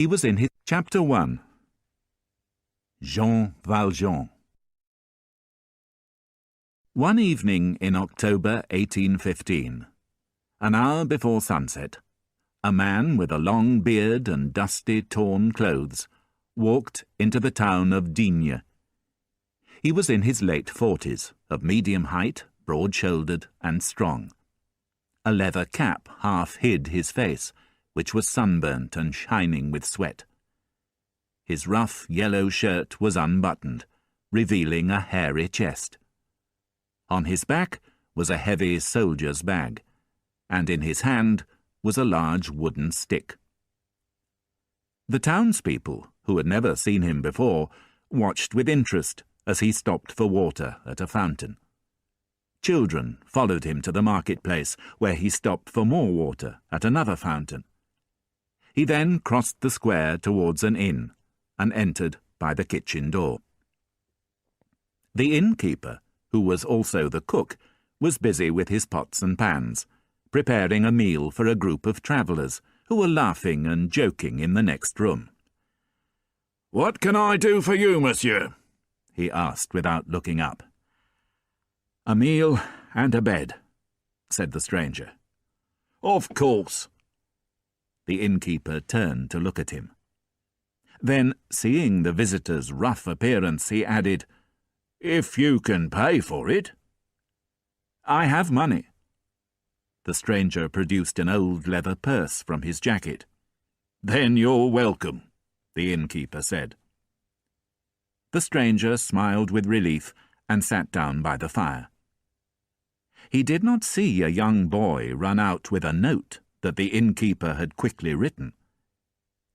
He was in his Chapter 1. Jean Valjean. One evening in October 1815, an hour before sunset, a man with a long beard and dusty, torn clothes walked into the town of D. He was in his late 40s, of medium height, broad-shouldered and strong. A leather cap half hid his face, which was sunburnt and shining with sweat. His rough yellow shirt was unbuttoned, revealing a hairy chest. On his back was a heavy soldier's bag, and in his hand was a large wooden stick. The townspeople, who had never seen him before, watched with interest as he stopped for water at a fountain. Children followed him to the marketplace, where he stopped for more water at another fountain. He then crossed the square towards an inn, and entered by the kitchen door. The innkeeper, who was also the cook, was busy with his pots and pans, preparing a meal for a group of travellers who were laughing and joking in the next room. "What can I do for you, monsieur?" he asked without looking up. "A meal and a bed," said the stranger. "Of course." The innkeeper turned to look at him. Then, seeing the visitor's rough appearance, he added, "If you can pay for it." "I have money." The stranger produced an old leather purse from his jacket. "Then you're welcome," the innkeeper said. The stranger smiled with relief and sat down by the fire. He did not see a young boy run out with a note that the innkeeper had quickly written.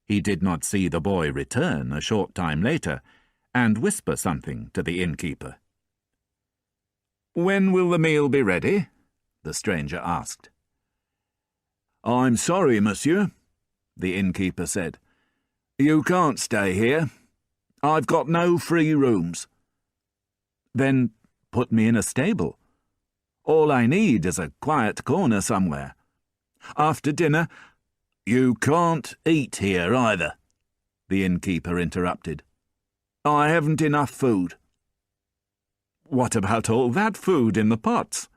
He did not see the boy return a short time later and whisper something to the innkeeper. "When will the meal be ready?" the stranger asked. "I'm sorry, monsieur," the innkeeper said. "You can't stay here. I've got no free rooms." "Then put me in a stable. All I need is a quiet corner somewhere. After dinner—" "You can't eat here either," the innkeeper interrupted. "I haven't enough food." "What about all that food in the pots?"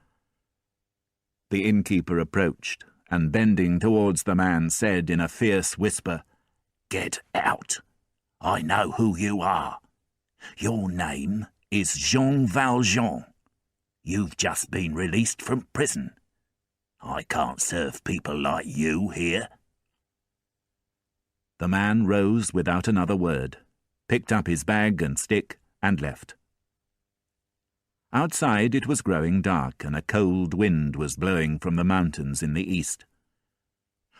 The innkeeper approached, and bending towards the man, said in a fierce whisper, "Get out. I know who you are. Your name is Jean Valjean. You've just been released from prison. I can't serve people like you here." The man rose without another word, picked up his bag and stick, and left. Outside it was growing dark, and a cold wind was blowing from the mountains in the east.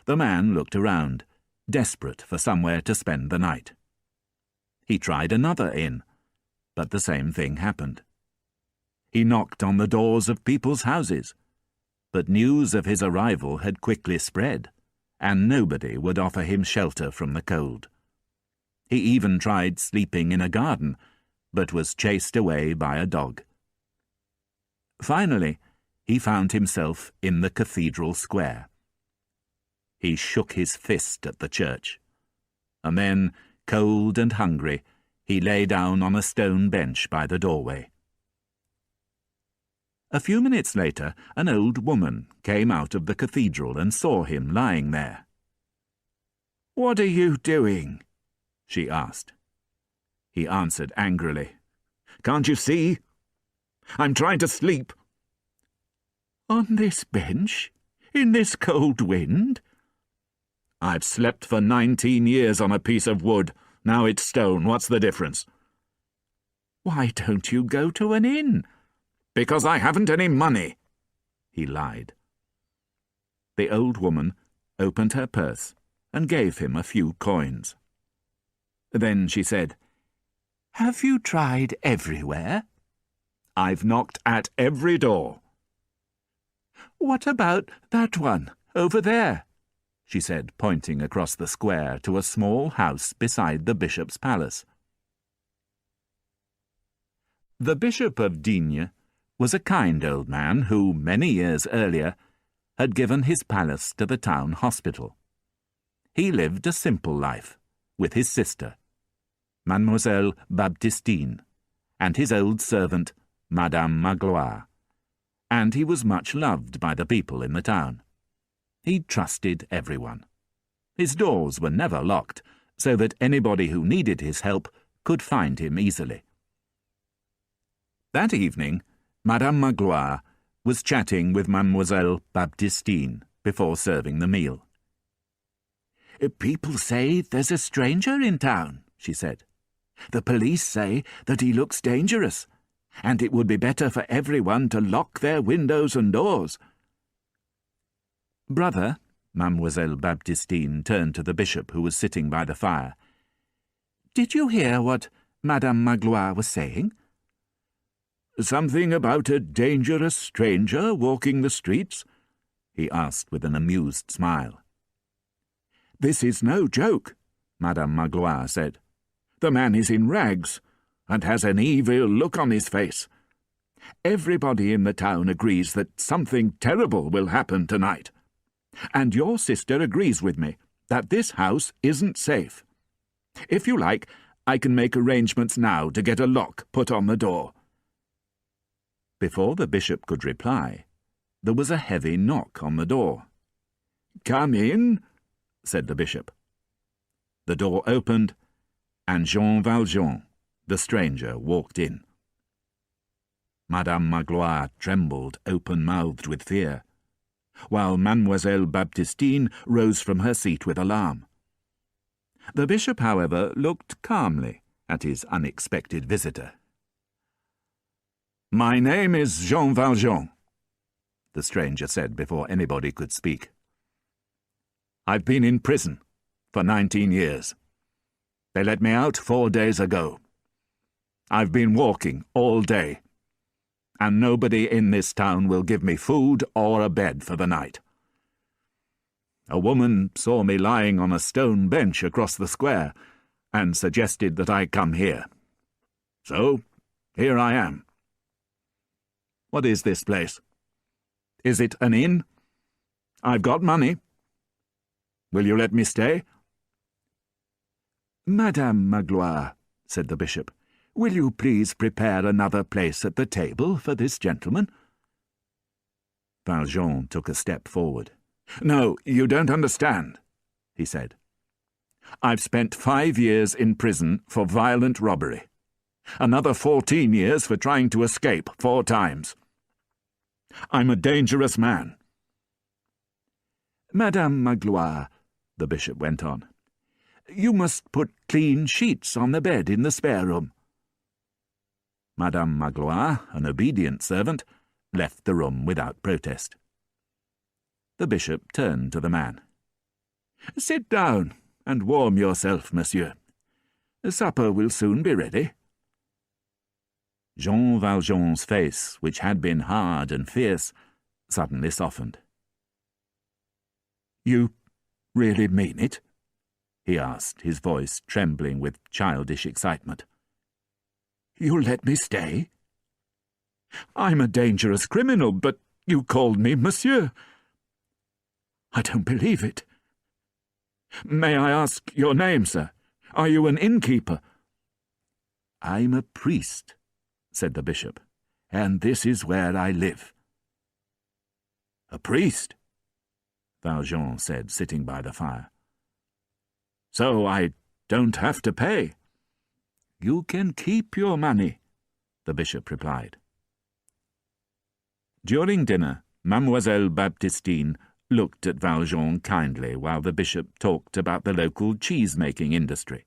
The man looked around, desperate for somewhere to spend the night. He tried another inn, but the same thing happened. He knocked on the doors of people's houses, but news of his arrival had quickly spread, and nobody would offer him shelter from the cold. He even tried sleeping in a garden, but was chased away by a dog. Finally, he found himself in the cathedral square. He shook his fist at the church, and then, cold and hungry, he lay down on a stone bench by the doorway. A few minutes later, an old woman came out of the cathedral and saw him lying there. "What are you doing?" she asked. He answered angrily, "Can't you see? I'm trying to sleep." "On this bench? In this cold wind?" "I've slept for 19 years on a piece of wood. Now it's stone. What's the difference?" "Why don't you go to an inn?" "Because I haven't any money," he lied. The old woman opened her purse and gave him a few coins. Then she said, "Have you tried everywhere?" "I've knocked at every door." "What about that one, over there?" she said, pointing across the square to a small house beside the bishop's palace. The Bishop of D was a kind old man who, many years earlier, had given his palace to the town hospital. He lived a simple life, with his sister, Mademoiselle Baptistine, and his old servant, Madame Magloire, and he was much loved by the people in the town. He trusted everyone. His doors were never locked, so that anybody who needed his help could find him easily. That evening, Madame Magloire was chatting with Mademoiselle Baptistine before serving the meal. "People say there's a stranger in town," she said. "The police say that he looks dangerous, and it would be better for everyone to lock their windows and doors." "Brother," Mademoiselle Baptistine turned to the bishop who was sitting by the fire, "did you hear what Madame Magloire was saying?" "Something about a dangerous stranger walking the streets?" he asked with an amused smile. "This is no joke," Madame Magloire said. "The man is in rags, and has an evil look on his face. Everybody in the town agrees that something terrible will happen tonight. And your sister agrees with me that this house isn't safe. If you like, I can make arrangements now to get a lock put on the door." Before the bishop could reply, there was a heavy knock on the door. "Come in," said the bishop. The door opened, and Jean Valjean, the stranger, walked in. Madame Magloire trembled open-mouthed with fear, while Mademoiselle Baptistine rose from her seat with alarm. The bishop, however, looked calmly at his unexpected visitor. "My name is Jean Valjean," the stranger said before anybody could speak. "I've been in prison for 19 years. They let me out 4 days ago. I've been walking all day, and nobody in this town will give me food or a bed for the night. A woman saw me lying on a stone bench across the square and suggested that I come here. So, here I am. What is this place? Is it an inn? I've got money. Will you let me stay?" "Madame Magloire," said the bishop, "will you please prepare another place at the table for this gentleman?" Valjean took a step forward. "No, you don't understand," he said. "I've spent 5 years in prison for violent robbery. Another 14 years for trying to escape 4 times. I'm a dangerous man." "Madame Magloire," the bishop went on, "you must put clean sheets on the bed in the spare room." Madame Magloire, an obedient servant, left the room without protest. The bishop turned to the man. "Sit down and warm yourself, monsieur. Supper will soon be ready." Jean Valjean's face, which had been hard and fierce, suddenly softened. "You really mean it?" he asked, his voice trembling with childish excitement. "You'll let me stay? I'm a dangerous criminal, but you called me monsieur. I don't believe it. May I ask your name, sir? Are you an innkeeper?" "I'm a priest," said the bishop, "and this is where I live." "A priest?" Valjean said, sitting by the fire. "So I don't have to pay?" "You can keep your money," the bishop replied. During dinner, Mademoiselle Baptistine looked at Valjean kindly while the bishop talked about the local cheese-making industry.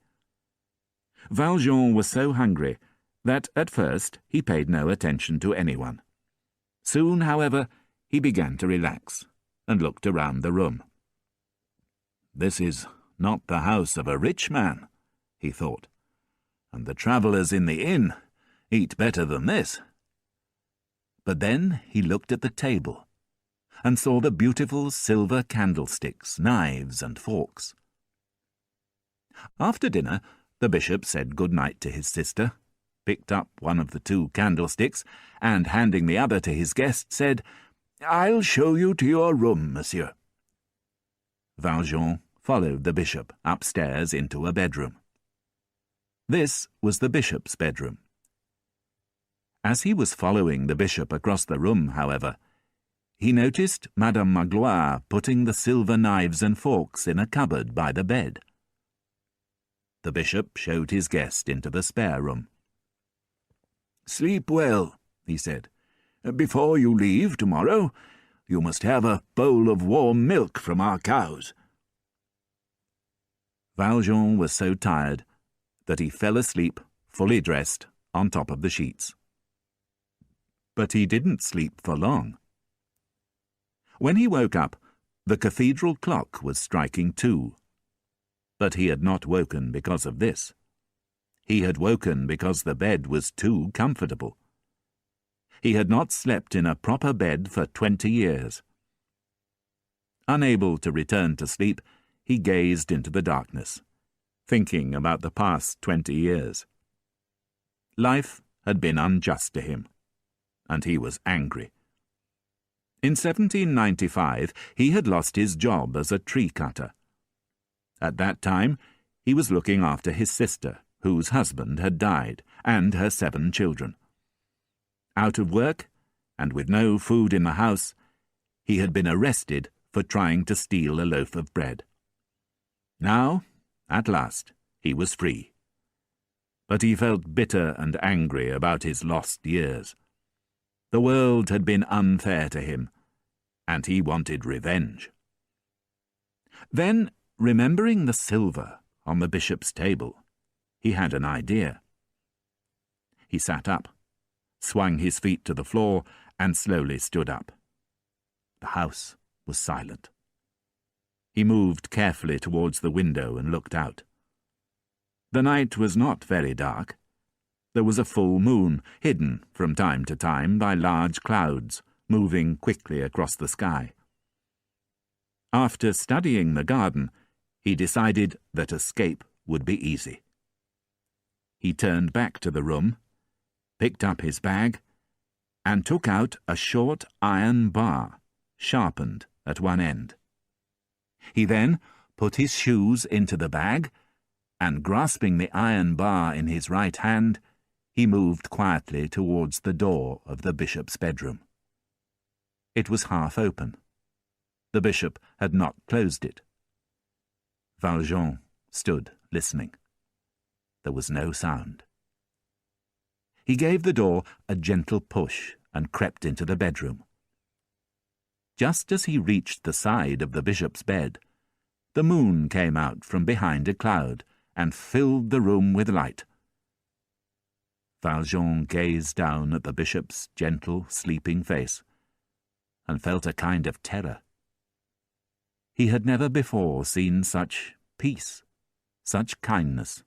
Valjean was so hungry that, at first, he paid no attention to anyone. Soon, however, he began to relax and looked around the room. "This is not the house of a rich man," he thought, "and the travellers in the inn eat better than this." But then he looked at the table and saw the beautiful silver candlesticks, knives, and forks. After dinner, the bishop said good night to his sister, picked up one of the 2 candlesticks, and, handing the other to his guest, said, "I'll show you to your room, monsieur." Valjean followed the bishop upstairs into a bedroom. This was the bishop's bedroom. As he was following the bishop across the room, however, he noticed Madame Magloire putting the silver knives and forks in a cupboard by the bed. The bishop showed his guest into the spare room. "Sleep well," he said. "Before you leave tomorrow, you must have a bowl of warm milk from our cows." Valjean was so tired that he fell asleep, fully dressed, on top of the sheets. But he didn't sleep for long. When he woke up, the cathedral clock was striking 2. But he had not woken because of this. He had woken because the bed was too comfortable. He had not slept in a proper bed for 20 years. Unable to return to sleep, he gazed into the darkness, thinking about the past 20 years. Life had been unjust to him, and he was angry. In 1795, he had lost his job as a tree cutter. At that time, he was looking after his sister, whose husband had died, and her 7 children. Out of work, and with no food in the house, he had been arrested for trying to steal a loaf of bread. Now, at last, he was free. But he felt bitter and angry about his lost years. The world had been unfair to him, and he wanted revenge. Then, remembering the silver on the bishop's table, he had an idea. He sat up, swung his feet to the floor, and slowly stood up. The house was silent. He moved carefully towards the window and looked out. The night was not very dark. There was a full moon, hidden from time to time by large clouds, moving quickly across the sky. After studying the garden, he decided that escape would be easy. He turned back to the room, picked up his bag, and took out a short iron bar, sharpened at one end. He then put his shoes into the bag, and grasping the iron bar in his right hand, he moved quietly towards the door of the bishop's bedroom. It was half open. The bishop had not closed it. Valjean stood listening. There was no sound. He gave the door a gentle push and crept into the bedroom. Just as he reached the side of the bishop's bed, the moon came out from behind a cloud and filled the room with light. Valjean gazed down at the bishop's gentle, sleeping face and felt a kind of terror. He had never before seen such peace, such kindness,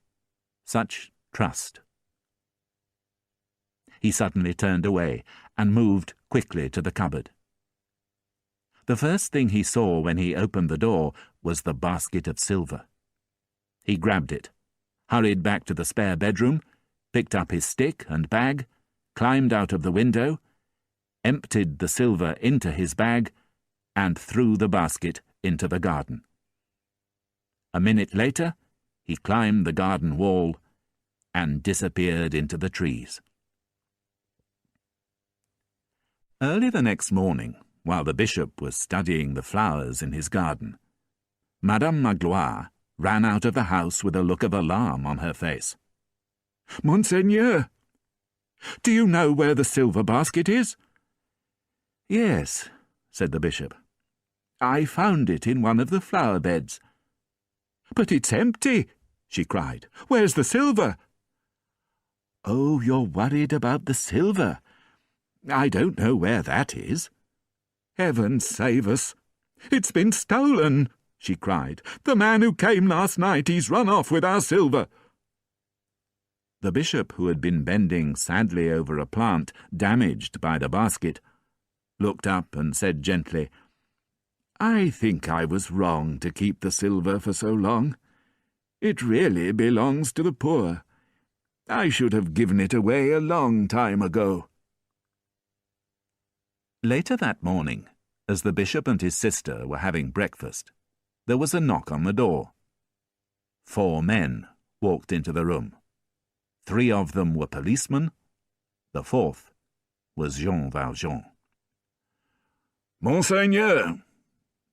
such trust. He suddenly turned away and moved quickly to the cupboard. The first thing he saw when he opened the door was the basket of silver. He grabbed it, hurried back to the spare bedroom, picked up his stick and bag, climbed out of the window, emptied the silver into his bag, and threw the basket into the garden. A minute later, he climbed the garden wall and disappeared into the trees. Early the next morning, while the bishop was studying the flowers in his garden, Madame Magloire ran out of the house with a look of alarm on her face. "Monseigneur, do you know where the silver basket is?" "Yes," said the bishop. "I found it in one of the flower beds." "But it's empty," she cried. "Where's the silver?" "Oh, you're worried about the silver. I don't know where that is." "Heaven save us! It's been stolen," she cried. "The man who came last night, he's run off with our silver." The bishop, who had been bending sadly over a plant damaged by the basket, looked up and said gently, "I think I was wrong to keep the silver for so long. It really belongs to the poor. I should have given it away a long time ago." Later that morning, as the bishop and his sister were having breakfast, There was a knock on the door. 4 men walked into the room. 3 of them were policemen. The 4th was Jean Valjean. "Monseigneur,"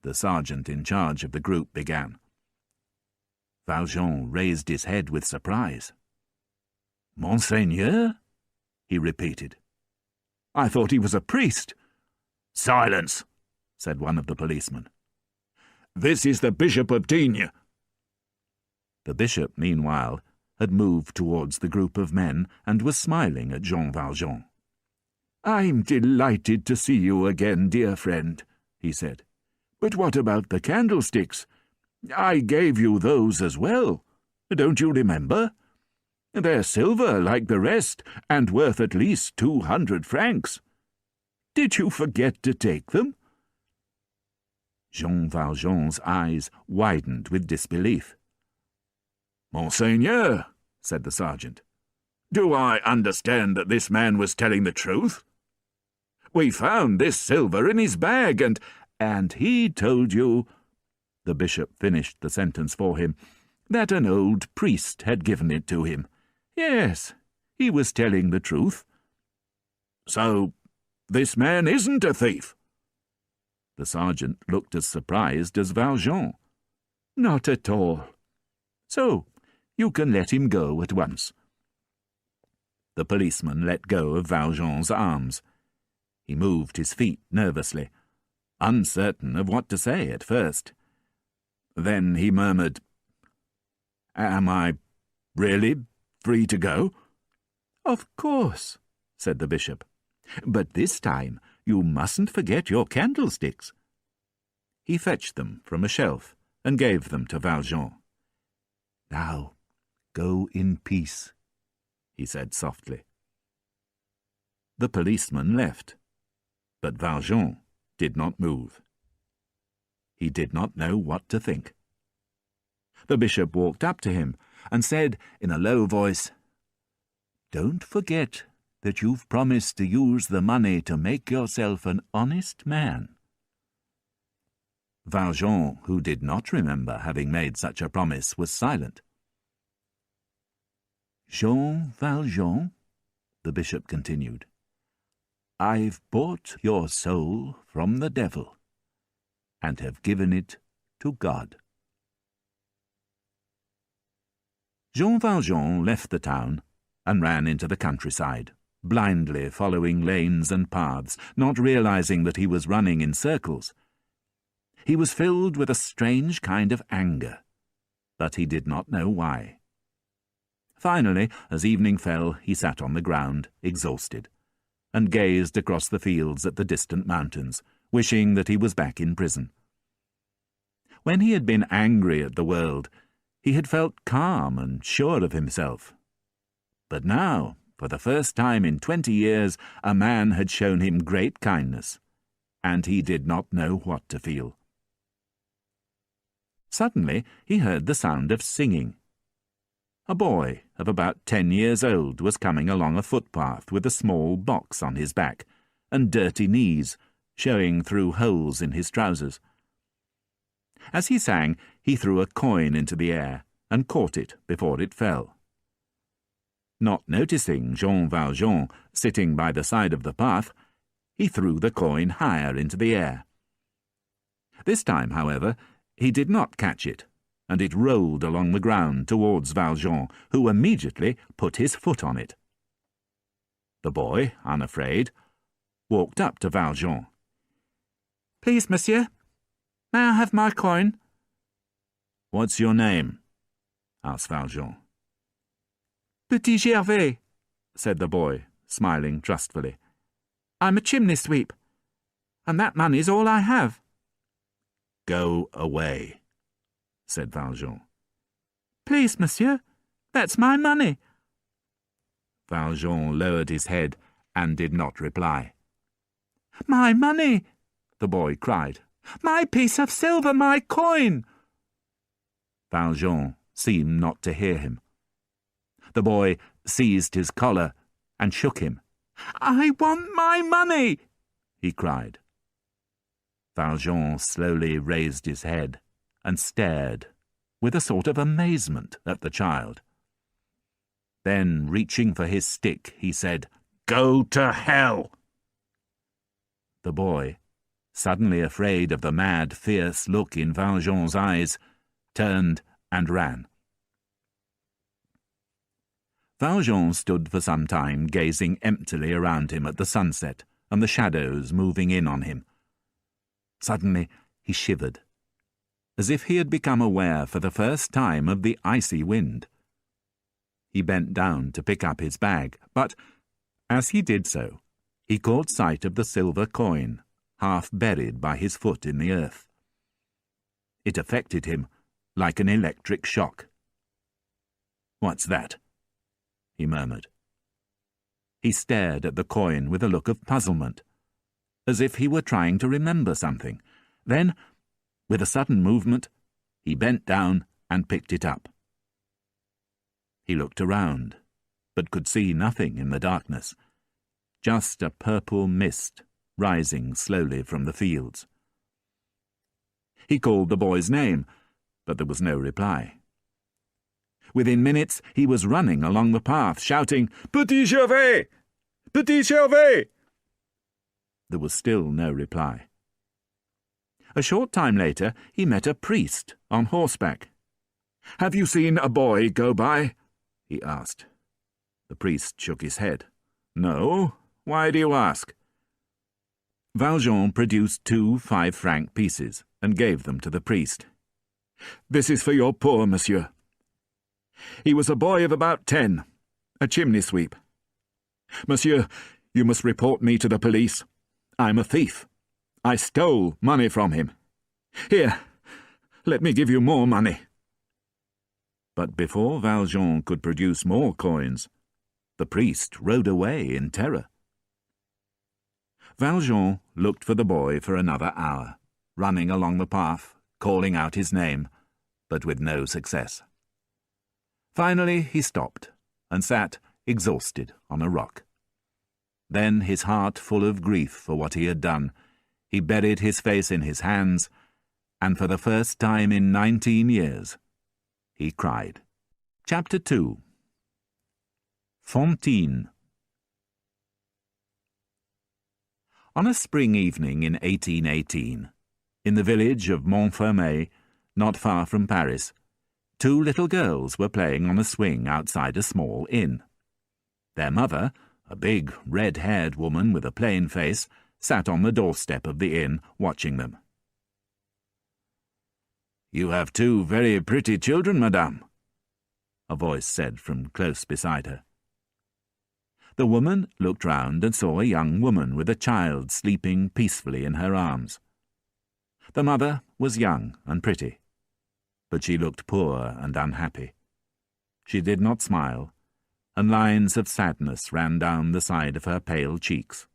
the sergeant in charge of the group began. Valjean raised his head with surprise. "Monseigneur?" he repeated. "I thought he was a priest." "Silence," said one of the policemen. "This is the Bishop of D. The bishop, meanwhile, had moved towards the group of men and was smiling at Jean Valjean. "I'm delighted to see you again, dear friend," he said. "But what about the candlesticks? I gave you those as well. Don't you remember? They're silver like the rest, and worth at least 200 francs. Did you forget to take them?" Jean Valjean's eyes widened with disbelief. "Monseigneur," said the sergeant, "do I understand that this man was telling the truth? We found this silver in his bag, and he told you—" The bishop finished the sentence for him. "That an old priest had given it to him. Yes, he was telling the truth." "So this man isn't a thief?" The sergeant looked as surprised as Valjean. "Not at all. So you can let him go at once." The policeman let go of Valjean's arms. He moved his feet nervously, uncertain of what to say at first. Then he murmured, "Am I really free to go?" "Of course," said the bishop. "But this time you mustn't forget your candlesticks." He fetched them from a shelf and gave them to Valjean. "Now go in peace," he said softly. The policeman left, but Valjean did not move. He did not know what to think. The bishop walked up to him and said in a low voice, "Don't forget that you've promised to use the money to make yourself an honest man." Valjean, who did not remember having made such a promise, was silent. "Jean Valjean," the bishop continued, "I've bought your soul from the devil and have given it to God." Jean Valjean left the town and ran into the countryside, blindly following lanes and paths, not realizing that he was running in circles. He was filled with a strange kind of anger, but he did not know why. Finally, as evening fell, he sat on the ground, exhausted, and gazed across the fields at the distant mountains, wishing that he was back in prison. When he had been angry at the world, he had felt calm and sure of himself. But now, for the first time in 20 years, a man had shown him great kindness, and he did not know what to feel. Suddenly he heard the sound of singing. A boy of about 10 years old was coming along a footpath with a small box on his back and dirty knees showing through holes in his trousers. As he sang, he threw a coin into the air and caught it before it fell. Not noticing Jean Valjean sitting by the side of the path, he threw the coin higher into the air. This time, however, he did not catch it, and it rolled along the ground towards Valjean, who immediately put his foot on it. The boy, unafraid, walked up to Valjean. "Please, monsieur, may I have my coin?" "What's your name?" asked Valjean. "Petit Gervais," said the boy, smiling trustfully. "I'm a chimney sweep, and that money's all I have." "Go away," said Valjean. "Please, monsieur, that's my money." Valjean lowered his head and did not reply. "My money!" the boy cried. "My piece of silver, my coin!" Valjean seemed not to hear him. The boy seized his collar and shook him. "I want my money!" he cried. Valjean slowly raised his head and stared with a sort of amazement at the child. Then, reaching for his stick, he said, "Go to hell!" The boy, suddenly afraid of the mad, fierce look in Valjean's eyes, turned and ran. Valjean stood for some time gazing emptily around him at the sunset and the shadows moving in on him. Suddenly he shivered, as if he had become aware for the first time of the icy wind. He bent down to pick up his bag, but, as he did so, he caught sight of the silver coin, half buried by his foot in the earth. It affected him like an electric shock. "What's that?" he murmured. He stared at the coin with a look of puzzlement, as if he were trying to remember something. Then, with a sudden movement, he bent down and picked it up. He looked around, but could see nothing in the darkness, just a purple mist rising slowly from the fields. He called the boy's name, but there was no reply. Within minutes he was running along the path, shouting, "Petit Gervais! Petit Gervais!" There was still no reply. A short time later he met a priest on horseback. "Have you seen a boy go by?" he asked. The priest shook his head. "No. Why do you ask?" Valjean produced 2 5-franc pieces and gave them to the priest. "This is for your poor, monsieur. He was a boy of about 10, a chimney sweep. Monsieur, you must report me to the police. I'm a thief. I stole money from him. Here, let me give you more money." But before Valjean could produce more coins, the priest rode away in terror. Valjean looked for the boy for another hour, running along the path, calling out his name, but with no success. Finally he stopped and sat exhausted on a rock. Then, his heart full of grief for what he had done, he buried his face in his hands, and for the first time in 19 years, he cried. Chapter 2. Fantine. On a spring evening in 1818, in the village of Montfermeil, not far from Paris, 2 little girls were playing on a swing outside a small inn. Their mother, a big, red-haired woman with a plain face, sat on the doorstep of the inn watching them. "You have 2 very pretty children, madame," a voice said from close beside her. The woman looked round and saw a young woman with a child sleeping peacefully in her arms. The mother was young and pretty, but she looked poor and unhappy. She did not smile, and lines of sadness ran down the side of her pale cheeks.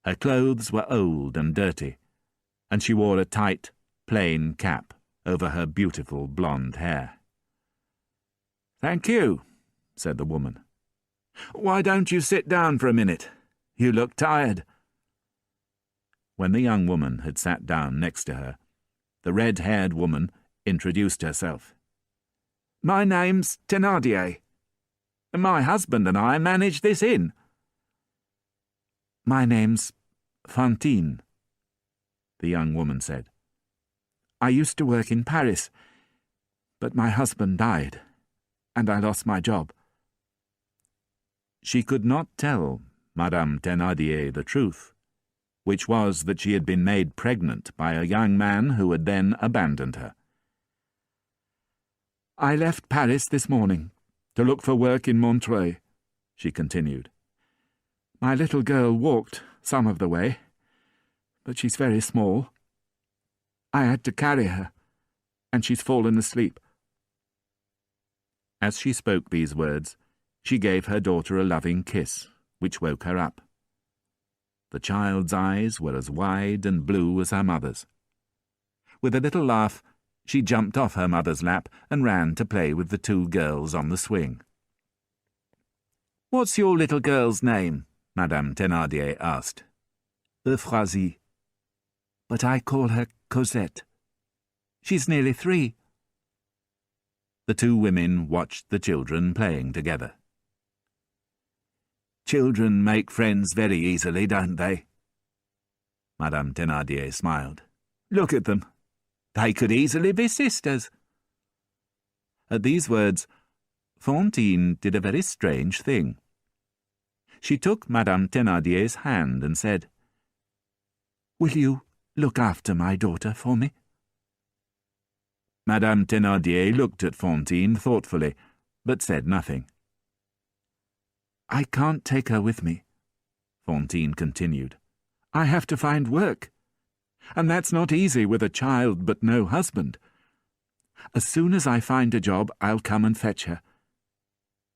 Her clothes were old and dirty, and she wore a tight, plain cap over her beautiful blonde hair. "Thank you," said the woman. "Why don't you sit down for a minute? You look tired." When the young woman had sat down next to her, the red-haired woman introduced herself. "My name's Thénardier. My husband and I manage this inn." "My name's Fantine," the young woman said. "I used to work in Paris, but my husband died, and I lost my job." She could not tell Madame Thénardier the truth, which was that she had been made pregnant by a young man who had then abandoned her. "I left Paris this morning to look for work in Montreuil," she continued. "My little girl walked some of the way, but she's very small. I had to carry her, and she's fallen asleep." As she spoke these words, she gave her daughter a loving kiss, which woke her up. The child's eyes were as wide and blue as her mother's. With a little laugh, she jumped off her mother's lap and ran to play with the 2 girls on the swing. "What's your little girl's name?" Madame Thénardier asked. "Euphrasie. But I call her Cosette." She's nearly 3. The two women watched the children playing together. Children make friends very easily, don't they? Madame Thénardier smiled. Look at them. They could easily be sisters. At these words, Fantine did a very strange thing. She took Madame Thénardier's hand and said, "Will you look after my daughter for me?" Madame Thénardier looked at Fantine thoughtfully, but said nothing. "I can't take her with me," Fantine continued. "I have to find work, and that's not easy with a child but no husband. As soon as I find a job, I'll come and fetch her.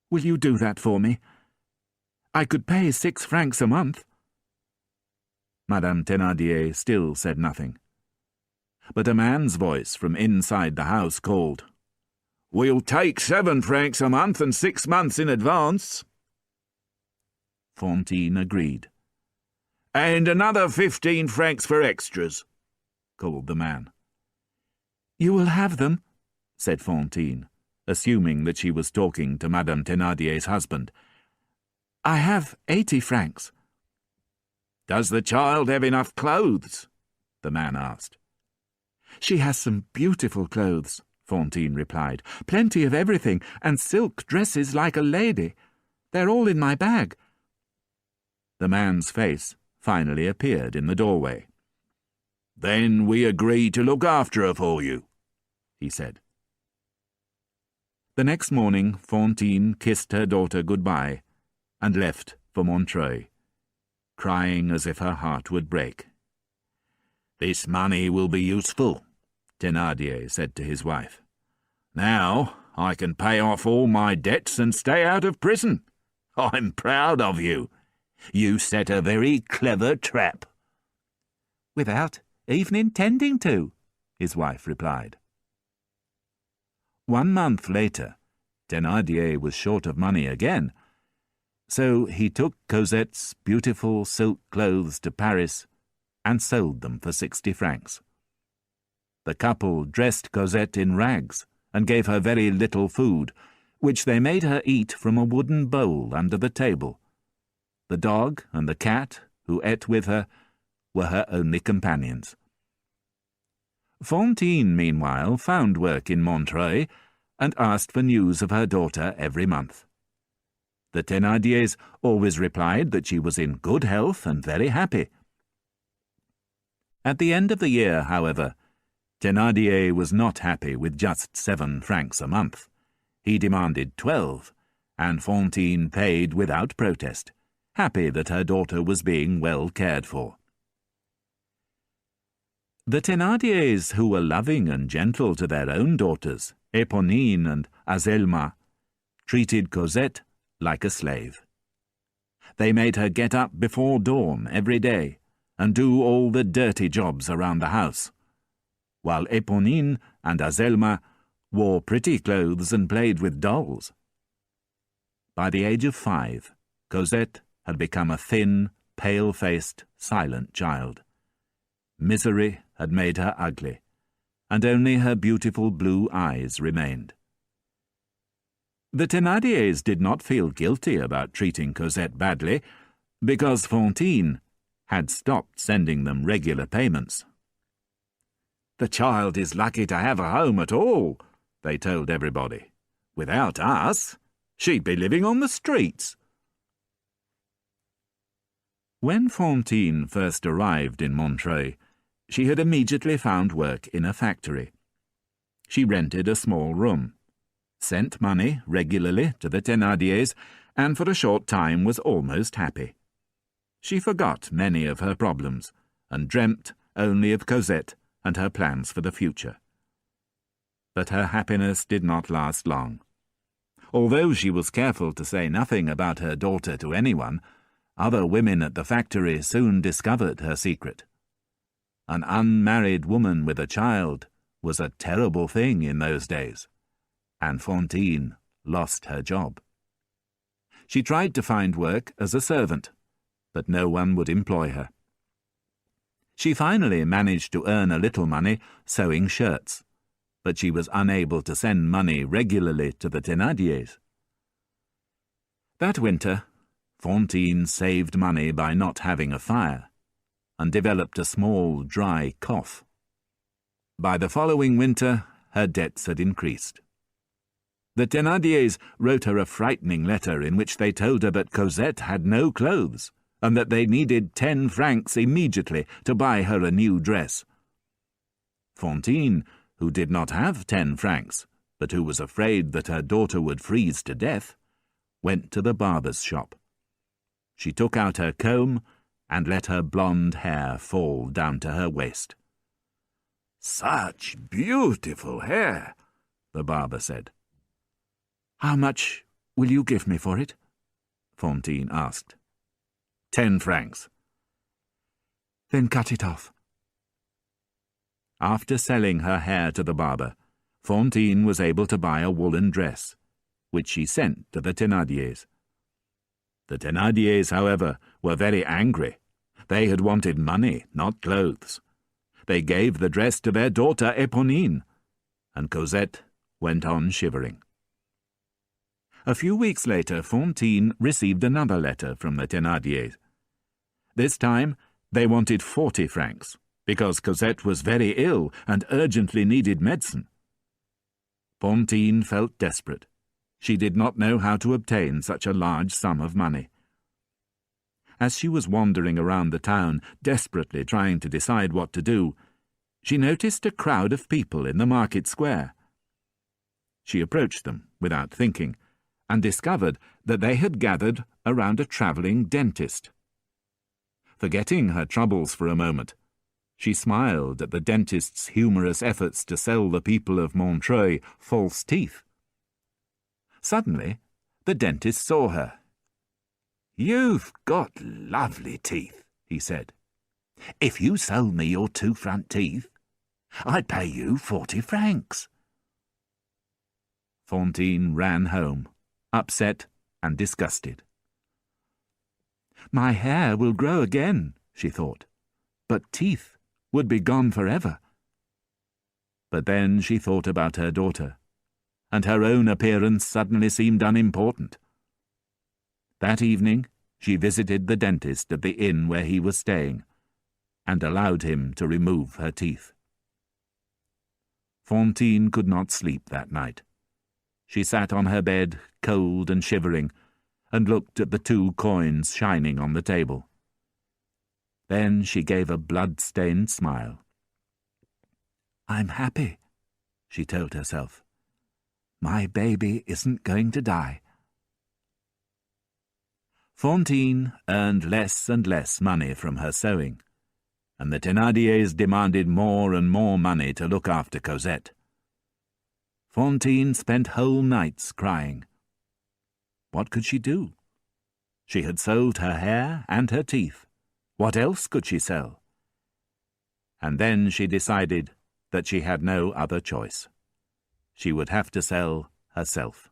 Will you do that for me? I could pay 6 francs a month." Madame Thénardier still said nothing. But a man's voice from inside the house called, "We'll take 7 francs a month and 6 months in advance." Fantine agreed. "And another 15 francs for extras," called the man. "You will have them," said Fantine, assuming that she was talking to Madame Thénardier's husband. "I have 80 francs. "Does the child have enough clothes?" the man asked. "She has some beautiful clothes," Fantine replied. "Plenty of everything, and silk dresses like a lady. They're all in my bag." The man's face finally appeared in the doorway. "Then we agree to look after her for you," he said. The next morning Fantine kissed her daughter goodbye and left for Montreuil, crying as if her heart would break. "This money will be useful," Thénardier said to his wife. "Now I can pay off all my debts and stay out of prison. I'm proud of you. You set a very clever trap." "Without even intending to," his wife replied. 1 month later, Thénardier was short of money again, so he took Cosette's beautiful silk clothes to Paris and sold them for 60 francs. The couple dressed Cosette in rags and gave her very little food, which they made her eat from a wooden bowl under the table. The dog and the cat, who ate with her, were her only companions. Fantine, meanwhile, found work in Montreuil and asked for news of her daughter every month. The Thénardiers always replied that she was in good health and very happy. At the end of the year, however, Thénardier was not happy with just 7 francs a month. He demanded 12, and Fantine paid without protest, happy that her daughter was being well cared for. The Thénardiers, who were loving and gentle to their own daughters, Éponine and Azelma, treated Cosette like a slave. They made her get up before dawn every day and do all the dirty jobs around the house, while Éponine and Azelma wore pretty clothes and played with dolls. By the age of 5, Cosette had become a thin, pale-faced, silent child. Misery had made her ugly, and only her beautiful blue eyes remained. The Thénardiers did not feel guilty about treating Cosette badly, because Fantine had stopped sending them regular payments. "The child is lucky to have a home at all," they told everybody. "Without us, she'd be living on the streets." When Fantine first arrived in Montreuil, she had immediately found work in a factory. She rented a small room, sent money regularly to the Thénardiers, and for a short time was almost happy. She forgot many of her problems, and dreamt only of Cosette and her plans for the future. But her happiness did not last long. Although she was careful to say nothing about her daughter to anyone, other women at the factory soon discovered her secret. An unmarried woman with a child was a terrible thing in those days, and Fantine lost her job. She tried to find work as a servant, but no one would employ her. She finally managed to earn a little money sewing shirts, but she was unable to send money regularly to the Thénardiers. That winter, Fantine saved money by not having a fire, and developed a small, dry cough. By the following winter, her debts had increased. The Thénardiers wrote her a frightening letter in which they told her that Cosette had no clothes, and that they needed 10 francs immediately to buy her a new dress. Fantine, who did not have 10 francs, but who was afraid that her daughter would freeze to death, went to the barber's shop. She took out her comb and let her blonde hair fall down to her waist. "Such beautiful hair," the barber said. "How much will you give me for it?" Fantine asked. 10 francs. "Then cut it off." After selling her hair to the barber, Fantine was able to buy a woolen dress, which she sent to the Thénardiers. The Thénardiers, however, were very angry. They had wanted money, not clothes. They gave the dress to their daughter Éponine, and Cosette went on shivering. A few weeks later, Fantine received another letter from the Thénardiers. This time, they wanted 40 francs, because Cosette was very ill and urgently needed medicine. Fantine felt desperate. She did not know how to obtain such a large sum of money. As she was wandering around the town, desperately trying to decide what to do, she noticed a crowd of people in the market square. She approached them without thinking, and discovered that they had gathered around a travelling dentist. Forgetting her troubles for a moment, she smiled at the dentist's humorous efforts to sell the people of Montreuil false teeth. Suddenly, the dentist saw her. "You've got lovely teeth," he said. "If you sold me your 2 front teeth, I'd pay you 40 francs. Fantine ran home, upset and disgusted. "My hair will grow again," she thought, "but teeth would be gone forever." But then she thought about her daughter, and her own appearance suddenly seemed unimportant. That evening she visited the dentist at the inn where he was staying, and allowed him to remove her teeth. Fantine could not sleep that night. She sat on her bed, cold and shivering, and looked at the 2 coins shining on the table. Then she gave a blood-stained smile. "I'm happy," she told herself. "My baby isn't going to die." Fantine earned less and less money from her sewing, and the Thénardiers demanded more and more money to look after Cosette. Fantine spent whole nights crying. What could she do? She had sold her hair and her teeth. What else could she sell? And then she decided that she had no other choice. She would have to sell herself.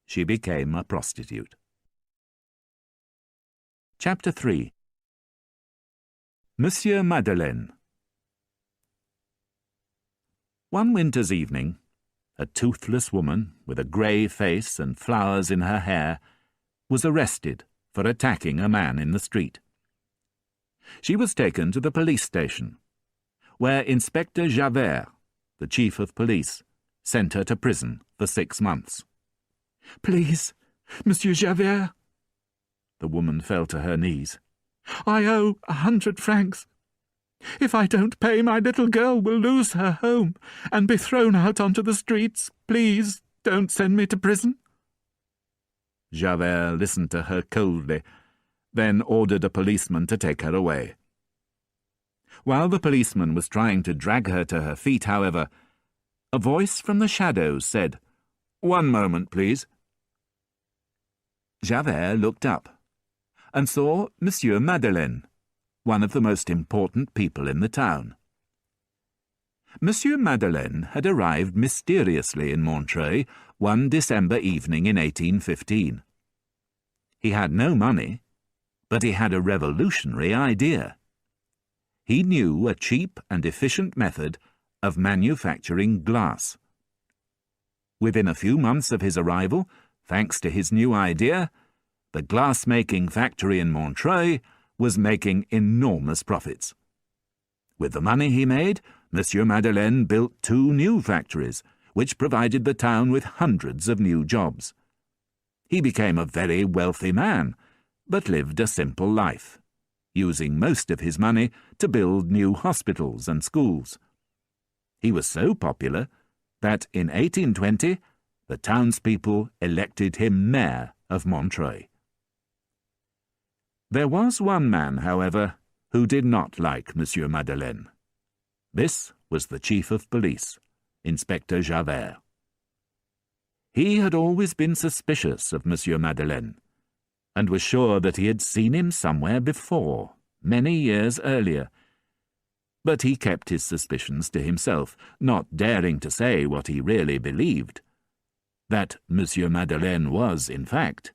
She became a prostitute. Chapter 3. Monsieur Madeleine. One winter's evening, a toothless woman with a grey face and flowers in her hair was arrested for attacking a man in the street. She was taken to the police station, where Inspector Javert, the chief of police, sent her to prison for 6 months. "Please, Monsieur Javert." The woman fell to her knees. "I owe 100 francs. If I don't pay, my little girl will lose her home and be thrown out onto the streets. Please don't send me to prison." Javert listened to her coldly, then ordered a policeman to take her away. While the policeman was trying to drag her to her feet, however, a voice from the shadows said, "One moment, please." Javert looked up and saw Monsieur Madeleine, one of the most important people in the town. Monsieur Madeleine had arrived mysteriously in Montreuil one December evening in 1815. He had no money, but he had a revolutionary idea. He knew a cheap and efficient method of manufacturing glass. Within a few months of his arrival, thanks to his new idea, the glass-making factory in Montreuil was making enormous profits. With the money he made, Monsieur Madeleine built 2 new factories, which provided the town with hundreds of new jobs. He became a very wealthy man, but lived a simple life, using most of his money to build new hospitals and schools. He was so popular that in 1820 the townspeople elected him mayor of Montreuil. There was one man, however, who did not like Monsieur Madeleine. This was the chief of police, Inspector Javert. He had always been suspicious of Monsieur Madeleine, and was sure that he had seen him somewhere before, many years earlier. But he kept his suspicions to himself, not daring to say what he really believed, that Monsieur Madeleine was, in fact,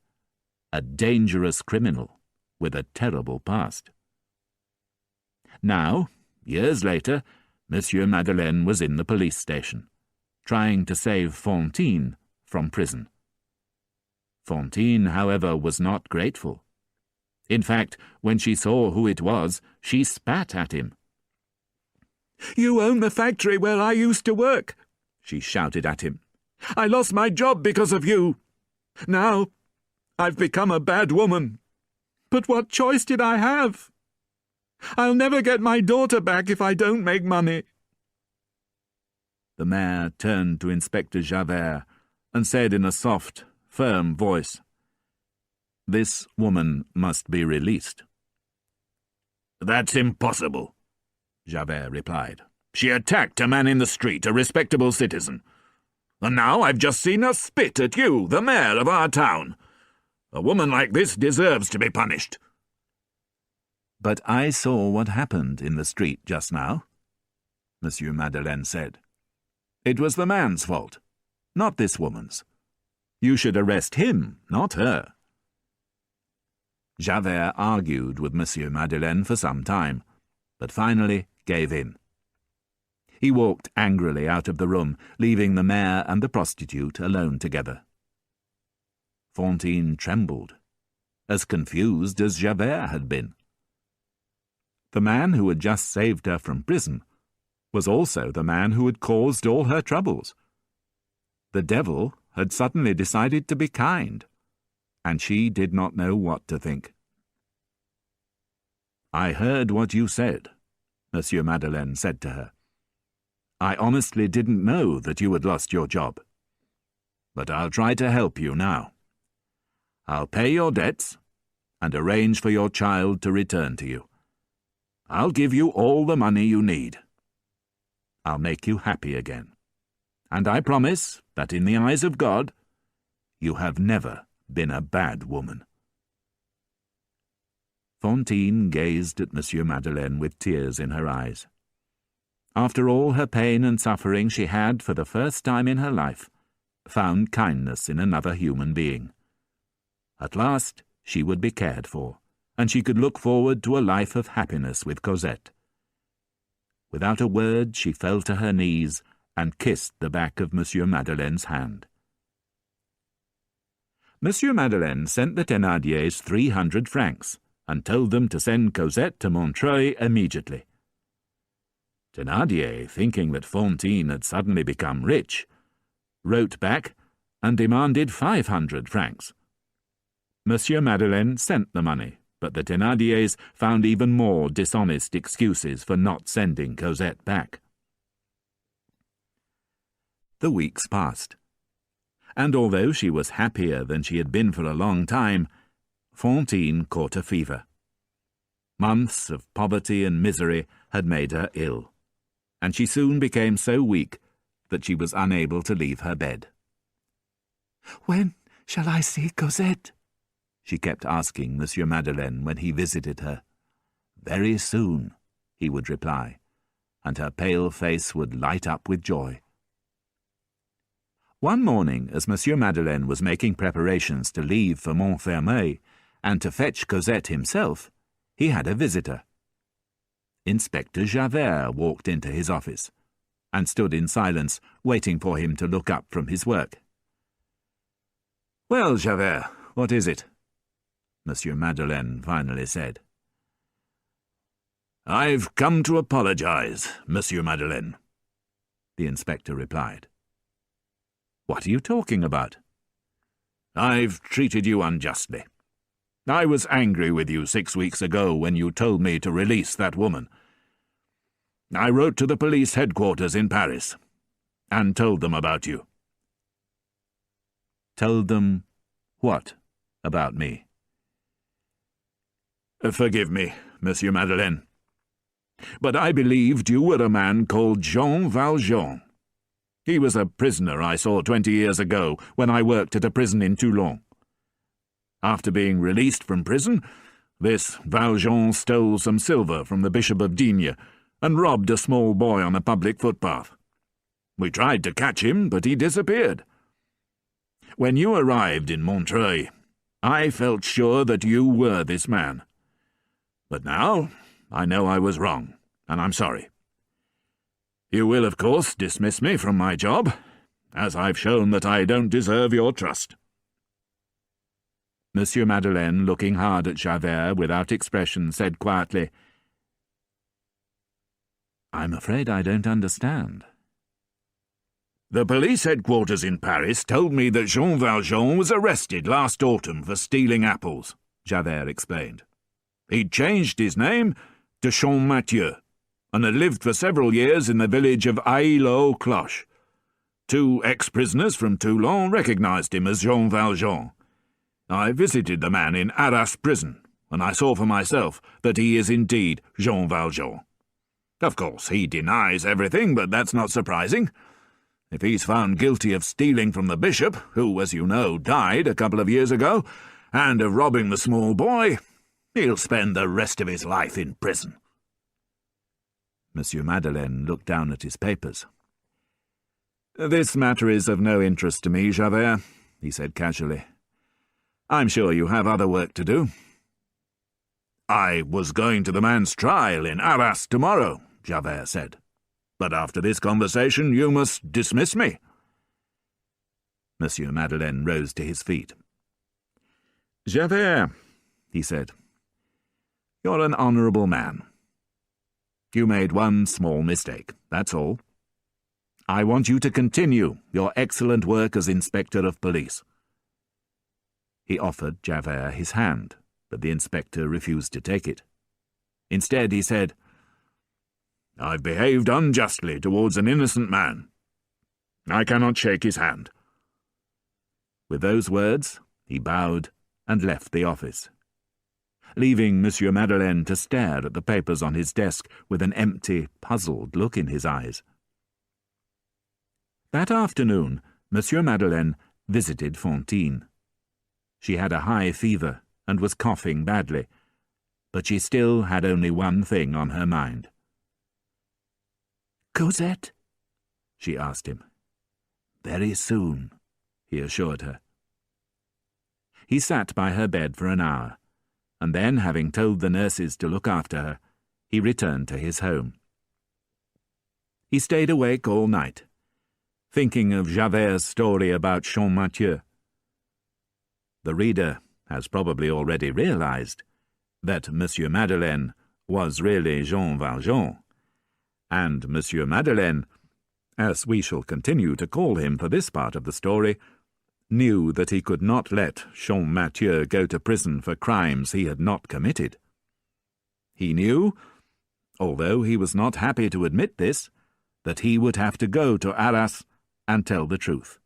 a dangerous criminal with a terrible past. Now, years later, Monsieur Madeleine was in the police station, trying to save Fantine from prison. Fantine, however, was not grateful. In fact, when she saw who it was, she spat at him. "You own the factory where I used to work," she shouted at him. "I lost my job because of you. Now, I've become a bad woman. But what choice did I have? I'll never get my daughter back if I don't make money." The mayor turned to Inspector Javert and said in a soft, firm voice, "This woman must be released." "That's impossible," Javert replied. "She attacked a man in the street, a respectable citizen. And now I've just seen her spit at you, the mayor of our town. A woman like this deserves to be punished." "But I saw what happened in the street just now," Monsieur Madeleine said. "It was the man's fault, not this woman's. You should arrest him, not her." Javert argued with Monsieur Madeleine for some time, but finally gave in. He walked angrily out of the room, leaving the mayor and the prostitute alone together. Fantine trembled, as confused as Javert had been. The man who had just saved her from prison was also the man who had caused all her troubles. The devil had suddenly decided to be kind, and she did not know what to think. "I heard what you said," Monsieur Madeleine said to her. "I honestly didn't know that you had lost your job. But I'll try to help you now. I'll pay your debts and arrange for your child to return to you. I'll give you all the money you need. I'll make you happy again. And I promise that in the eyes of God, you have never been a bad woman." Fantine gazed at Monsieur Madeleine with tears in her eyes. After all her pain and suffering, she had, for the first time in her life, found kindness in another human being. At last she would be cared for, and she could look forward to a life of happiness with Cosette. Without a word, she fell to her knees and kissed the back of Monsieur Madeleine's hand. Monsieur Madeleine sent the Thénardiers 300 francs and told them to send Cosette to Montreuil immediately. Thénardier, thinking that Fantine had suddenly become rich, wrote back and demanded 500 francs. Monsieur Madeleine sent the money, but the Thénardiers found even more dishonest excuses for not sending Cosette back. The weeks passed, and although she was happier than she had been for a long time, Fantine caught a fever. Months of poverty and misery had made her ill, and she soon became so weak that she was unable to leave her bed. "When shall I see Cosette?" she kept asking Monsieur Madeleine when he visited her. "Very soon," he would reply, and her pale face would light up with joy. One morning, as Monsieur Madeleine was making preparations to leave for Montfermeil and to fetch Cosette himself, he had a visitor. Inspector Javert walked into his office. and stood in silence, waiting for him to look up from his work. "Well, Javert, what is it?" Monsieur Madeleine finally said. "I've come to apologize, Monsieur Madeleine," the inspector replied. "What are you talking about?" "I've treated you unjustly. I was angry with you 6 weeks ago when you told me to release that woman. I wrote to the police headquarters in Paris and told them about you." "Told them what about me?" "Forgive me, Monsieur Madeleine, but I believed you were a man called Jean Valjean. He was a prisoner I saw 20 years ago when I worked at a prison in Toulon. After being released from prison, this Valjean stole some silver from the Bishop of Digne and robbed a small boy on a public footpath. We tried to catch him, but he disappeared. When you arrived in Montreuil, I felt sure that you were this man. But now I know I was wrong, and I'm sorry. You will, of course, dismiss me from my job, as I've shown that I don't deserve your trust." Monsieur Madeleine, looking hard at Javert without expression, said quietly, "I'm afraid I don't understand." "The police headquarters in Paris told me that Jean Valjean was arrested last autumn for stealing apples," Javert explained. "He'd changed his name to Champmathieu, and had lived for several years in the village of Ailly-aux-Cloches. 2 ex-prisoners from Toulon recognized him as Jean Valjean. I visited the man in Arras prison, and I saw for myself that he is indeed Jean Valjean. Of course, he denies everything, but that's not surprising. If he's found guilty of stealing from the bishop, who, as you know, died a couple of years ago, and of robbing the small boy, he'll spend the rest of his life in prison." Monsieur Madeleine looked down at his papers. "This matter is of no interest to me, Javert," he said casually. "I'm sure you have other work to do." "I was going to the man's trial in Arras tomorrow," Javert said. "But after this conversation you must dismiss me." Monsieur Madeleine rose to his feet. "Javert," he said, "you're an honourable man. You made one small mistake, that's all. I want you to continue your excellent work as Inspector of Police." He offered Javert his hand, but the inspector refused to take it. Instead, he said, "I've behaved unjustly towards an innocent man. I cannot shake his hand." With those words, he bowed and left the office, leaving Monsieur Madeleine to stare at the papers on his desk with an empty, puzzled look in his eyes. That afternoon, Monsieur Madeleine visited Fantine. She had a high fever and was coughing badly, but she still had only one thing on her mind. "Cosette?" she asked him. "Very soon," he assured her. He sat by her bed for an hour, and then, having told the nurses to look after her, he returned to his home. He stayed awake all night, thinking of Javert's story about Champmathieu. The reader has probably already realized that Monsieur Madeleine was really Jean Valjean, and Monsieur Madeleine, as we shall continue to call him for this part of the story, knew that he could not let Champmathieu go to prison for crimes he had not committed. He knew, although he was not happy to admit this, that he would have to go to Arras and tell the truth.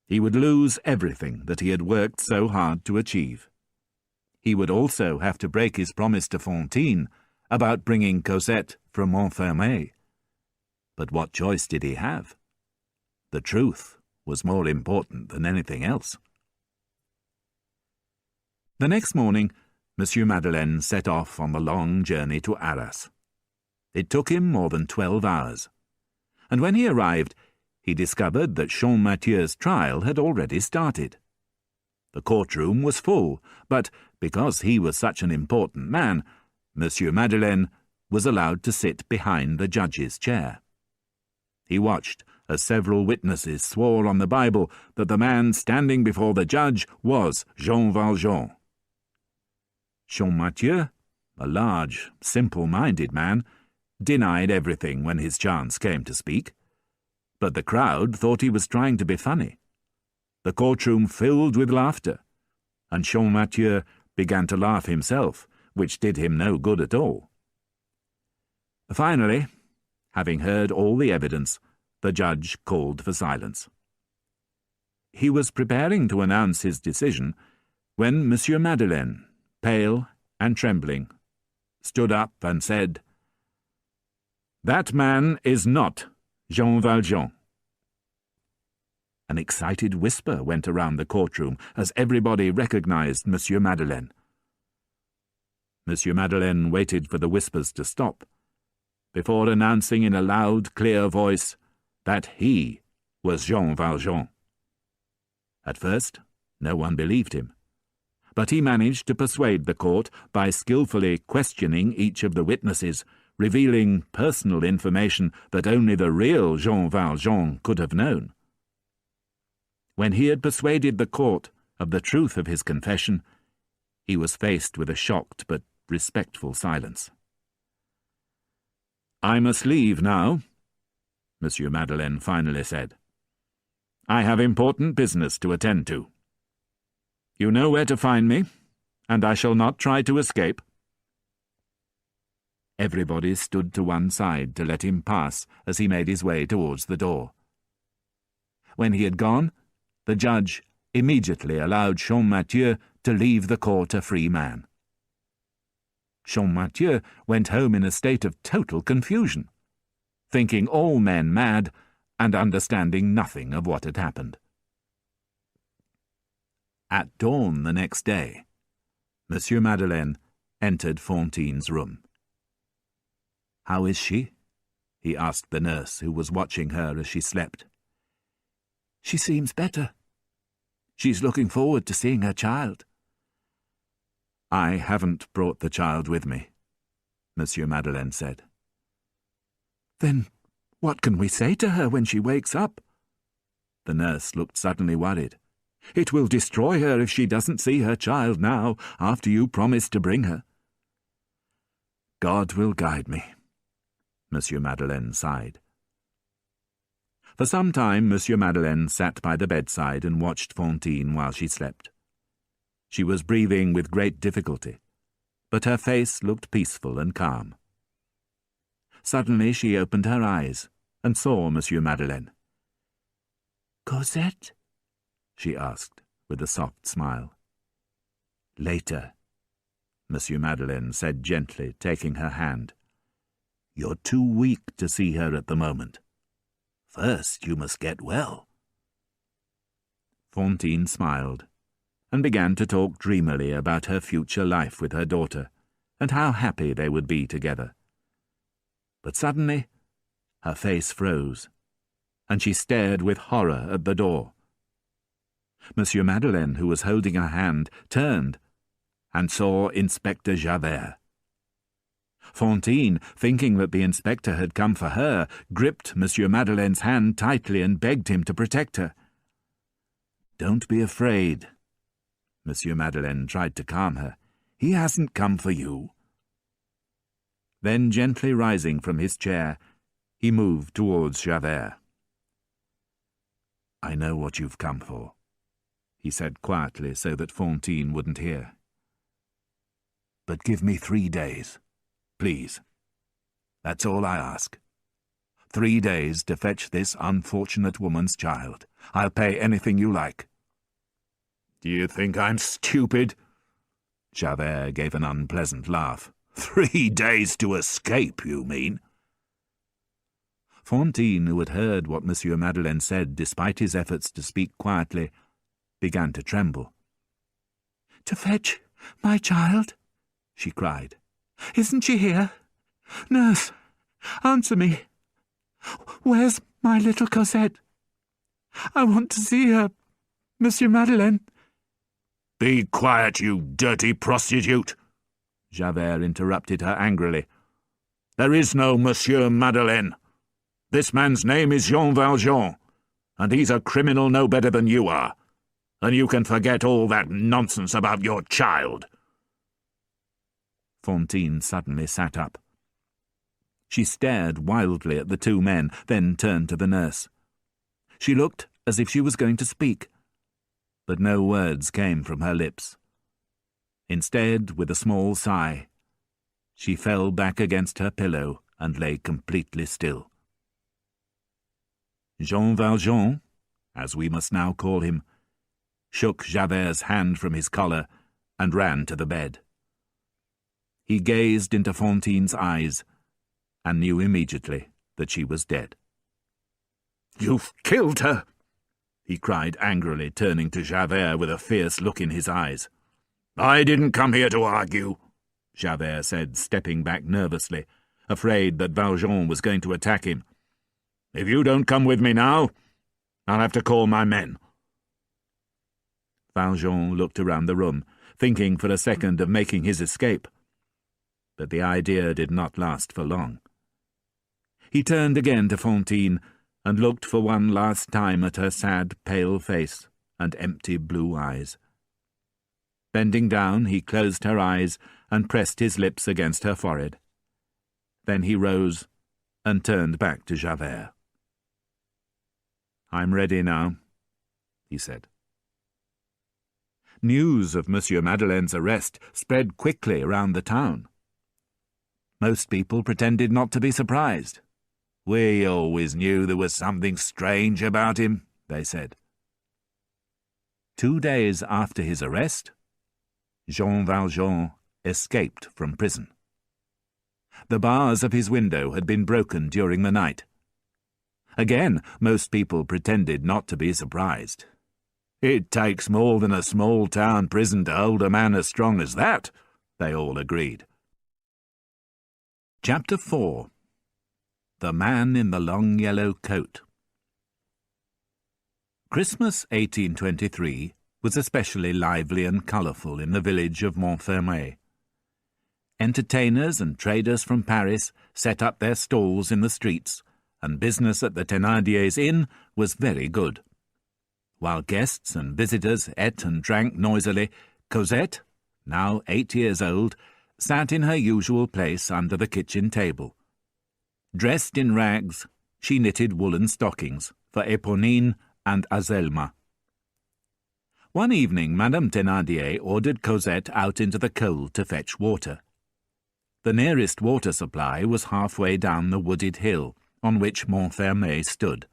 He would lose everything that he had worked so hard to achieve. He would also have to break his promise to Fantine about bringing Cosette from Montfermeil. But what choice did he have? The truth was more important than anything else. The next morning, Monsieur Madeleine set off on the long journey to Arras. It took him more than 12 hours, and when he arrived, he discovered that Champmathieu's trial had already started. The courtroom was full, but because he was such an important man, Monsieur Madeleine was allowed to sit behind the judge's chair. He watched as several witnesses swore on the Bible that the man standing before the judge was Jean Valjean. Champmathieu, a large, simple-minded man, denied everything when his chance came to speak. But the crowd thought he was trying to be funny. The courtroom filled with laughter, and Champmathieu began to laugh himself, which did him no good at all. Finally, having heard all the evidence, the judge called for silence. He was preparing to announce his decision when Monsieur Madeleine, pale and trembling, stood up and said, "That man is not Jean Valjean." An excited whisper went around the courtroom as everybody recognized Monsieur Madeleine. Monsieur Madeleine waited for the whispers to stop, before announcing in a loud, clear voice that he was Jean Valjean. At first, no one believed him, but he managed to persuade the court by skillfully questioning each of the witnesses, revealing personal information that only the real Jean Valjean could have known. When he had persuaded the court of the truth of his confession, he was faced with a shocked but respectful silence. "I must leave now," Monsieur Madeleine finally said. "I have important business to attend to. You know where to find me, and I shall not try to escape." Everybody stood to one side to let him pass as he made his way towards the door. When he had gone, the judge immediately allowed Champmathieu to leave the court a free man. Champmathieu went home in a state of total confusion, thinking all men mad and understanding nothing of what had happened. At dawn the next day, Monsieur Madeleine entered Fantine's room. "How is she?" he asked the nurse who was watching her as she slept. "She seems better. She's looking forward to seeing her child." "I haven't brought the child with me," Monsieur Madeleine said. "Then what can we say to her when she wakes up?" The nurse looked suddenly worried. "It will destroy her if she doesn't see her child now, after you promised to bring her." "God will guide me," Monsieur Madeleine sighed. For some time Monsieur Madeleine sat by the bedside and watched Fantine while she slept. She was breathing with great difficulty, but her face looked peaceful and calm. Suddenly she opened her eyes and saw Monsieur Madeleine. "Cosette?" she asked, with a soft smile. "Later," Monsieur Madeleine said gently, taking her hand. "You're too weak to see her at the moment. First you must get well." Fantine smiled, and began to talk dreamily about her future life with her daughter, and how happy they would be together. But suddenly her face froze, and she stared with horror at the door. Monsieur Madeleine, who was holding her hand, turned and saw Inspector Javert. Fantine, thinking that the inspector had come for her, gripped Monsieur Madeleine's hand tightly and begged him to protect her. "Don't be afraid," Monsieur Madeleine tried to calm her. "He hasn't come for you." Then, gently rising from his chair, he moved towards Javert. "I know what you've come for," he said quietly so that Fantine wouldn't hear. "But give me 3 days, please. That's all I ask. 3 days to fetch this unfortunate woman's child. I'll pay anything you like." "Do you think I'm stupid?" Javert gave an unpleasant laugh. 3 days to escape, you mean?" Fantine, who had heard what Monsieur Madeleine said despite his efforts to speak quietly, began to tremble. "To fetch my child?" she cried. "Isn't she here? Nurse, answer me. Where's my little Cosette? I want to see her, Monsieur Madeleine." "Be quiet, you dirty prostitute!" Javert interrupted her angrily. "There is no Monsieur Madeleine. This man's name is Jean Valjean, and he's a criminal no better than you are, and you can forget all that nonsense about your child." Fantine suddenly sat up. She stared wildly at the two men, then turned to the nurse. She looked as if she was going to speak, but no words came from her lips. Instead, with a small sigh, she fell back against her pillow and lay completely still. Jean Valjean, as we must now call him, shook Javert's hand from his collar and ran to the bed. He gazed into Fantine's eyes and knew immediately that she was dead. "You've killed her!" he cried angrily, turning to Javert with a fierce look in his eyes. "I didn't come here to argue," Javert said, stepping back nervously, afraid that Valjean was going to attack him. "If you don't come with me now, I'll have to call my men." Valjean looked around the room, thinking for a second of making his escape. But the idea did not last for long. He turned again to Fantine and looked for one last time at her sad, pale face and empty blue eyes. Bending down, he closed her eyes and pressed his lips against her forehead. Then he rose and turned back to Javert. "I'm ready now," he said. News of Monsieur Madeleine's arrest spread quickly round the town. Most people pretended not to be surprised. "We always knew there was something strange about him," they said. 2 days after his arrest, Jean Valjean escaped from prison. The bars of his window had been broken during the night. Again, most people pretended not to be surprised. "It takes more than a small-town prison to hold a man as strong as that," they all agreed. Chapter 4. The Man in the Long Yellow Coat. Christmas 1823 was especially lively and colourful in the village of Montfermeil. Entertainers and traders from Paris set up their stalls in the streets, and business at the Thénardiers' inn was very good. While guests and visitors ate and drank noisily, Cosette, now 8 years old, sat in her usual place under the kitchen table. Dressed in rags, she knitted woolen stockings for Éponine and Azelma. One evening, Madame Thénardier ordered Cosette out into the cold to fetch water. The nearest water supply was halfway down the wooded hill on which Montfermeil stood,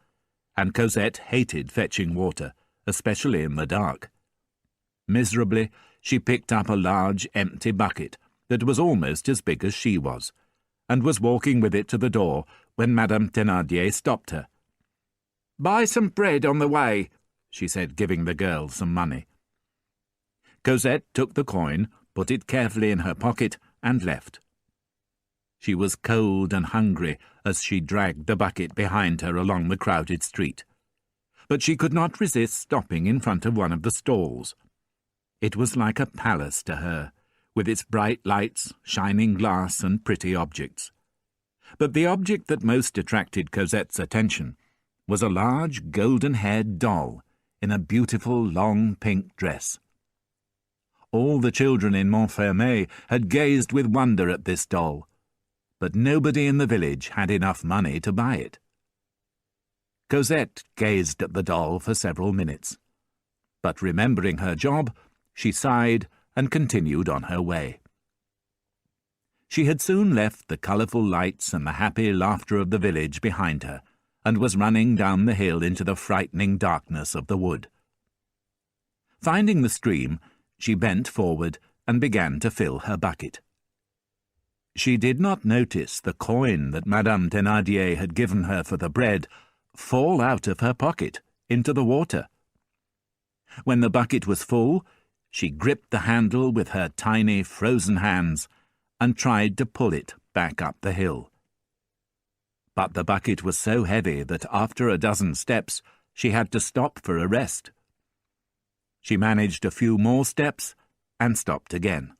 and Cosette hated fetching water, especially in the dark. Miserably, she picked up a large empty bucket that was almost as big as she was, and was walking with it to the door when Madame Thénardier stopped her. "Buy some bread on the way," she said, giving the girl some money. Cosette took the coin, put it carefully in her pocket, and left. She was cold and hungry as she dragged the bucket behind her along the crowded street. But she could not resist stopping in front of one of the stalls. It was like a palace to her, with its bright lights, shining glass, and pretty objects. But the object that most attracted Cosette's attention was a large golden-haired doll in a beautiful long pink dress. All the children in Montfermeil had gazed with wonder at this doll, but nobody in the village had enough money to buy it. Cosette gazed at the doll for several minutes, but remembering her job, she sighed and continued on her way. She had soon left the colourful lights and the happy laughter of the village behind her, and was running down the hill into the frightening darkness of the wood. Finding the stream, she bent forward and began to fill her bucket. She did not notice the coin that Madame Thénardier had given her for the bread fall out of her pocket into the water. When the bucket was full, she gripped the handle with her tiny, frozen hands and tried to pull it back up the hill. But the bucket was so heavy that after a dozen steps she had to stop for a rest. She managed a few more steps and stopped again.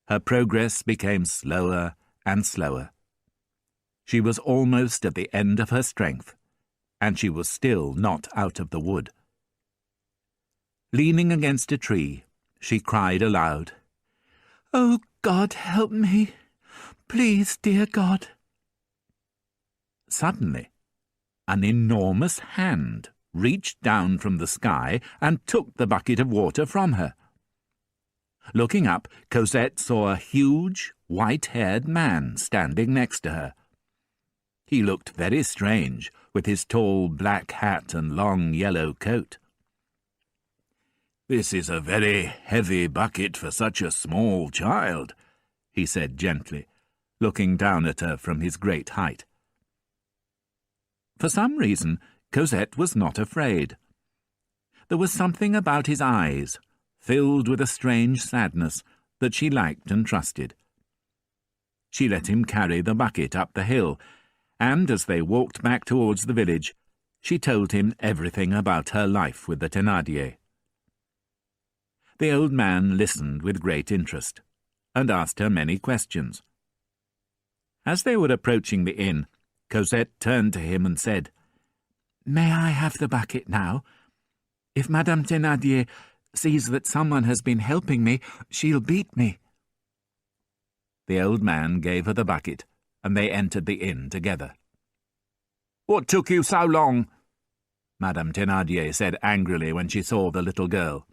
Her progress became slower and slower. She was almost at the end of her strength, and she was still not out of the wood. Leaning against a tree, she cried aloud, "Oh, God, help me! Please, dear God!" Suddenly, an enormous hand reached down from the sky and took the bucket of water from her. Looking up, Cosette saw a huge, white-haired man standing next to her. He looked very strange, with his tall black hat and long yellow coat. "This is a very heavy bucket for such a small child," he said gently, looking down at her from his great height. For some reason, Cosette was not afraid. There was something about his eyes, filled with a strange sadness, that she liked and trusted. She let him carry the bucket up the hill, and as they walked back towards the village, she told him everything about her life with the Thénardier. The old man listened with great interest, and asked her many questions. As they were approaching the inn, Cosette turned to him and said, "May I have the bucket now? If Madame Thénardier sees that someone has been helping me, she'll beat me." The old man gave her the bucket, and they entered the inn together. "What took you so long?" Madame Thénardier said angrily when she saw the little girl.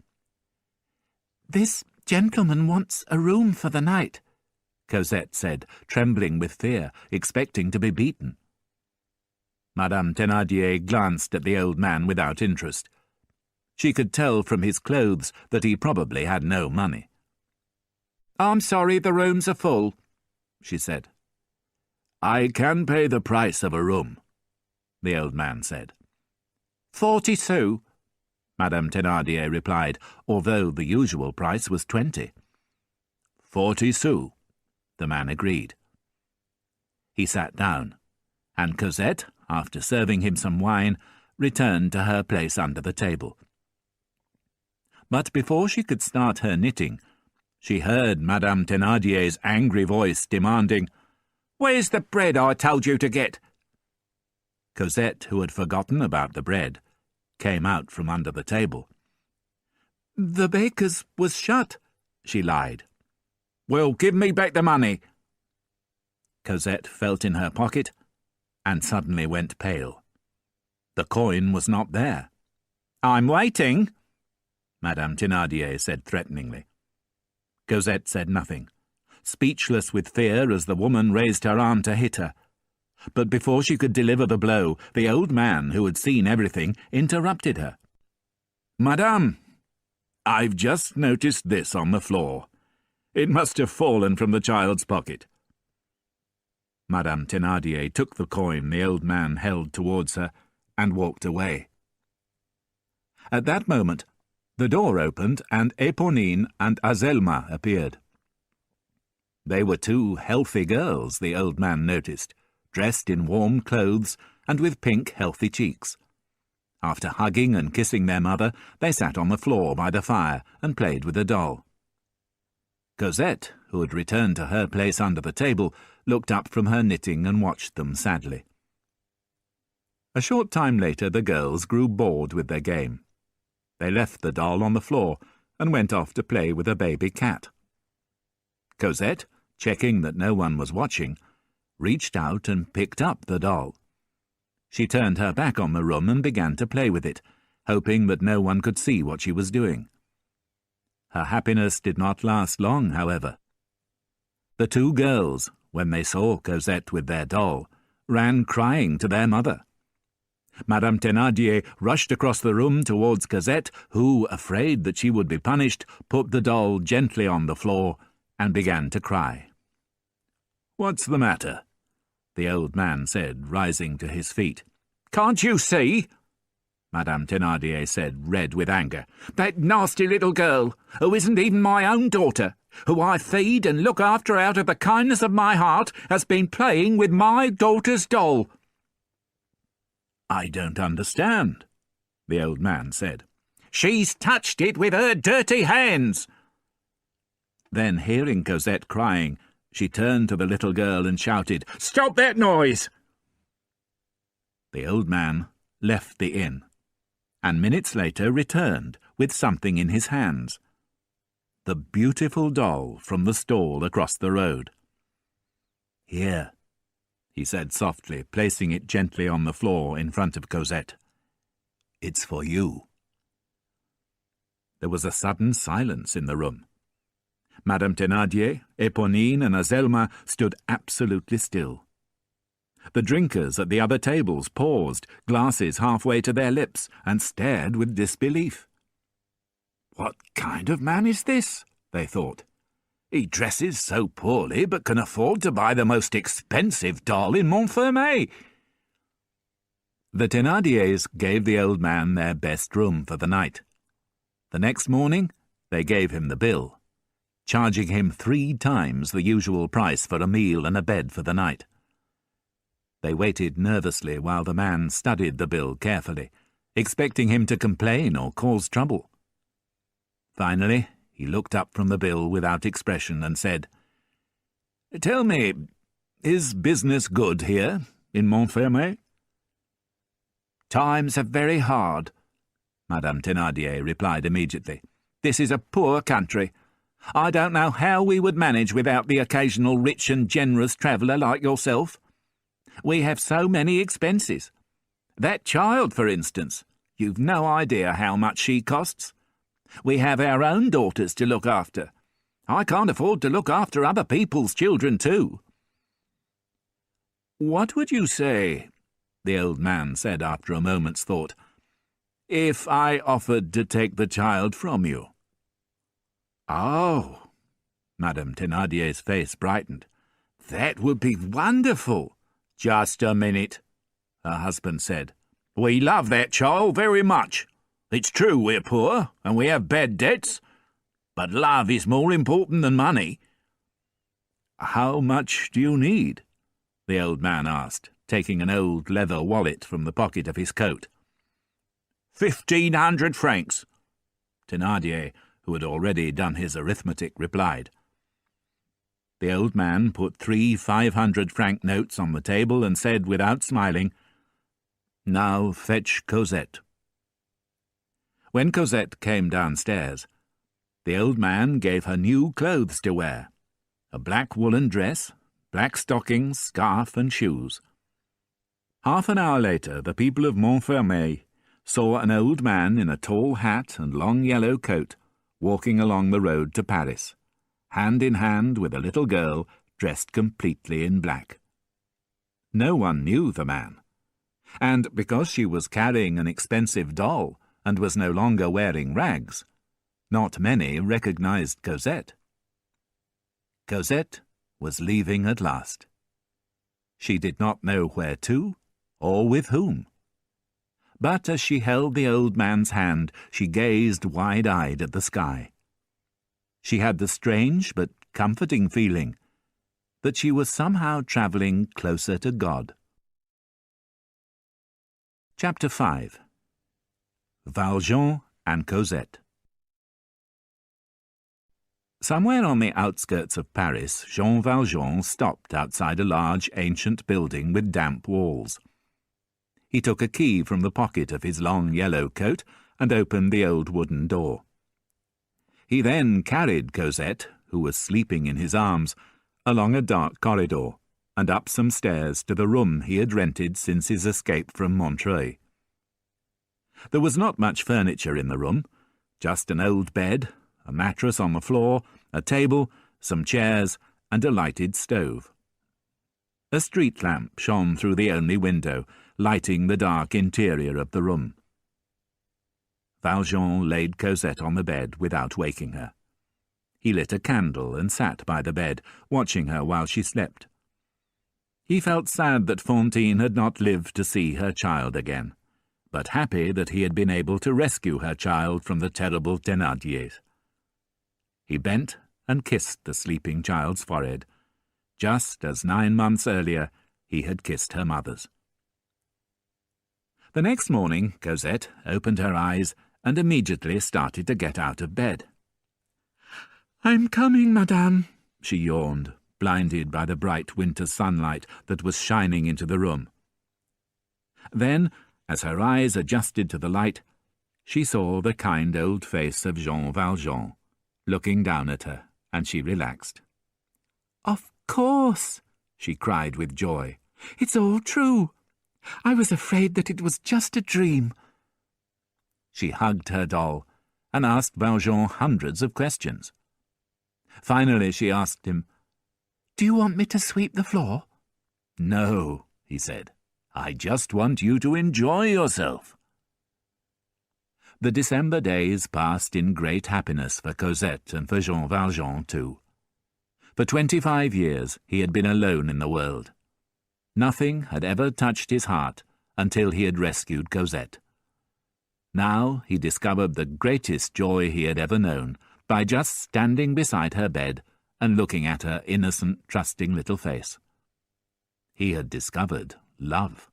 "This gentleman wants a room for the night," Cosette said, trembling with fear, expecting to be beaten. Madame Thénardier glanced at the old man without interest. She could tell from his clothes that he probably had no money. "I'm sorry, the rooms are full," she said. "I can pay the price of a room," the old man said. 40 sous, Madame Thénardier replied, although the usual price was 20. 40 sous, the man agreed. He sat down, and Cosette, after serving him some wine, returned to her place under the table. But before she could start her knitting, she heard Madame Thénardier's angry voice demanding, "Where's the bread I told you to get?" Cosette, who had forgotten about the bread, came out from under the table. "The baker's was shut," she lied. "Well, give me back the money." Cosette felt in her pocket and suddenly went pale. The coin was not there. "I'm waiting," Madame Thénardier said threateningly. Cosette said nothing, speechless with fear as the woman raised her arm to hit her. But before she could deliver the blow, the old man, who had seen everything, interrupted her. "Madame, I've just noticed this on the floor. It must have fallen from the child's pocket." Madame Thénardier took the coin the old man held towards her and walked away. At that moment, the door opened and Éponine and Azelma appeared. They were two healthy girls, the old man noticed, dressed in warm clothes and with pink, healthy cheeks. After hugging and kissing their mother, they sat on the floor by the fire and played with a doll. Cosette, who had returned to her place under the table, looked up from her knitting and watched them sadly. A short time later, the girls grew bored with their game. They left the doll on the floor and went off to play with a baby cat. Cosette, checking that no one was watching, reached out and picked up the doll. She turned her back on the room and began to play with it, hoping that no one could see what she was doing. Her happiness did not last long, however. The two girls, when they saw Cosette with their doll, ran crying to their mother. Madame Thénardier rushed across the room towards Cosette, who, afraid that she would be punished, put the doll gently on the floor and began to cry. "What's the matter?" the old man said, rising to his feet. "Can't you see?" Madame Thénardier said, red with anger. "That nasty little girl, who isn't even my own daughter, who I feed and look after out of the kindness of my heart, has been playing with my daughter's doll." "I don't understand," the old man said. "She's touched it with her dirty hands." Then, hearing Cosette crying, She turned to the little girl and shouted, "Stop that noise!" The old man left the inn, and minutes later returned with something in his hands. The beautiful doll from the stall across the road. "Here," he said softly, placing it gently on the floor in front of Cosette. "It's for you." There was a sudden silence in the room. Madame Thénardier, Éponine, and Azelma stood absolutely still. The drinkers at the other tables paused, glasses halfway to their lips, and stared with disbelief. "What kind of man is this?" they thought. "He dresses so poorly, but can afford to buy the most expensive doll in Montfermeil." The Thénardiers gave the old man their best room for the night. The next morning they gave him the bill, charging him 3 times the usual price for a meal and a bed for the night. They waited nervously while the man studied the bill carefully, expecting him to complain or cause trouble. Finally, he looked up from the bill without expression and said, "Tell me, is business good here in Montfermeil?" "Times are very hard," Madame Thénardier replied immediately. "This is a poor country. I don't know how we would manage without the occasional rich and generous traveller like yourself. We have so many expenses. That child, for instance, you've no idea how much she costs. We have our own daughters to look after. I can't afford to look after other people's children too." "What would you say," the old man said after a moment's thought, "if I offered to take the child from you?" "Oh," Madame Thénardier's face brightened. "That would be wonderful." "Just a minute," her husband said. "We love that child very much. It's true we're poor, and we have bad debts, but love is more important than money." "How much do you need?" the old man asked, taking an old leather wallet from the pocket of his coat. 1,500 francs, Thénardier, who had already done his arithmetic, replied. The old man put 3 500-franc notes on the table and said, without smiling, "Now fetch Cosette." When Cosette came downstairs, the old man gave her new clothes to wear, a black woolen dress, black stockings, scarf, and shoes. Half an hour later, the people of Montfermeil saw an old man in a tall hat and long yellow coat walking along the road to Paris, hand in hand with a little girl dressed completely in black. No one knew the man, and because she was carrying an expensive doll and was no longer wearing rags, not many recognized Cosette. Cosette was leaving at last. She did not know where to or with whom. But as she held the old man's hand, she gazed wide-eyed at the sky. She had the strange but comforting feeling that she was somehow travelling closer to God. Chapter 5. Valjean and Cosette. Somewhere on the outskirts of Paris, Jean Valjean stopped outside a large ancient building with damp walls. He took a key from the pocket of his long yellow coat and opened the old wooden door. He then carried Cosette, who was sleeping in his arms, along a dark corridor and up some stairs to the room he had rented since his escape from Montreuil. There was not much furniture in the room, just an old bed, a mattress on the floor, a table, some chairs, and a lighted stove. A street lamp shone through the only window, lighting the dark interior of the room. Valjean laid Cosette on the bed without waking her. He lit a candle and sat by the bed, watching her while she slept. He felt sad that Fantine had not lived to see her child again, but happy that he had been able to rescue her child from the terrible Thénardiers. He bent and kissed the sleeping child's forehead, just as 9 months earlier he had kissed her mother's. The next morning Cosette opened her eyes and immediately started to get out of bed. "I'm coming, madame," she yawned, blinded by the bright winter sunlight that was shining into the room. Then, as her eyes adjusted to the light, she saw the kind old face of Jean Valjean looking down at her, and she relaxed. "Of course," she cried with joy. "It's all true. I was afraid that it was just a dream." She hugged her doll and asked Valjean hundreds of questions. Finally she asked him, "Do you want me to sweep the floor?" "No," he said. "I just want you to enjoy yourself." The December days passed in great happiness for Cosette and for Jean Valjean too. For 25 years he had been alone in the world. Nothing had ever touched his heart until he had rescued Cosette. Now he discovered the greatest joy he had ever known by just standing beside her bed and looking at her innocent, trusting little face. He had discovered love.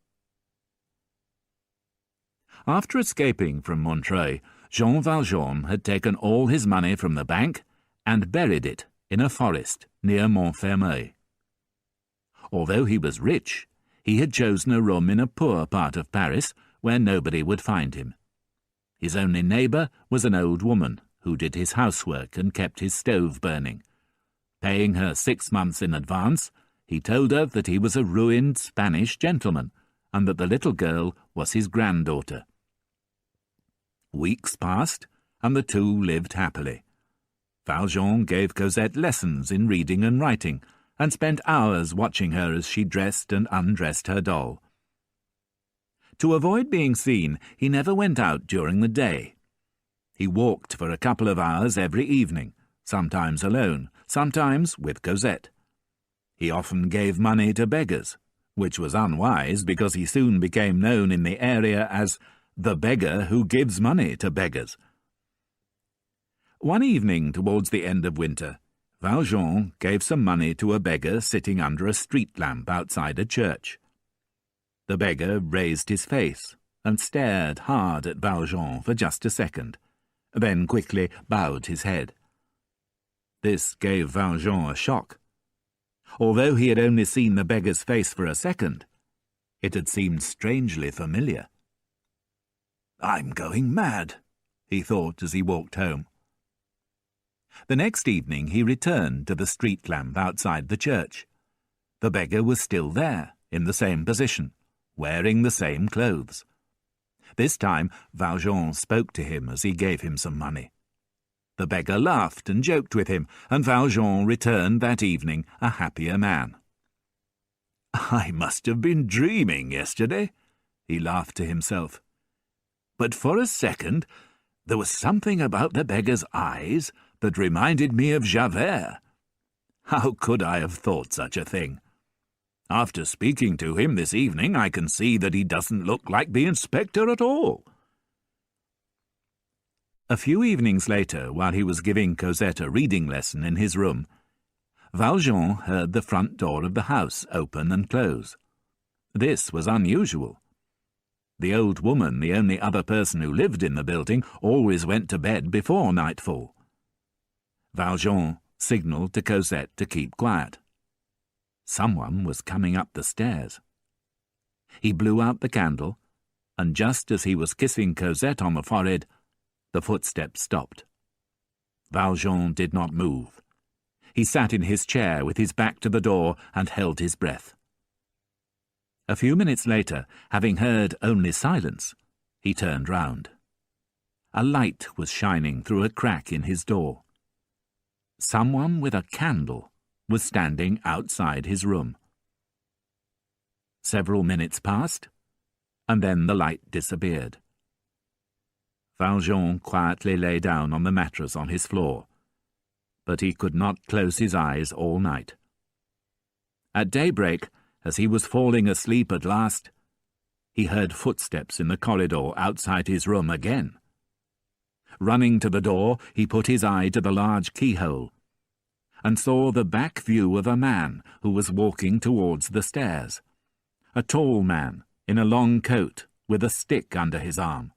After escaping from Montreuil, Jean Valjean had taken all his money from the bank and buried it in a forest near Montfermeil. Although he was rich, he had chosen a room in a poor part of Paris where nobody would find him. His only neighbour was an old woman who did his housework and kept his stove burning. Paying her 6 months in advance, he told her that he was a ruined Spanish gentleman and that the little girl was his granddaughter. Weeks passed, and the two lived happily. Valjean gave Cosette lessons in reading and writing, and spent hours watching her as she dressed and undressed her doll. To avoid being seen, he never went out during the day. He walked for a couple of hours every evening, sometimes alone, sometimes with Cosette. He often gave money to beggars, which was unwise because he soon became known in the area as the beggar who gives money to beggars. One evening towards the end of winter, Valjean gave some money to a beggar sitting under a street lamp outside a church. The beggar raised his face and stared hard at Valjean for just a second, then quickly bowed his head. This gave Valjean a shock. Although he had only seen the beggar's face for a second, it had seemed strangely familiar. "I'm going mad," he thought as he walked home. The next evening he returned to the street lamp outside the church. The beggar was still there, in the same position, wearing the same clothes. This time Valjean spoke to him as he gave him some money. The beggar laughed and joked with him, and Valjean returned that evening a happier man. "I must have been dreaming yesterday," he laughed to himself. "But for a second there was something about the beggar's eyes that reminded me of Javert. How could I have thought such a thing? After speaking to him this evening, I can see that he doesn't look like the inspector at all." A few evenings later, while he was giving Cosette a reading lesson in his room, Valjean heard the front door of the house open and close. This was unusual. The old woman, the only other person who lived in the building, always went to bed before nightfall. Valjean signalled to Cosette to keep quiet. Someone was coming up the stairs. He blew out the candle, and just as he was kissing Cosette on the forehead, the footsteps stopped. Valjean did not move. He sat in his chair with his back to the door and held his breath. A few minutes later, having heard only silence, he turned round. A light was shining through a crack in his door. Someone with a candle was standing outside his room. Several minutes passed, and then the light disappeared. Valjean quietly lay down on the mattress on his floor, but he could not close his eyes all night. At daybreak, as he was falling asleep at last, he heard footsteps in the corridor outside his room again. Running to the door, he put his eye to the large keyhole and saw the back view of a man who was walking towards the stairs, a tall man in a long coat with a stick under his arm.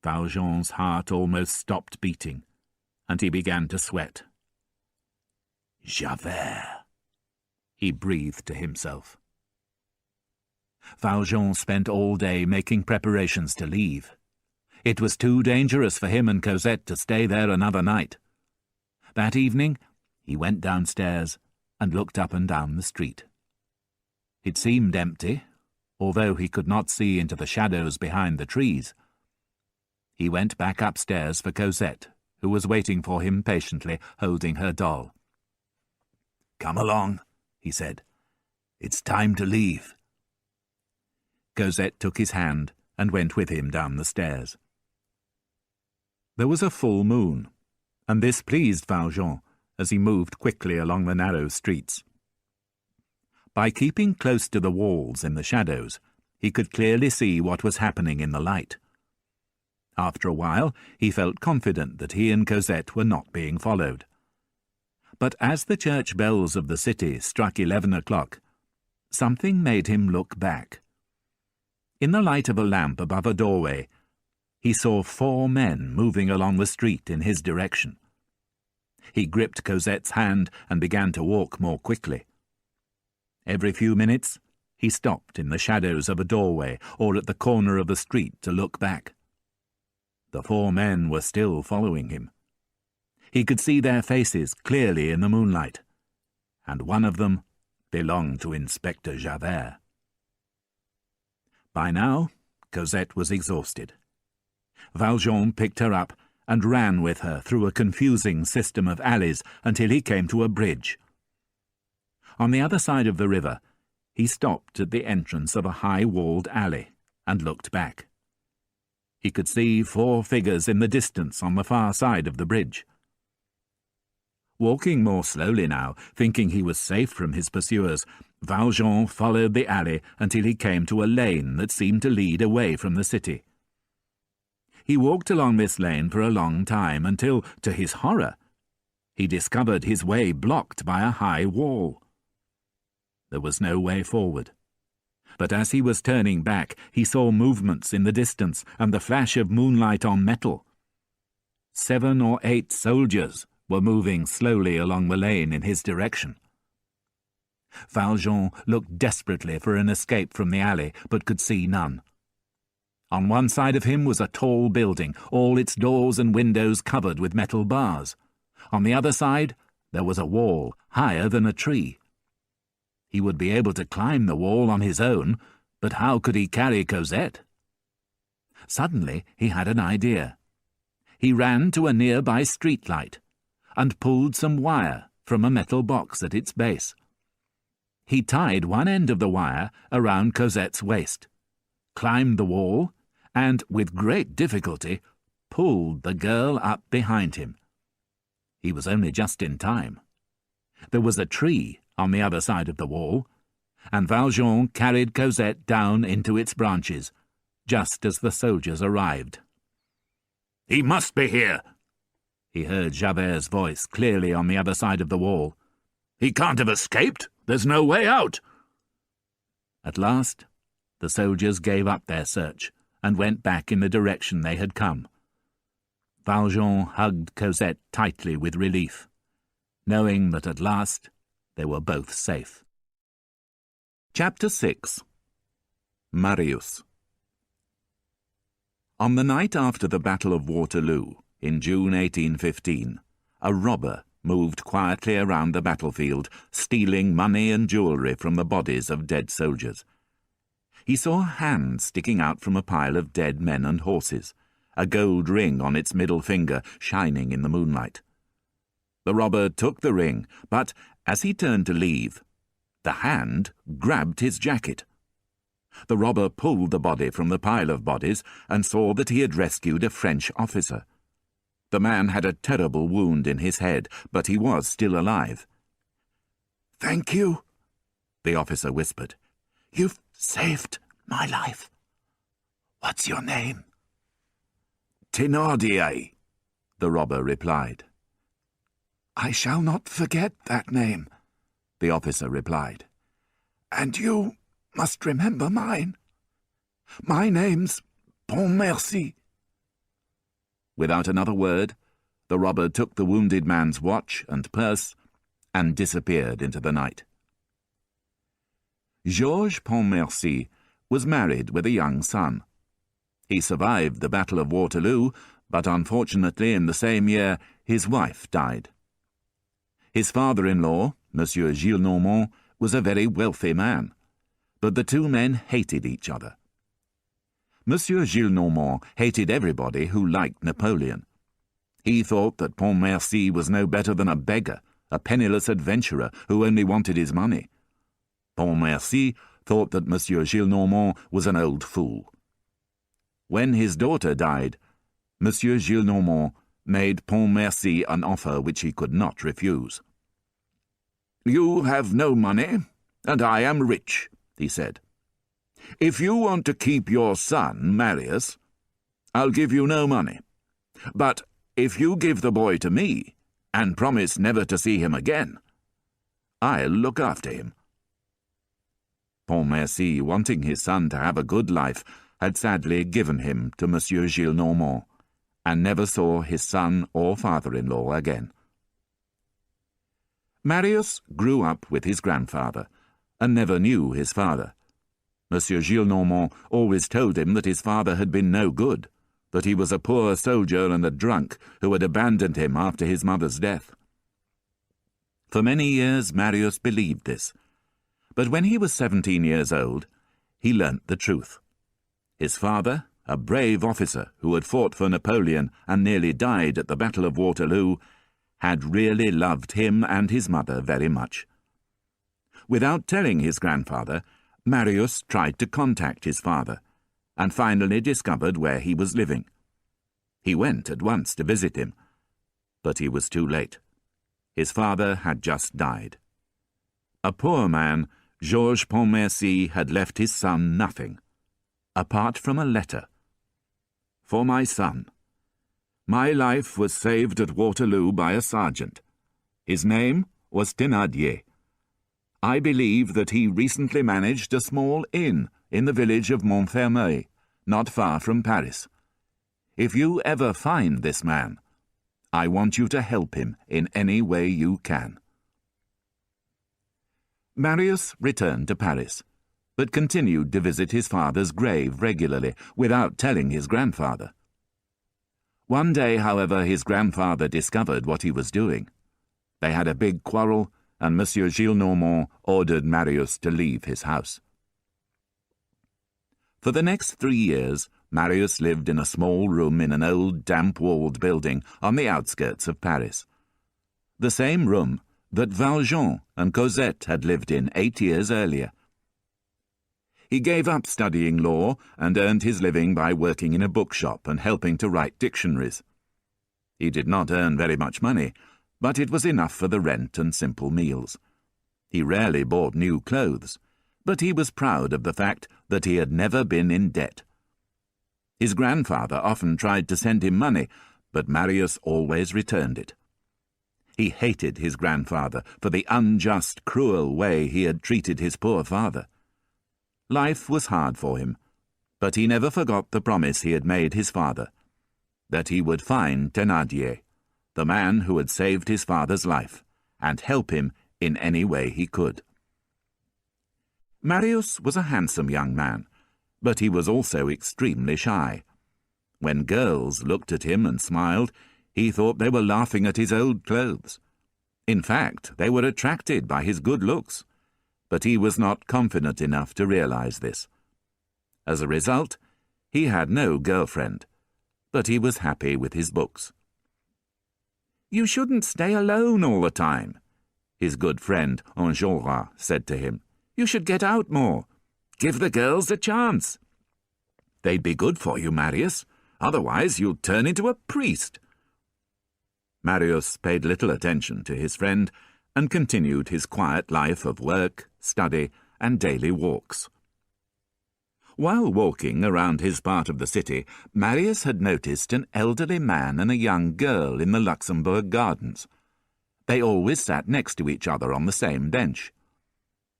Valjean's heart almost stopped beating, and he began to sweat. Javert, he breathed to himself. Valjean spent all day making preparations to leave. It was too dangerous for him and Cosette to stay there another night. That evening, he went downstairs and looked up and down the street. It seemed empty, although he could not see into the shadows behind the trees. He went back upstairs for Cosette, who was waiting for him patiently, holding her doll. "Come along," he said. "It's time to leave." Cosette took his hand and went with him down the stairs. There was a full moon, and this pleased Valjean as he moved quickly along the narrow streets. By keeping close to the walls in the shadows, he could clearly see what was happening in the light. After a while, he felt confident that he and Cosette were not being followed. But as the church bells of the city struck 11 o'clock, something made him look back. In the light of a lamp above a doorway, he saw 4 men moving along the street in his direction. He gripped Cosette's hand and began to walk more quickly. Every few minutes, he stopped in the shadows of a doorway or at the corner of the street to look back. The 4 men were still following him. He could see their faces clearly in the moonlight, and one of them belonged to Inspector Javert. By now, Cosette was exhausted. Valjean picked her up and ran with her through a confusing system of alleys until he came to a bridge. On the other side of the river, he stopped at the entrance of a high-walled alley and looked back. He could see 4 figures in the distance on the far side of the bridge. Walking more slowly now, thinking he was safe from his pursuers, Valjean followed the alley until he came to a lane that seemed to lead away from the city. He walked along this lane for a long time until, to his horror, he discovered his way blocked by a high wall. There was no way forward. But as he was turning back, he saw movements in the distance and the flash of moonlight on metal. 7 or 8 soldiers were moving slowly along the lane in his direction. Valjean looked desperately for an escape from the alley, but could see none. On one side of him was a tall building, all its doors and windows covered with metal bars. On the other side, there was a wall, higher than a tree. He would be able to climb the wall on his own, but how could he carry Cosette? Suddenly he had an idea. He ran to a nearby streetlight and pulled some wire from a metal box at its base. He tied one end of the wire around Cosette's waist, climbed the wall, and, with great difficulty, pulled the girl up behind him. He was only just in time. There was a tree on the other side of the wall, and Valjean carried Cosette down into its branches, just as the soldiers arrived. "He must be here," he heard Javert's voice clearly on the other side of the wall. "He can't have escaped. There's no way out." At last, the soldiers gave up their search and went back in the direction they had come. Valjean hugged Cosette tightly with relief, knowing that at last they were both safe. Chapter 6. Marius. On the night after the Battle of Waterloo, in June 1815, a robber moved quietly around the battlefield, stealing money and jewellery from the bodies of dead soldiers. He saw a hand sticking out from a pile of dead men and horses, a gold ring on its middle finger shining in the moonlight. The robber took the ring, but as he turned to leave, the hand grabbed his jacket. The robber pulled the body from the pile of bodies and saw that he had rescued a French officer. The man had a terrible wound in his head, but he was still alive. "Thank you," the officer whispered. "You've saved my life. What's your name?" "Thénardier," the robber replied. "I shall not forget that name," the officer replied. "And you must remember mine. My name's Pontmercy." Without another word, the robber took the wounded man's watch and purse and disappeared into the night. Georges Pontmercy was married with a young son. He survived the Battle of Waterloo, but unfortunately in the same year his wife died. His father-in-law, Monsieur Gillenormand, was a very wealthy man, but the two men hated each other. Monsieur Gillenormand hated everybody who liked Napoleon. He thought that Pontmercy was no better than a beggar, a penniless adventurer who only wanted his money. Pontmercy thought that Monsieur Gillenormand was an old fool. When his daughter died, Monsieur Gillenormand made Pontmercy an offer which he could not refuse. "You have no money, and I am rich," he said. "If you want to keep your son, Marius, I'll give you no money. But if you give the boy to me, and promise never to see him again, I'll look after him." Pontmercy, wanting his son to have a good life, had sadly given him to Monsieur Gillenormand, and never saw his son or father-in-law again. Marius grew up with his grandfather, and never knew his father. Monsieur Gillenormand always told him that his father had been no good, that he was a poor soldier and a drunk who had abandoned him after his mother's death. For many years Marius believed this, but when he was 17 years old, he learnt the truth. His father, a brave officer who had fought for Napoleon and nearly died at the Battle of Waterloo, had really loved him and his mother very much. Without telling his grandfather, Marius tried to contact his father, and finally discovered where he was living. He went at once to visit him, but he was too late. His father had just died. A poor man, Georges Pontmercy had left his son nothing, apart from a letter. "For my son. My life was saved at Waterloo by a sergeant. His name was Thénardier. I believe that he recently managed a small inn in the village of Montfermeil, not far from Paris. If you ever find this man, I want you to help him in any way you can." Marius returned to Paris, but continued to visit his father's grave regularly, without telling his grandfather. One day, however, his grandfather discovered what he was doing. They had a big quarrel, and Monsieur Gillenormand ordered Marius to leave his house. For the next 3 years, Marius lived in a small room in an old damp-walled building on the outskirts of Paris. The same room that Valjean and Cosette had lived in 8 years earlier. He gave up studying law and earned his living by working in a bookshop and helping to write dictionaries. He did not earn very much money, but it was enough for the rent and simple meals. He rarely bought new clothes, but he was proud of the fact that he had never been in debt. His grandfather often tried to send him money, but Marius always returned it. He hated his grandfather for the unjust, cruel way he had treated his poor father. Life was hard for him, but he never forgot the promise he had made his father, that he would find Thénardier, the man who had saved his father's life, and help him in any way he could. Marius was a handsome young man, but he was also extremely shy. When girls looked at him and smiled, he thought they were laughing at his old clothes. In fact, they were attracted by his good looks, but he was not confident enough to realize this. As a result, he had no girlfriend, but he was happy with his books. "You shouldn't stay alone all the time," his good friend Enjolras said to him. "You should get out more. Give the girls a chance. They'd be good for you, Marius. Otherwise you'll turn into a priest." Marius paid little attention to his friend and continued his quiet life of work, study, and daily walks. While walking around his part of the city, Marius had noticed an elderly man and a young girl in the Luxembourg Gardens. They always sat next to each other on the same bench.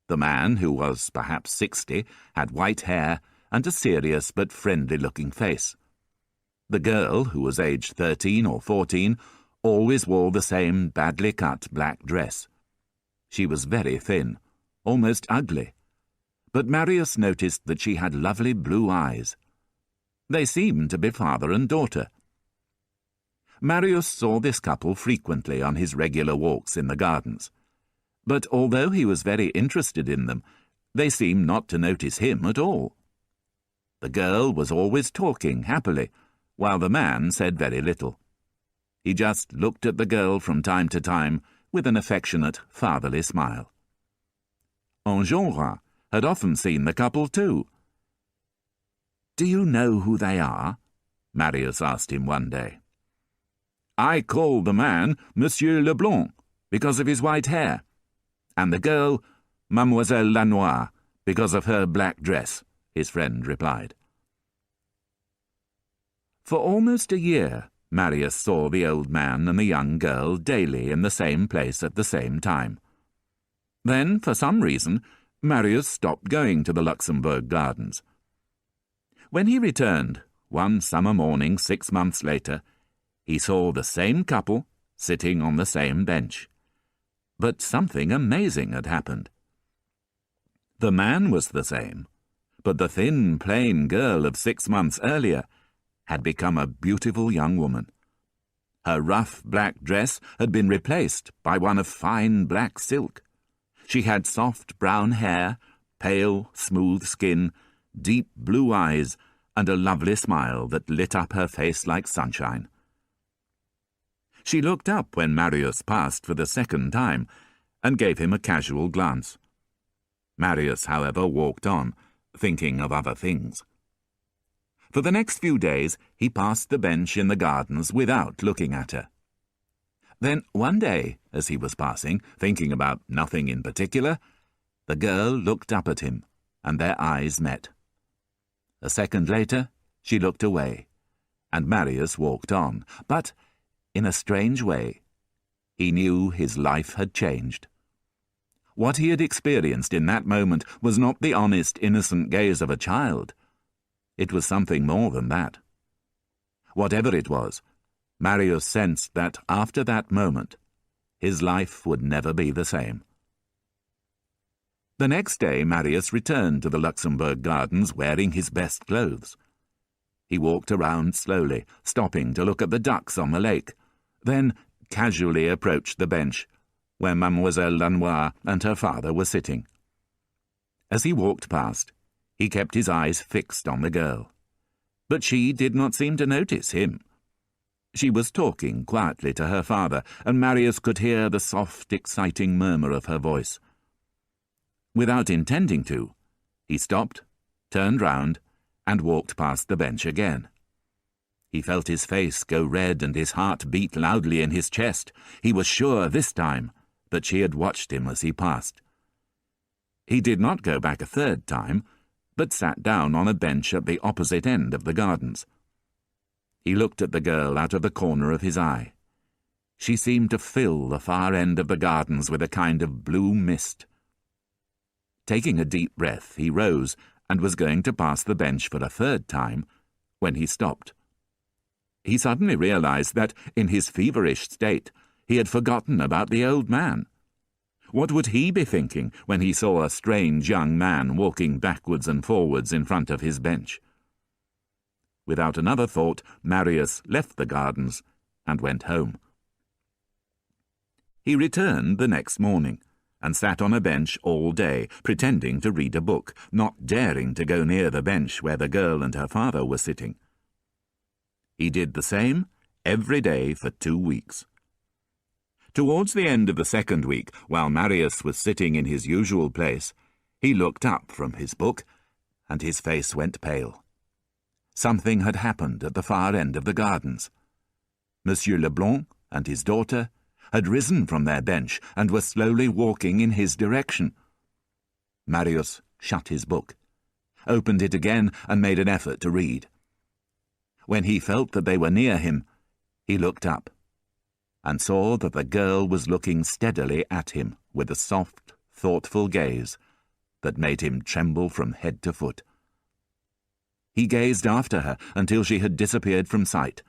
The man, who was perhaps 60, had white hair and a serious but friendly-looking face. The girl, who was aged 13 or 14, always wore the same badly cut black dress. She was very thin, almost ugly, but Marius noticed that she had lovely blue eyes. They seemed to be father and daughter. Marius saw this couple frequently on his regular walks in the gardens, but although he was very interested in them, they seemed not to notice him at all. The girl was always talking happily, while the man said very little. He just looked at the girl from time to time with an affectionate, fatherly smile. Enjolras had often seen the couple too. "Do you know who they are?" Marius asked him one day. "I call the man Monsieur Leblanc, because of his white hair, and the girl Mademoiselle Lanois, because of her black dress," his friend replied. For almost a year, Marius saw the old man and the young girl daily in the same place at the same time. Then, for some reason, Marius stopped going to the Luxembourg Gardens. When he returned, one summer morning 6 months later, he saw the same couple sitting on the same bench. But something amazing had happened. The man was the same, but the thin, plain girl of 6 months earlier had become a beautiful young woman. Her rough black dress had been replaced by one of fine black silk. She had soft brown hair, pale, smooth skin, deep blue eyes, and a lovely smile that lit up her face like sunshine. She looked up when Marius passed for the second time, and gave him a casual glance. Marius, however, walked on, thinking of other things. For the next few days he passed the bench in the gardens without looking at her. Then one day, as he was passing, thinking about nothing in particular, the girl looked up at him, and their eyes met. A second later she looked away, and Marius walked on, but, in a strange way, he knew his life had changed. What he had experienced in that moment was not the honest, innocent gaze of a child. It was something more than that. Whatever it was, Marius sensed that after that moment, his life would never be the same. The next day Marius returned to the Luxembourg Gardens wearing his best clothes. He walked around slowly, stopping to look at the ducks on the lake, then casually approached the bench where Mademoiselle Lanois and her father were sitting. As he walked past, he kept his eyes fixed on the girl, but she did not seem to notice him. She was talking quietly to her father, and Marius could hear the soft, exciting murmur of her voice. Without intending to, he stopped, turned round, and walked past the bench again. He felt his face go red and his heart beat loudly in his chest. He was sure this time that she had watched him as he passed. He did not go back a third time, but sat down on a bench at the opposite end of the gardens. He looked at the girl out of the corner of his eye. She seemed to fill the far end of the gardens with a kind of blue mist. Taking a deep breath, he rose and was going to pass the bench for a third time when he stopped. He suddenly realized that, in his feverish state, he had forgotten about the old man. What would he be thinking when he saw a strange young man walking backwards and forwards in front of his bench? Without another thought, Marius left the gardens and went home. He returned the next morning and sat on a bench all day, pretending to read a book, not daring to go near the bench where the girl and her father were sitting. He did the same every day for 2 weeks. Towards the end of the second week, while Marius was sitting in his usual place, he looked up from his book, and his face went pale. Something had happened at the far end of the gardens. Monsieur Leblanc and his daughter had risen from their bench and were slowly walking in his direction. Marius shut his book, opened it again, and made an effort to read. When he felt that they were near him, he looked up and saw that the girl was looking steadily at him with a soft, thoughtful gaze that made him tremble from head to foot. He gazed after her until she had disappeared from sight,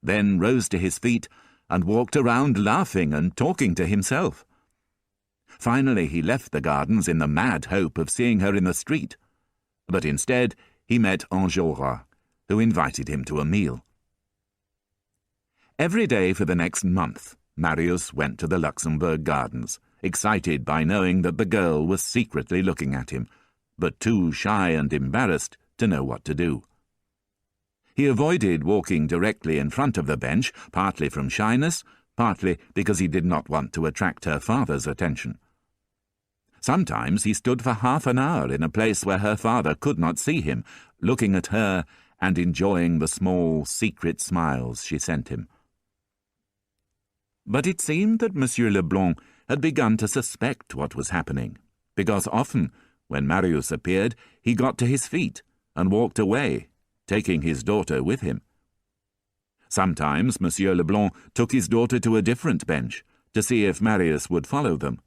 then rose to his feet and walked around laughing and talking to himself. Finally he left the gardens in the mad hope of seeing her in the street. But instead he met Enjolras, who invited him to a meal. Every day for the next month, Marius went to the Luxembourg Gardens, excited by knowing that the girl was secretly looking at him, but too shy and embarrassed to know what to do. He avoided walking directly in front of the bench, partly from shyness, partly because he did not want to attract her father's attention. Sometimes he stood for half an hour in a place where her father could not see him, looking at her and enjoying the small, secret smiles she sent him. But it seemed that Monsieur Leblanc had begun to suspect what was happening, because often, when Marius appeared, he got to his feet and walked away, taking his daughter with him. Sometimes Monsieur Leblanc took his daughter to a different bench to see if Marius would follow them.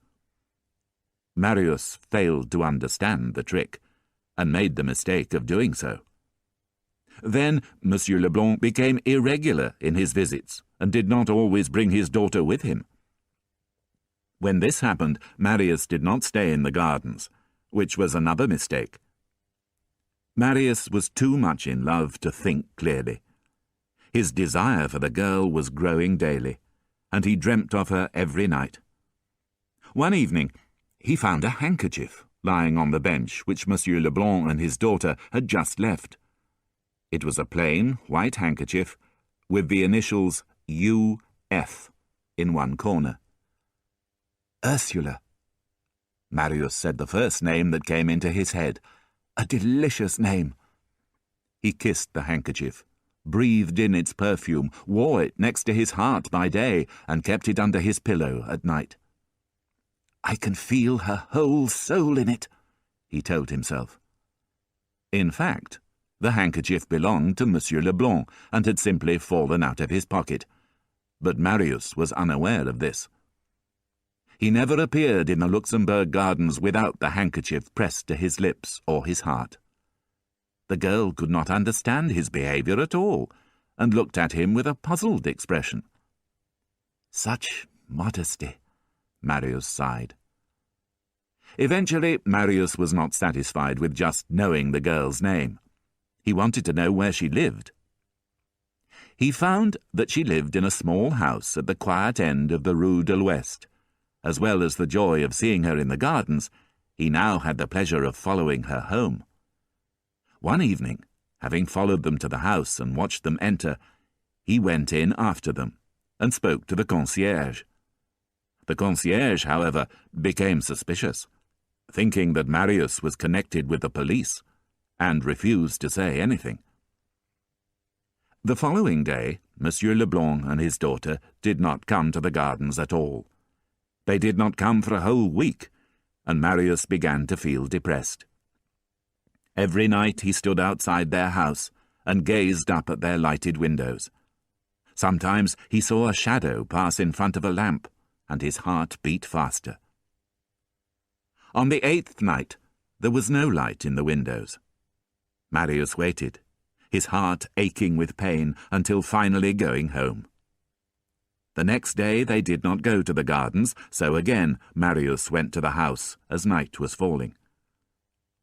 Marius failed to understand the trick, and made the mistake of doing so. Then Monsieur Leblanc became irregular in his visits, and did not always bring his daughter with him. When this happened, Marius did not stay in the gardens, which was another mistake. Marius was too much in love to think clearly. His desire for the girl was growing daily, and he dreamt of her every night. One evening, he found a handkerchief lying on the bench which Monsieur Leblanc and his daughter had just left. It was a plain, white handkerchief with the initials U.F. in one corner. Ursula. Marius said the first name that came into his head. A delicious name. He kissed the handkerchief, breathed in its perfume, wore it next to his heart by day, and kept it under his pillow at night. I can feel her whole soul in it, he told himself. In fact, the handkerchief belonged to Monsieur Leblanc and had simply fallen out of his pocket, but Marius was unaware of this. He never appeared in the Luxembourg Gardens without the handkerchief pressed to his lips or his heart. The girl could not understand his behaviour at all, and looked at him with a puzzled expression. Such modesty, Marius sighed. Eventually, Marius was not satisfied with just knowing the girl's name. He wanted to know where she lived. He found that she lived in a small house at the quiet end of the Rue de l'Ouest. As well as the joy of seeing her in the gardens, he now had the pleasure of following her home. One evening, having followed them to the house and watched them enter, he went in after them and spoke to the concierge. The concierge, however, became suspicious, thinking that Marius was connected with the police, and refused to say anything. The following day, Monsieur Leblanc and his daughter did not come to the gardens at all. They did not come for a whole week, and Marius began to feel depressed. Every night he stood outside their house and gazed up at their lighted windows. Sometimes he saw a shadow pass in front of a lamp, and his heart beat faster. On the 8th night, there was no light in the windows. Marius waited, his heart aching with pain, until finally going home. The next day they did not go to the gardens, so again Marius went to the house as night was falling.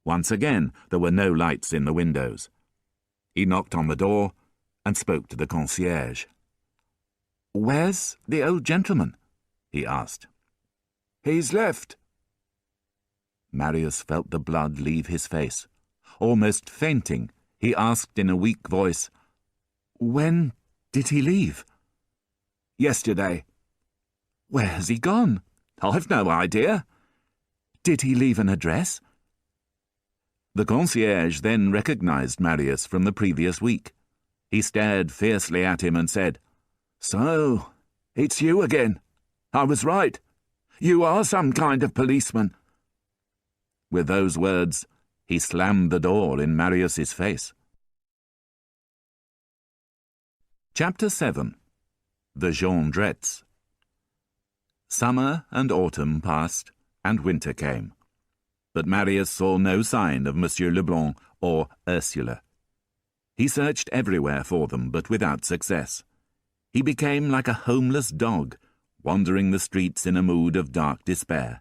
Once again there were no lights in the windows. He knocked on the door and spoke to the concierge. "Where's the old gentleman?" he asked. "He's left." Marius felt the blood leave his face. Almost fainting, he asked in a weak voice, "When did he leave?" "Yesterday." "Where has he gone?" "I've no idea." "Did he leave an address?" The concierge then recognized Marius from the previous week. He stared fiercely at him and said, "So, it's you again. I was right. You are some kind of policeman." With those words, he slammed the door in Marius's face. Chapter 7. The Jondrettes. Summer and autumn passed, and winter came. But Marius saw no sign of Monsieur Leblanc or Ursula. He searched everywhere for them, but without success. He became like a homeless dog, wandering the streets in a mood of dark despair.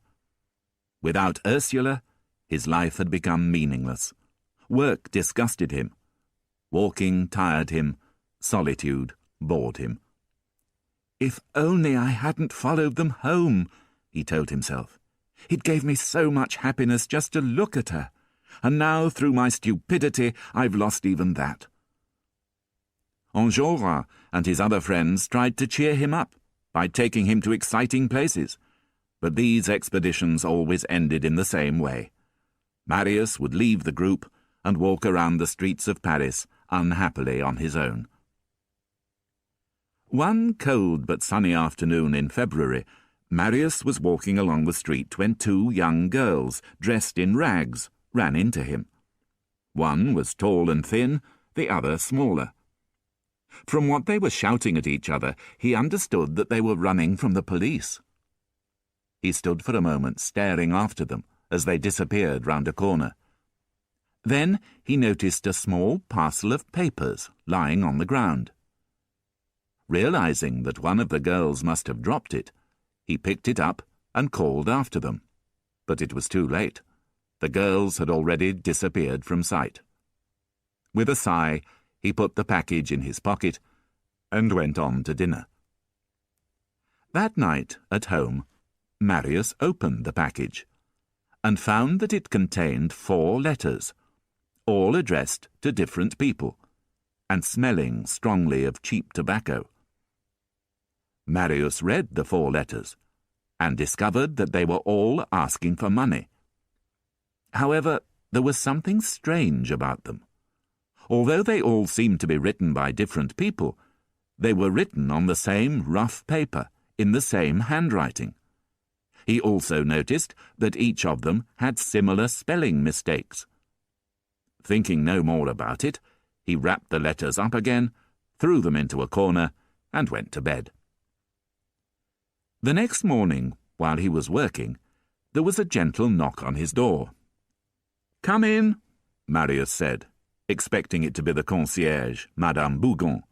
Without Ursula, his life had become meaningless. Work disgusted him. Walking tired him. Solitude bored him. "If only I hadn't followed them home," he told himself. "It gave me so much happiness just to look at her, and now through my stupidity I've lost even that." Enjolras and his other friends tried to cheer him up by taking him to exciting places, but these expeditions always ended in the same way. Marius would leave the group and walk around the streets of Paris unhappily on his own. One cold but sunny afternoon in February, Marius was walking along the street when two young girls, dressed in rags, ran into him. One was tall and thin, the other smaller. From what they were shouting at each other, he understood that they were running from the police. He stood for a moment staring after them as they disappeared round a corner. Then he noticed a small parcel of papers lying on the ground. Realizing that one of the girls must have dropped it, he picked it up and called after them. But it was too late. The girls had already disappeared from sight. With a sigh, he put the package in his pocket and went on to dinner. That night, at home, Marius opened the package and found that it contained 4 letters, all addressed to different people, and smelling strongly of cheap tobacco. Marius read the 4 letters, and discovered that they were all asking for money. However, there was something strange about them. Although they all seemed to be written by different people, they were written on the same rough paper, in the same handwriting. He also noticed that each of them had similar spelling mistakes. Thinking no more about it, he wrapped the letters up again, threw them into a corner, and went to bed. The next morning, while he was working, there was a gentle knock on his door. "Come in," Marius said, expecting it to be the concierge, Madame Bougon.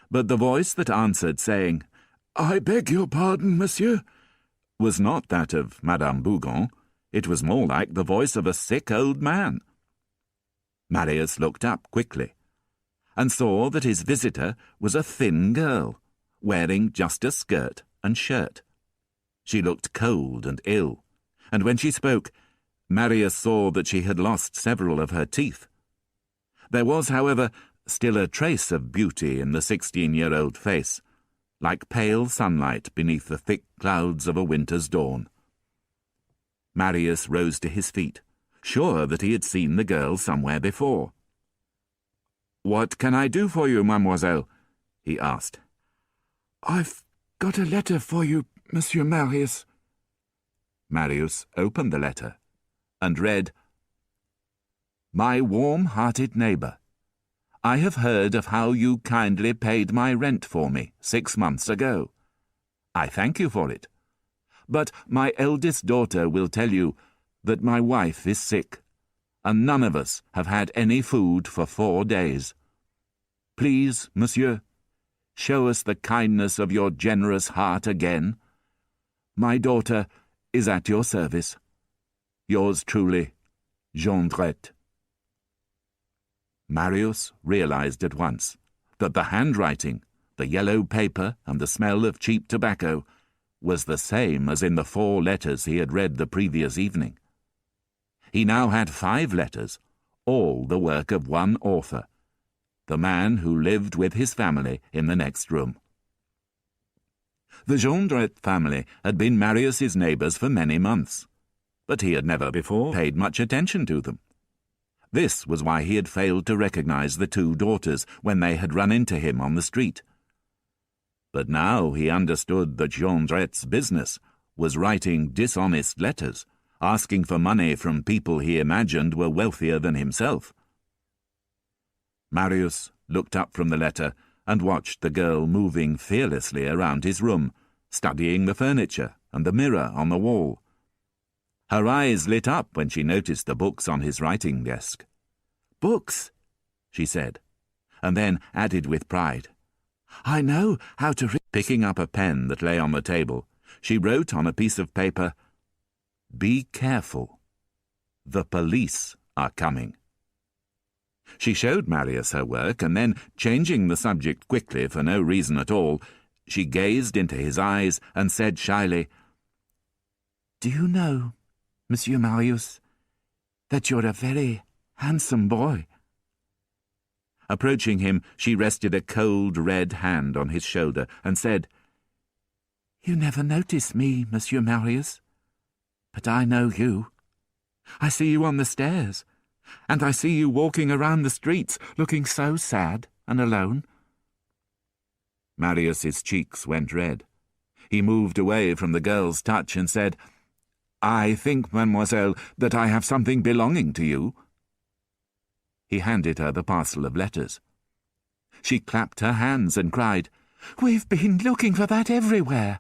But the voice that answered, saying, "I beg your pardon, monsieur," was not that of Madame Bougon. It was more like the voice of a sick old man. Marius looked up quickly, and saw that his visitor was a thin girl, wearing just a skirt and shirt. She looked cold and ill, and when she spoke, Marius saw that she had lost several of her teeth. There was, however, still a trace of beauty in the 16-year-old face, like pale sunlight beneath the thick clouds of a winter's dawn. Marius rose to his feet, sure that he had seen the girl somewhere before. "What can I do for you, mademoiselle?" he asked. "I've got a letter for you, Monsieur Marius." Marius opened the letter and read, "My warm-hearted neighbour, I have heard of how you kindly paid my rent for me 6 months ago. I thank you for it. But my eldest daughter will tell you that my wife is sick, and none of us have had any food for 4 days. Please, monsieur, show us the kindness of your generous heart again. My daughter is at your service. Yours truly, Jean Valjean." Marius realized at once that the handwriting, the yellow paper, and the smell of cheap tobacco was the same as in the 4 letters he had read the previous evening. He now had 5 letters, all the work of one author, the man who lived with his family in the next room. The Jondrette family had been Marius's neighbours for many months, but he had never before paid much attention to them. This was why he had failed to recognize the 2 daughters when they had run into him on the street. But now he understood that Jondrette's business was writing dishonest letters, asking for money from people he imagined were wealthier than himself. Marius looked up from the letter and watched the girl moving fearlessly around his room, studying the furniture and the mirror on the wall. Her eyes lit up when she noticed the books on his writing desk. "Books," she said, and then added with pride, "I know how to read." Picking up a pen that lay on the table, she wrote on a piece of paper, "Be careful. The police are coming." She showed Marius her work, and then, changing the subject quickly for no reason at all, she gazed into his eyes and said shyly, "Do you know, Monsieur Marius, that you're a very handsome boy?" Approaching him, she rested a cold red hand on his shoulder and said, "You never notice me, Monsieur Marius, but I know you. I see you on the stairs, and I see you walking around the streets looking so sad and alone." Marius's cheeks went red. He moved away from the girl's touch and said, "I think, mademoiselle, that I have something belonging to you." He handed her the parcel of letters. She clapped her hands and cried, "We've been looking for that everywhere.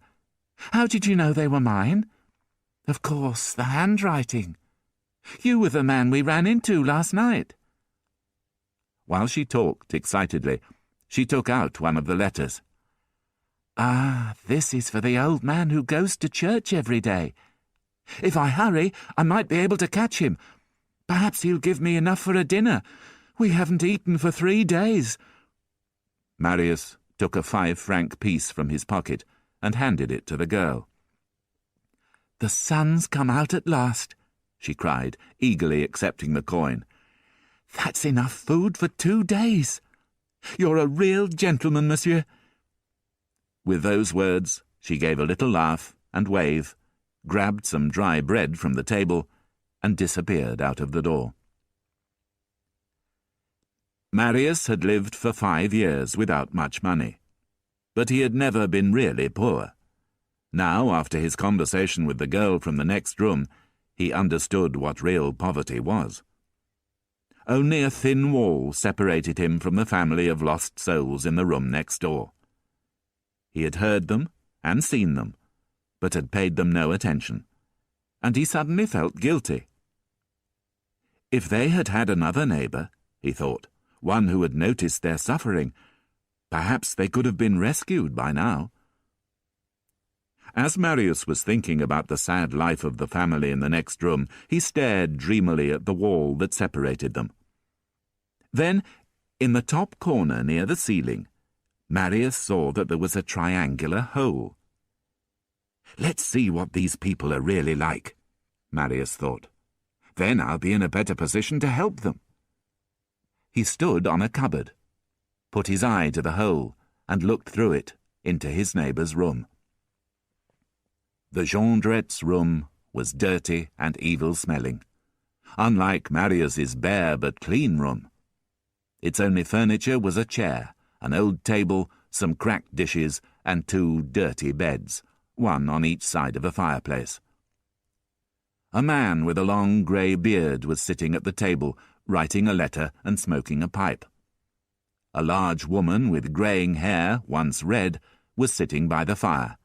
How did you know they were mine? Of course, the handwriting. You were the man we ran into last night." While she talked excitedly, she took out one of the letters. "Ah, this is for the old man who goes to church every day. If I hurry, I might be able to catch him. Perhaps he'll give me enough for a dinner. We haven't eaten for 3 days." Marius took a 5-franc piece from his pocket and handed it to the girl. "The sun's come out at last," she cried, eagerly accepting the coin. "That's enough food for 2 days. You're a real gentleman, monsieur." With those words, she gave a little laugh and wave, grabbed some dry bread from the table, and disappeared out of the door. Marius had lived for 5 years without much money, but he had never been really poor. Now, after his conversation with the girl from the next room, he understood what real poverty was. Only a thin wall separated him from the family of lost souls in the room next door. He had heard them and seen them, but had paid them no attention, and he suddenly felt guilty. If they had had another neighbour, he thought, one who had noticed their suffering, perhaps they could have been rescued by now. As Marius was thinking about the sad life of the family in the next room, he stared dreamily at the wall that separated them. Then, in the top corner near the ceiling, Marius saw that there was a triangular hole. "Let's see what these people are really like," Marius thought. "Then I'll be in a better position to help them." He stood on a cupboard, put his eye to the hole, and looked through it into his neighbour's room. The Jondrette's room was dirty and evil-smelling, unlike Marius's bare but clean room. Its only furniture was a chair, an old table, some cracked dishes, and 2 dirty beds, one on each side of a fireplace. A man with a long grey beard was sitting at the table, writing a letter and smoking a pipe. A large woman with greying hair, once red, was sitting by the fire,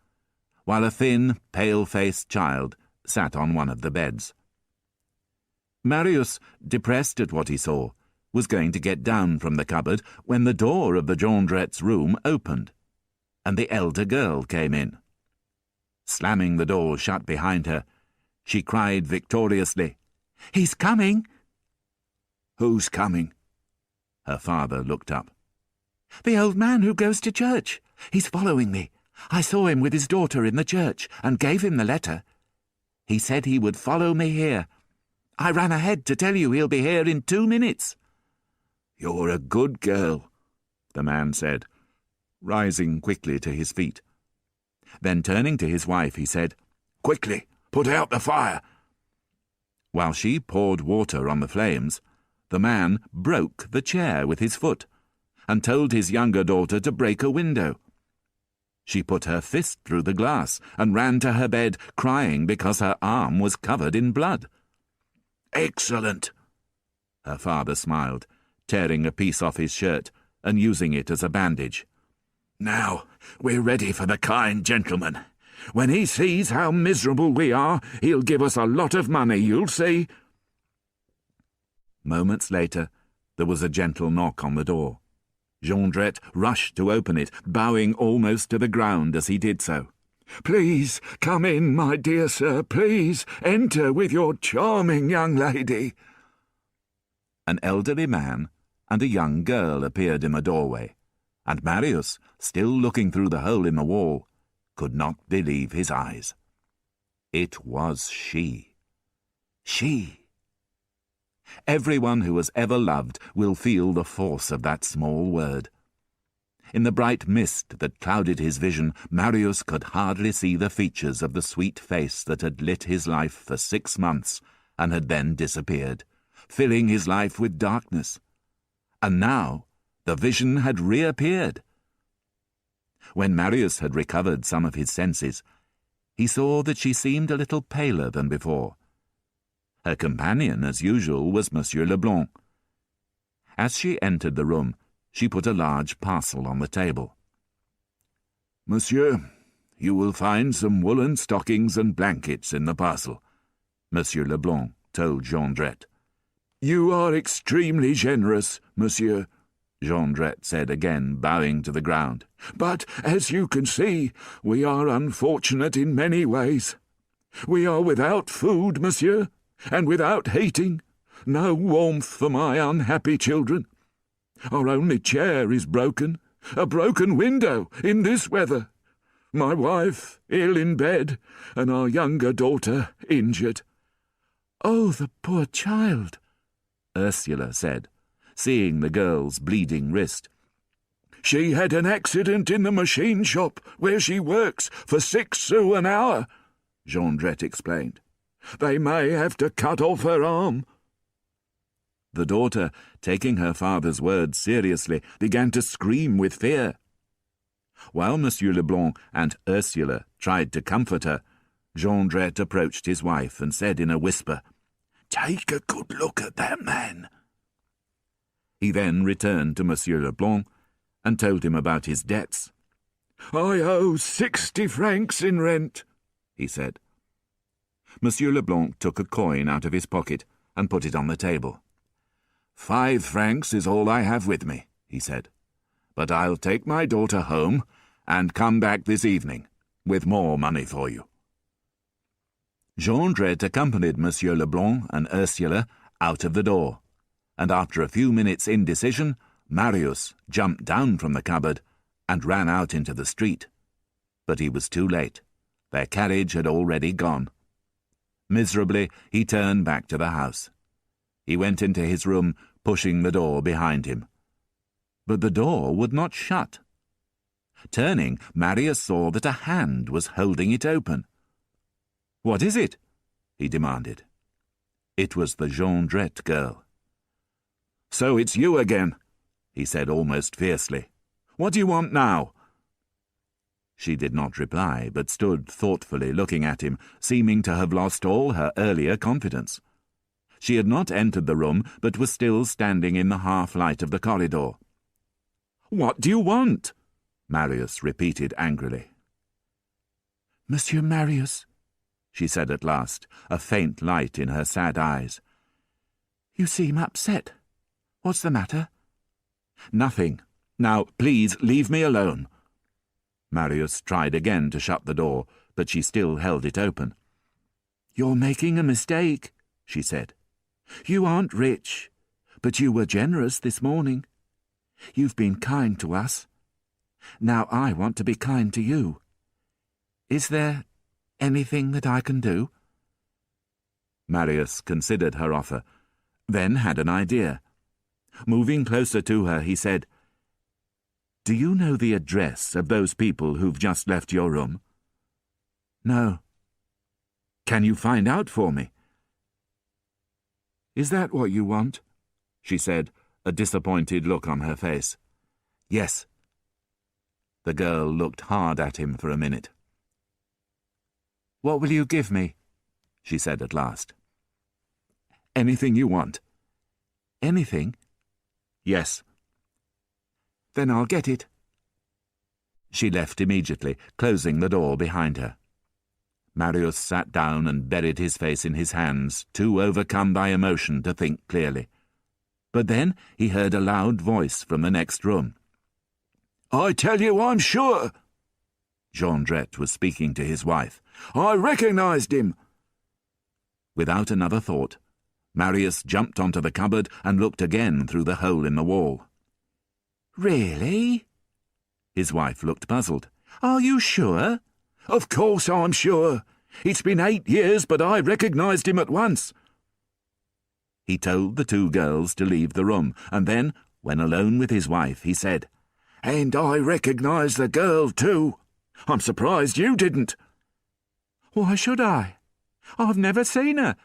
while a thin, pale-faced child sat on one of the beds. Marius, depressed at what he saw, was going to get down from the cupboard when the door of the Jondrette's room opened, and the elder girl came in. Slamming the door shut behind her, she cried victoriously, "He's coming!" "Who's coming?" Her father looked up. "The old man who goes to church. He's following me. I saw him with his daughter in the church and gave him the letter. He said he would follow me here. I ran ahead to tell you he'll be here in 2 minutes." "You're a good girl," the man said, rising quickly to his feet. Then turning to his wife, he said, "Quickly, put out the fire." While she poured water on the flames, the man broke the chair with his foot and told his younger daughter to break a window. She put her fist through the glass and ran to her bed, crying because her arm was covered in blood. "Excellent," her father smiled, tearing a piece off his shirt and using it as a bandage. "Now we're ready for the kind gentleman. When he sees how miserable we are, he'll give us a lot of money, you'll see." Moments later, there was a gentle knock on the door. Jondrette rushed to open it, bowing almost to the ground as he did so. Please come in, my dear sir. Please enter with your charming young lady. An elderly man and a young girl appeared in the doorway, and Marius, still looking through the hole in the wall, could not believe his eyes. It was she. She. Everyone who has ever loved will feel the force of that small word. In the bright mist that clouded his vision, Marius could hardly see the features of the sweet face that had lit his life for 6 months and had then disappeared, filling his life with darkness. And now the vision had reappeared. When Marius had recovered some of his senses, he saw that she seemed a little paler than before. Her companion, as usual, was Monsieur Leblanc. As she entered the room, she put a large parcel on the table. Monsieur, you will find some woolen stockings and blankets in the parcel, Monsieur Leblanc told Jondrette. You are extremely generous, monsieur, Jondrette said again, bowing to the ground. But, as you can see, we are unfortunate in many ways. We are without food, monsieur, and without heating. No warmth for my unhappy children. Our only chair is broken, a broken window in this weather. My wife ill in bed, and our younger daughter injured. Oh, the poor child, Ursula said, seeing the girl's bleeding wrist. She had an accident in the machine shop where she works for 6 sous an hour, Jondrette explained. They may have to cut off her arm. The daughter, taking her father's words seriously, began to scream with fear. While Monsieur Leblanc and Ursula tried to comfort her, Jondrette approached his wife and said in a whisper, Take a good look at that man. He then returned to Monsieur Leblanc and told him about his debts. I owe 60 francs in rent, he said. Monsieur Leblanc took a coin out of his pocket and put it on the table. 5 francs is all I have with me, he said. But I'll take my daughter home and come back this evening with more money for you. Jondrette accompanied Monsieur Leblanc and Ursula out of the door, and after a few minutes' indecision, Marius jumped down from the cupboard and ran out into the street. But he was too late. Their carriage had already gone. Miserably, he turned back to the house. He went into his room, pushing the door behind him. But the door would not shut. Turning, Marius saw that a hand was holding it open. "What is it?" he demanded. It was the Jondrette girl. "So it's you again," he said almost fiercely. "What do you want now?" She did not reply, but stood thoughtfully looking at him, seeming to have lost all her earlier confidence. She had not entered the room, but was still standing in the half-light of the corridor. "What do you want?" Marius repeated angrily. Monsieur Marius, she said at last, a faint light in her sad eyes. You seem upset. What's the matter? Nothing. Now, please, leave me alone. Marius tried again to shut the door, but she still held it open. You're making a mistake, she said. You aren't rich, but you were generous this morning. You've been kind to us. Now I want to be kind to you. Is there anything that I can do? Marius considered her offer, then had an idea. Moving closer to her, he said, "Do you know the address of those people who've just left your room?" No. Can you find out for me? Is that what you want? She said, a disappointed look on her face. Yes. The girl looked hard at him for a minute. What will you give me? She said at last. Anything you want. Anything? Yes. Then I'll get it. She left immediately, closing the door behind her. Marius sat down and buried his face in his hands, too overcome by emotion to think clearly. But then he heard a loud voice from the next room. "I tell you I'm sure." Jondrette was speaking to his wife. "I recognized him." Without another thought, Marius jumped onto the cupboard and looked again through the hole in the wall. "Really?" His wife looked puzzled. "Are you sure?" "Of course I'm sure. It's been 8 years, but I recognized him at once." He told the two girls to leave the room, and then, when alone with his wife, he said, "And I recognize the girl too. I'm surprised you didn't." "Why should I? I've never seen her."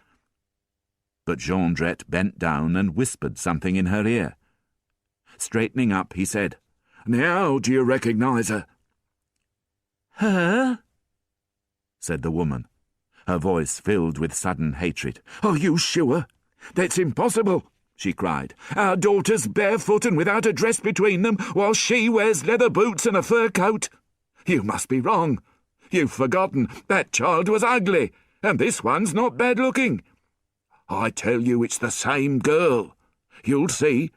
But Jondrette bent down and whispered something in her ear. Straightening up, he said, "Now do you recognize her?" "Her?" said the woman, her voice filled with sudden hatred. "Are you sure? That's impossible," she cried. "Our daughter's barefoot and without a dress between them, while she wears leather boots and a fur coat. You must be wrong. You've forgotten that child was ugly, and this one's not bad-looking. I tell you it's the same girl. You'll see.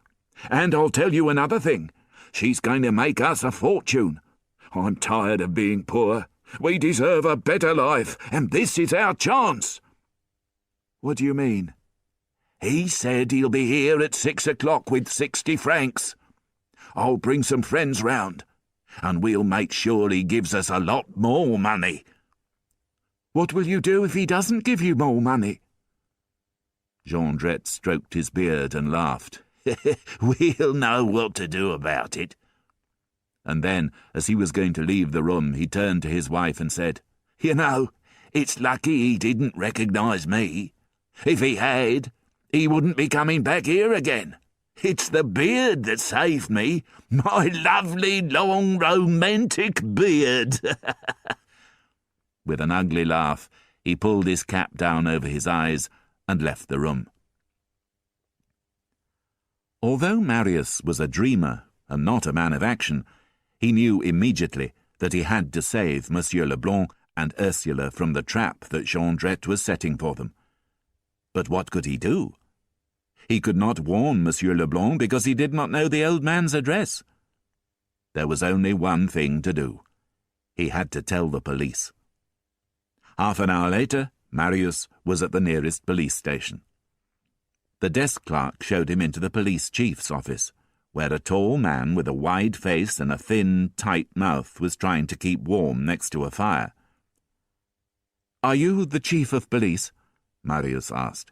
And I'll tell you another thing. She's going to make us a fortune. I'm tired of being poor. We deserve a better life, and this is our chance." "What do you mean?" "He said he'll be here at 6 o'clock with 60 francs. I'll bring some friends round, and we'll make sure he gives us a lot more money." "What will you do if he doesn't give you more money?" Jondrette stroked his beard and laughed. "We'll know what to do about it." And then, as he was going to leave the room, he turned to his wife and said, "You know, it's lucky he didn't recognize me. If he had, he wouldn't be coming back here again. It's the beard that saved me. My lovely, long, romantic beard." With an ugly laugh, he pulled his cap down over his eyes and left the room. Although Marius was a dreamer and not a man of action, he knew immediately that he had to save Monsieur Leblanc and Ursula from the trap that Jondrette was setting for them. But what could he do? He could not warn Monsieur Leblanc because he did not know the old man's address. There was only one thing to do. He had to tell the police. Half an hour later, Marius was at the nearest police station. The desk clerk showed him into the police chief's office, where a tall man with a wide face and a thin, tight mouth was trying to keep warm next to a fire. "Are you the chief of police?" Marius asked.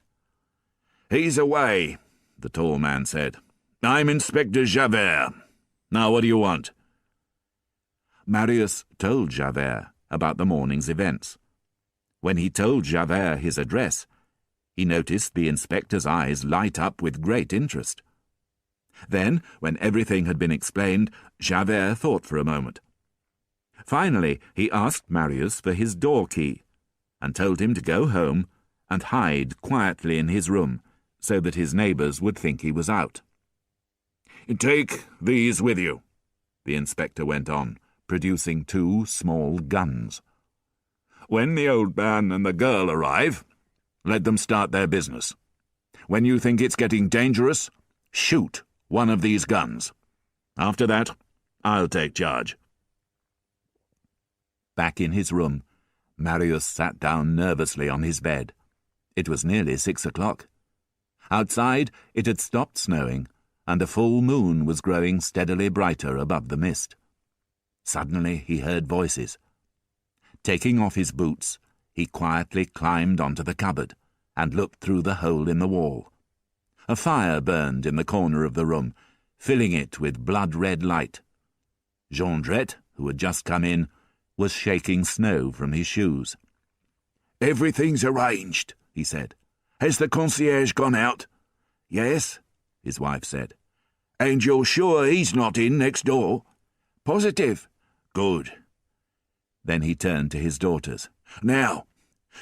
"He's away," the tall man said. "I'm Inspector Javert. Now what do you want?" Marius told Javert about the morning's events. When he told Javert his address, he noticed the inspector's eyes light up with great interest. Then, when everything had been explained, Javert thought for a moment. Finally, he asked Marius for his door key, and told him to go home and hide quietly in his room, so that his neighbours would think he was out. "Take these with you," the inspector went on, producing 2 small guns. "When the old man and the girl arrive, let them start their business. When you think it's getting dangerous, shoot one of these guns. After that, I'll take charge." Back in his room, Marius sat down nervously on his bed. It was nearly 6 o'clock. Outside, it had stopped snowing, and a full moon was growing steadily brighter above the mist. Suddenly he heard voices. Taking off his boots, he quietly climbed onto the cupboard and looked through the hole in the wall. A fire burned in the corner of the room, filling it with blood-red light. Jondrette, who had just come in, was shaking snow from his shoes. "Everything's arranged," he said. "Has the concierge gone out?" "Yes," his wife said. "And you're sure he's not in next door?" "Positive." "Good." Then he turned to his daughters. "Now,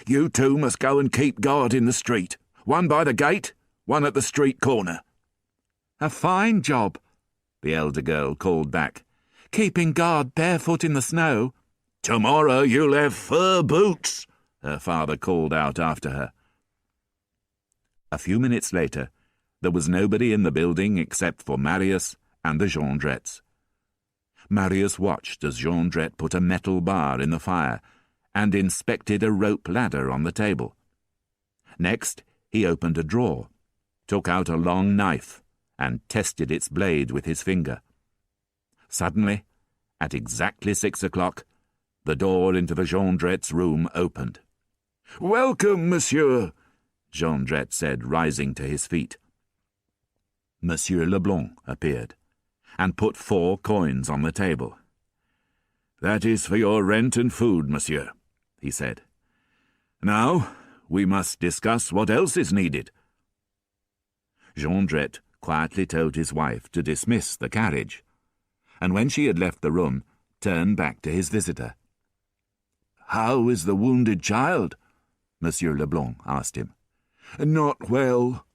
you two must go and keep guard in the street. One by the gate, one at the street corner." "A fine job," the elder girl called back. "Keeping guard barefoot in the snow." "Tomorrow you'll have fur boots," her father called out after her. A few minutes later, there was nobody in the building except for Marius and the Jondrettes. Marius watched as Jondrette put a metal bar in the fire and inspected a rope ladder on the table. Next, he opened a drawer, took out a long knife, and tested its blade with his finger. Suddenly, at exactly 6 o'clock, the door into the Jondrette's room opened. "Welcome, monsieur," Jondrette said, rising to his feet. Monsieur Leblanc appeared, and put 4 coins on the table. "That is for your rent and food, monsieur," he said. "Now, we must discuss what else is needed." Jondrette quietly told his wife to dismiss the carriage, and when she had left the room, turned back to his visitor. "How is the wounded child?" Monsieur Leblanc asked him. "Not well,"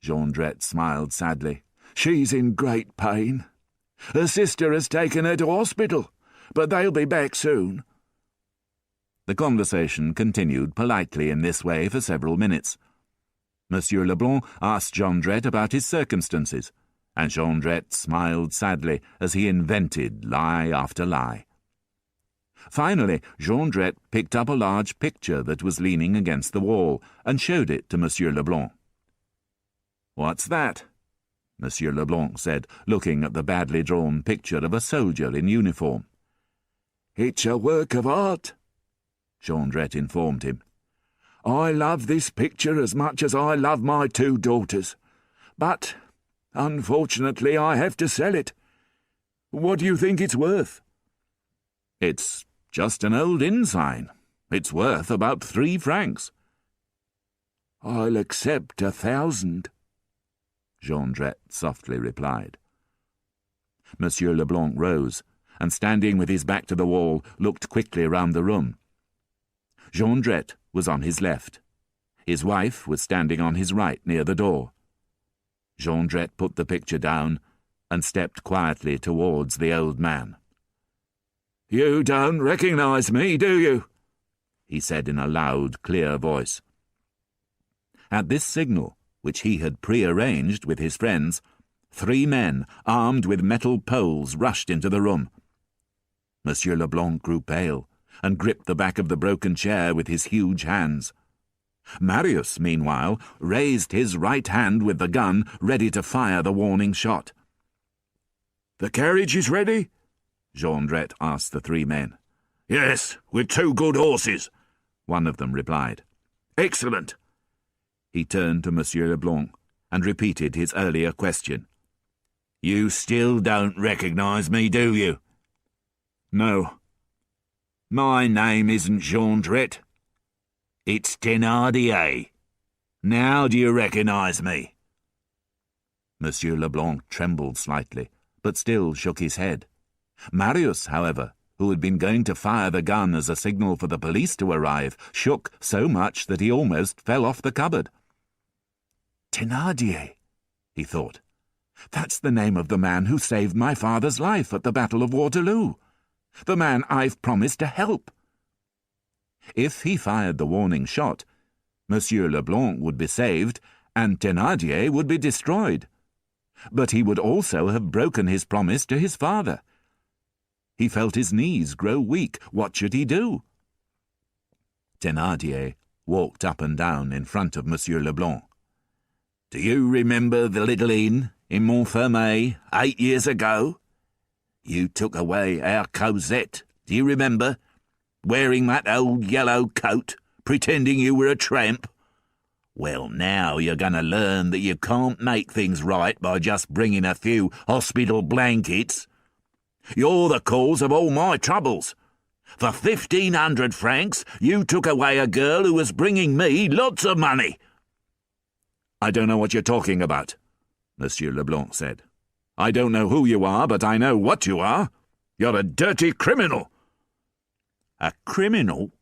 Jondrette smiled sadly. "She's in great pain. Her sister has taken her to hospital, but they'll be back soon." The conversation continued politely in this way for several minutes. Monsieur Leblanc asked Jondrette about his circumstances, and Jondrette smiled sadly as he invented lie after lie. Finally, Jondrette picked up a large picture that was leaning against the wall and showed it to Monsieur Leblanc. "What's that?" Monsieur Leblanc said, looking at the badly drawn picture of a soldier in uniform. "It's a work of art," Jondrette informed him. "I love this picture as much as I love my 2 daughters, but unfortunately I have to sell it. What do you think it's worth?" "It's just an old inn sign. It's worth about 3 francs. "I'll accept 1,000. Jondrette softly replied. Monsieur Leblanc rose, and standing with his back to the wall, looked quickly round the room. Jondrette was on his left. His wife was standing on his right near the door. Jondrette put the picture down and stepped quietly towards the old man. "You don't recognize me, do you?" he said in a loud, clear voice. At this signal, which he had prearranged with his friends, 3 men, armed with metal poles, rushed into the room. Monsieur Leblanc grew pale, and gripped the back of the broken chair with his huge hands. Marius, meanwhile, raised his right hand with the gun, ready to fire the warning shot. "The carriage is ready?" Jondrette asked the 3 men. "Yes, with 2 good horses," one of them replied. "Excellent." He turned to Monsieur Leblanc and repeated his earlier question. "You still don't recognize me, do you?" "No." "My name isn't Jondrette. It's Thénardier. Now do you recognize me?" Monsieur Leblanc trembled slightly, but still shook his head. Marius, however, who had been going to fire the gun as a signal for the police to arrive, shook so much that he almost fell off the cupboard. "Thénardier," he thought. "That's the name of the man who saved my father's life at the Battle of Waterloo. The man I've promised to help." If he fired the warning shot, Monsieur Leblanc would be saved and Thénardier would be destroyed. But he would also have broken his promise to his father. He felt his knees grow weak. What should he do? Thénardier walked up and down in front of Monsieur Leblanc. "Do you remember the little inn in Montfermeil 8 years ago? You took away our Cosette, do you remember? Wearing that old yellow coat, pretending you were a tramp. Well, now you're going to learn that you can't make things right by just bringing a few hospital blankets. You're the cause of all my troubles. For 1,500 francs, you took away a girl who was bringing me lots of money." "I don't know what you're talking about," Monsieur Leblanc said. "I don't know who you are, but I know what you are. You're a dirty criminal." "A criminal?"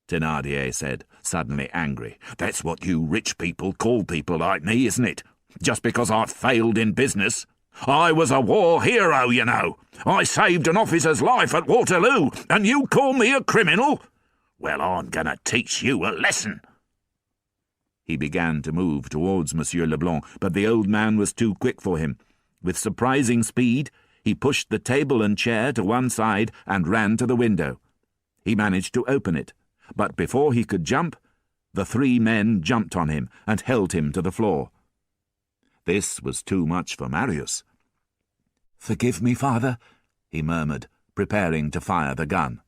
Thénardier said, suddenly angry. "That's what you rich people call people like me, isn't it? Just because I failed in business. I was a war hero, you know. I saved an officer's life at Waterloo, and you call me a criminal? Well, I'm going to teach you a lesson." He began to move towards Monsieur Leblanc, but the old man was too quick for him. With surprising speed, He pushed the table and chair to one side and ran to the window. He managed to open it, but before he could jump, the 3 men jumped on him and held him to the floor. This was too much for Marius. "Forgive me, father," he murmured, preparing to fire the gun.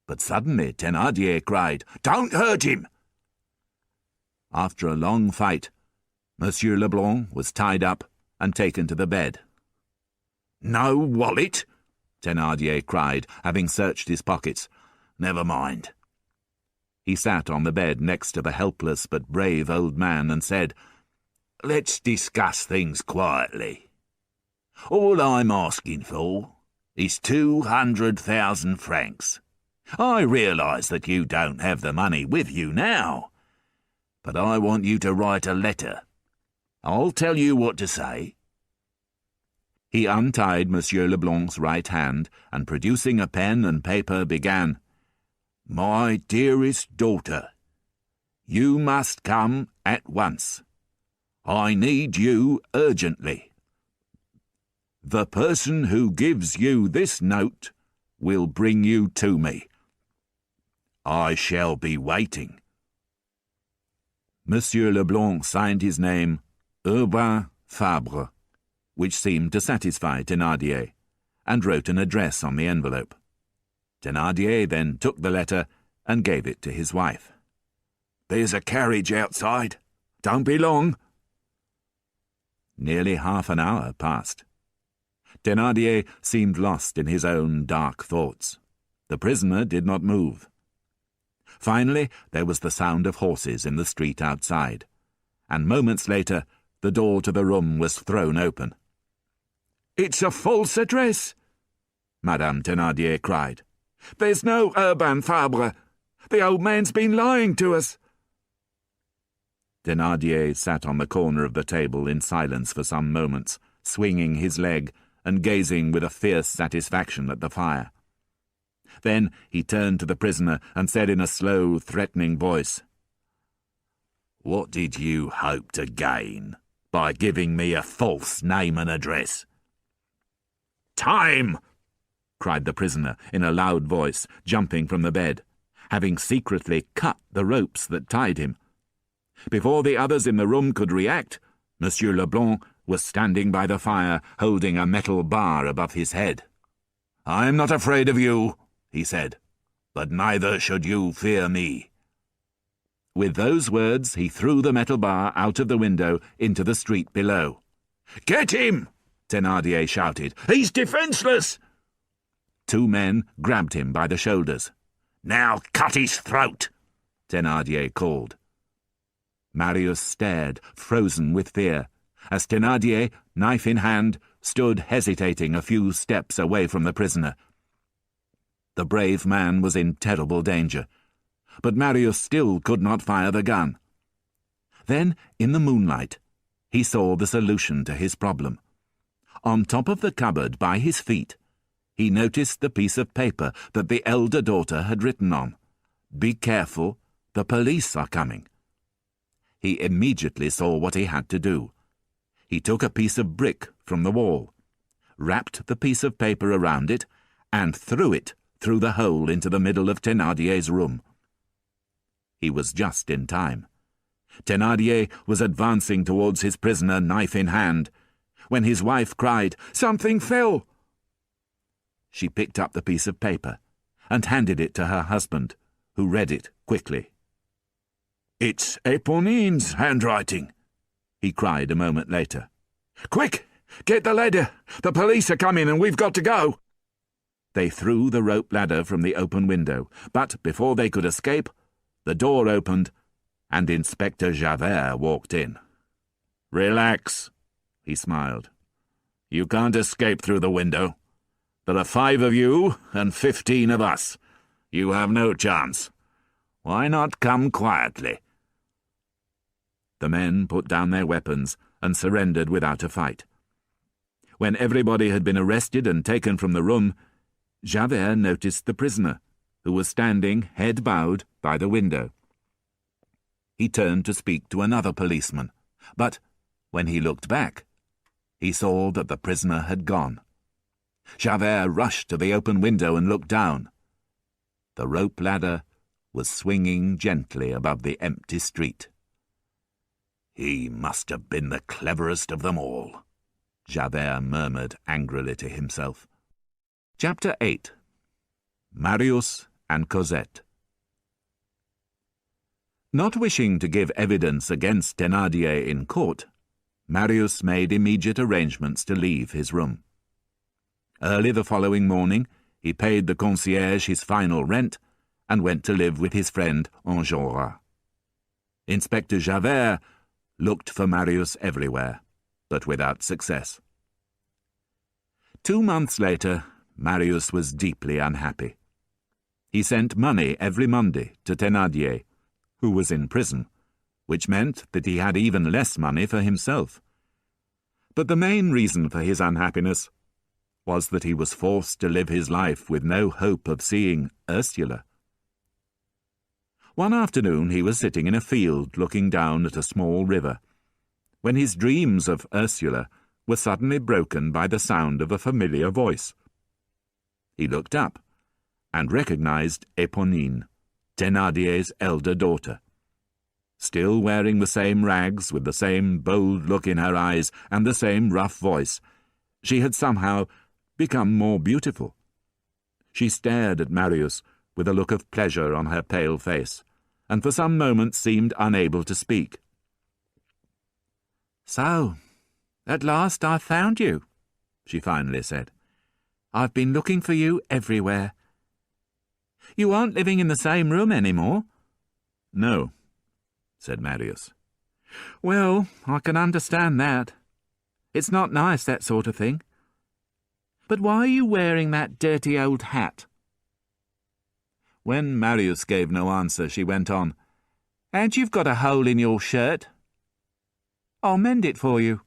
But suddenly Thénardier cried, "Don't hurt him!" After a long fight, Monsieur Leblanc was tied up and taken to the bed. "No wallet?" Thénardier cried, having searched his pockets. "Never mind." He sat on the bed next to the helpless but brave old man and said, "Let's discuss things quietly. All I'm asking for is 200,000 francs. I realize that you don't have the money with you now, but I want you to write a letter. I'll tell you what to say." He untied Monsieur Leblanc's right hand and, producing a pen and paper, began, "My dearest daughter, you must come at once. I need you urgently. The person who gives you this note will bring you to me. I shall be waiting." Monsieur Leblanc signed his name Urbain Fabre, which seemed to satisfy Thénardier, and wrote an address on the envelope. Thénardier then took the letter and gave it to his wife. "There's a carriage outside. Don't be long." Nearly half an hour passed. Thénardier seemed lost in his own dark thoughts. The prisoner did not move. Finally, there was the sound of horses in the street outside, and moments later the door to the room was thrown open. "It's a false address!" Madame Thénardier cried. "There's no Urbain Fabre. The old man's been lying to us." Thénardier sat on the corner of the table in silence for some moments, swinging his leg and gazing with a fierce satisfaction at the fire. Then he turned to the prisoner and said in a slow, threatening voice, "What did you hope to gain by giving me a false name and address?" "Time!" cried the prisoner in a loud voice, jumping from the bed, having secretly cut the ropes that tied him. Before the others in the room could react, Monsieur Leblanc was standing by the fire, holding a metal bar above his head. "I am not afraid of you," he said, "but neither should you fear me." With those words he threw the metal bar out of the window into the street below. "Get him!" Thénardier shouted. "He's defenseless!" 2 men grabbed him by the shoulders. "Now cut his throat!" Thénardier called. Marius stared, frozen with fear, as Thénardier, knife in hand, stood hesitating a few steps away from the prisoner. The brave man was in terrible danger, but Marius still could not fire the gun. Then, in the moonlight, he saw the solution to his problem. On top of the cupboard by his feet, he noticed the piece of paper that the elder daughter had written on. "Be careful, the police are coming." He immediately saw what he had to do. He took a piece of brick from the wall, wrapped the piece of paper around it, and threw it through the hole into the middle of Thénardier's room. He was just in time. Thénardier was advancing towards his prisoner, knife in hand, when his wife cried, "Something fell!" She picked up the piece of paper and handed it to her husband, who read it quickly. "It's Éponine's handwriting," he cried a moment later. "Quick! Get the ladder! The police are coming and we've got to go!" They threw the rope ladder from the open window, but before they could escape, the door opened and Inspector Javert walked in. "Relax," he smiled. "You can't escape through the window. There are 5 of you and 15 of us. You have no chance. Why not come quietly?" The men put down their weapons and surrendered without a fight. When everybody had been arrested and taken from the room, Javert noticed the prisoner, who was standing, head bowed, by the window. He turned to speak to another policeman, but when he looked back, he saw that the prisoner had gone. Javert rushed to the open window and looked down. The rope ladder was swinging gently above the empty street. "He must have been the cleverest of them all," Javert murmured angrily to himself. Chapter 8. Marius and Cosette. Not wishing to give evidence against Thénardier in court, Marius made immediate arrangements to leave his room. Early the following morning, he paid the concierge his final rent and went to live with his friend Enjolras. Inspector Javert looked for Marius everywhere, but without success. 2 months later, Marius was deeply unhappy. He sent money every Monday to Thénardier, who was in prison, which meant that he had even less money for himself. But the main reason for his unhappiness was that he was forced to live his life with no hope of seeing Ursula. One afternoon he was sitting in a field looking down at a small river, when his dreams of Ursula were suddenly broken by the sound of a familiar voice. He looked up and recognized Éponine, Thénardier's elder daughter. Still wearing the same rags, with the same bold look in her eyes and the same rough voice, she had somehow become more beautiful. She stared at Marius with a look of pleasure on her pale face, and for some moments seemed unable to speak. "So, at last I've found you," she finally said. "I've been looking for you everywhere. You aren't living in the same room anymore?" "No," said Marius. "Well, I can understand that. It's not nice, that sort of thing. But why are you wearing that dirty old hat?" When Marius gave no answer, she went on, "And you've got a hole in your shirt. I'll mend it for you.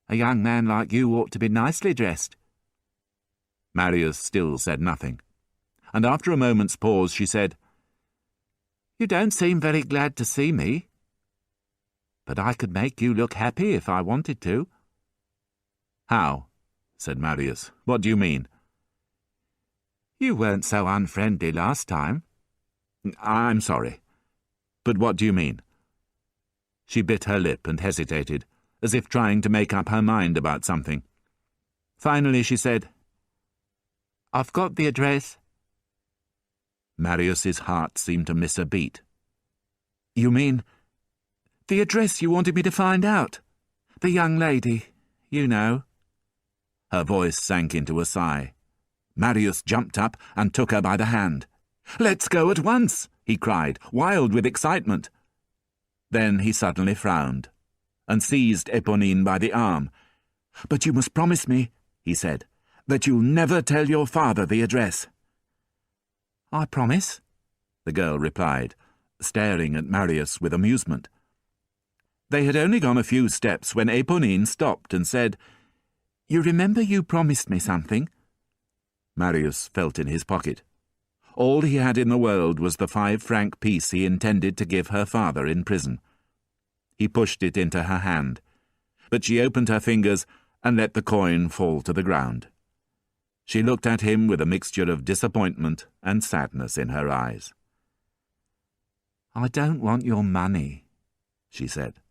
A young man like you ought to be nicely dressed." Marius still said nothing, and after a moment's pause she said, "You don't seem very glad to see me. But I could make you look happy if I wanted to." "How?" said Marius. "What do you mean?" "You weren't so unfriendly last time." "I'm sorry. But what do you mean?" She bit her lip and hesitated, as if trying to make up her mind about something. Finally she said, "I've got the address." Marius's heart seemed to miss a beat. "You mean the address you wanted me to find out? The young lady, you know." Her voice sank into a sigh. Marius jumped up and took her by the hand. "Let's go at once," he cried, wild with excitement. Then he suddenly frowned and seized Éponine by the arm. "But you must promise me," he said, "that you'll never tell your father the address." "I promise," the girl replied, staring at Marius with amusement. They had only gone a few steps when Éponine stopped and said, "You remember you promised me something?" Marius felt in his pocket. All he had in the world was the 5-franc piece he intended to give her father in prison. He pushed it into her hand, but she opened her fingers and let the coin fall to the ground. She looked at him with a mixture of disappointment and sadness in her eyes. "I don't want your money," she said.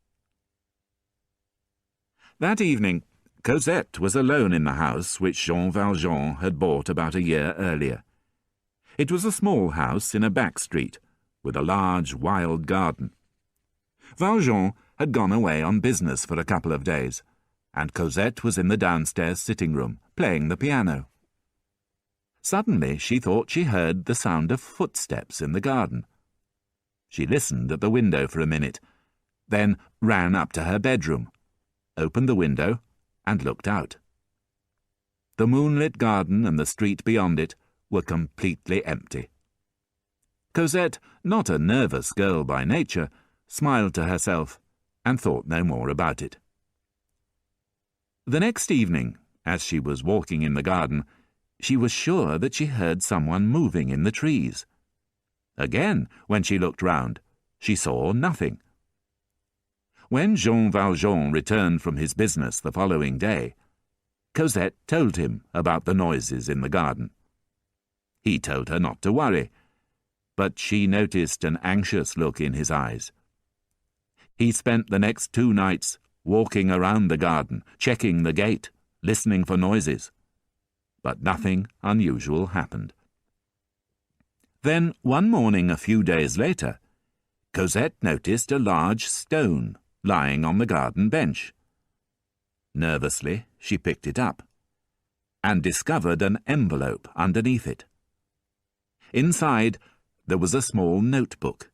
That evening, Cosette was alone in the house which Jean Valjean had bought about a year earlier. It was a small house in a back street, with a large wild garden. Valjean had gone away on business for a couple of days, and Cosette was in the downstairs sitting-room, playing the piano. Suddenly she thought she heard the sound of footsteps in the garden. She listened at the window for a minute, then ran up to her bedroom, opened the window, and looked out. The moonlit garden and the street beyond it were completely empty. Cosette, not a nervous girl by nature, smiled to herself and thought no more about it. The next evening, as she was walking in the garden, she was sure that she heard someone moving in the trees. Again, when she looked round, she saw nothing. When Jean Valjean returned from his business the following day, Cosette told him about the noises in the garden. He told her not to worry, but she noticed an anxious look in his eyes. He spent the next 2 nights walking around the garden, checking the gate, listening for noises. But nothing unusual happened. Then, one morning a few days later, Cosette noticed a large stone lying on the garden bench. Nervously, she picked it up and discovered an envelope underneath it. Inside, there was a small notebook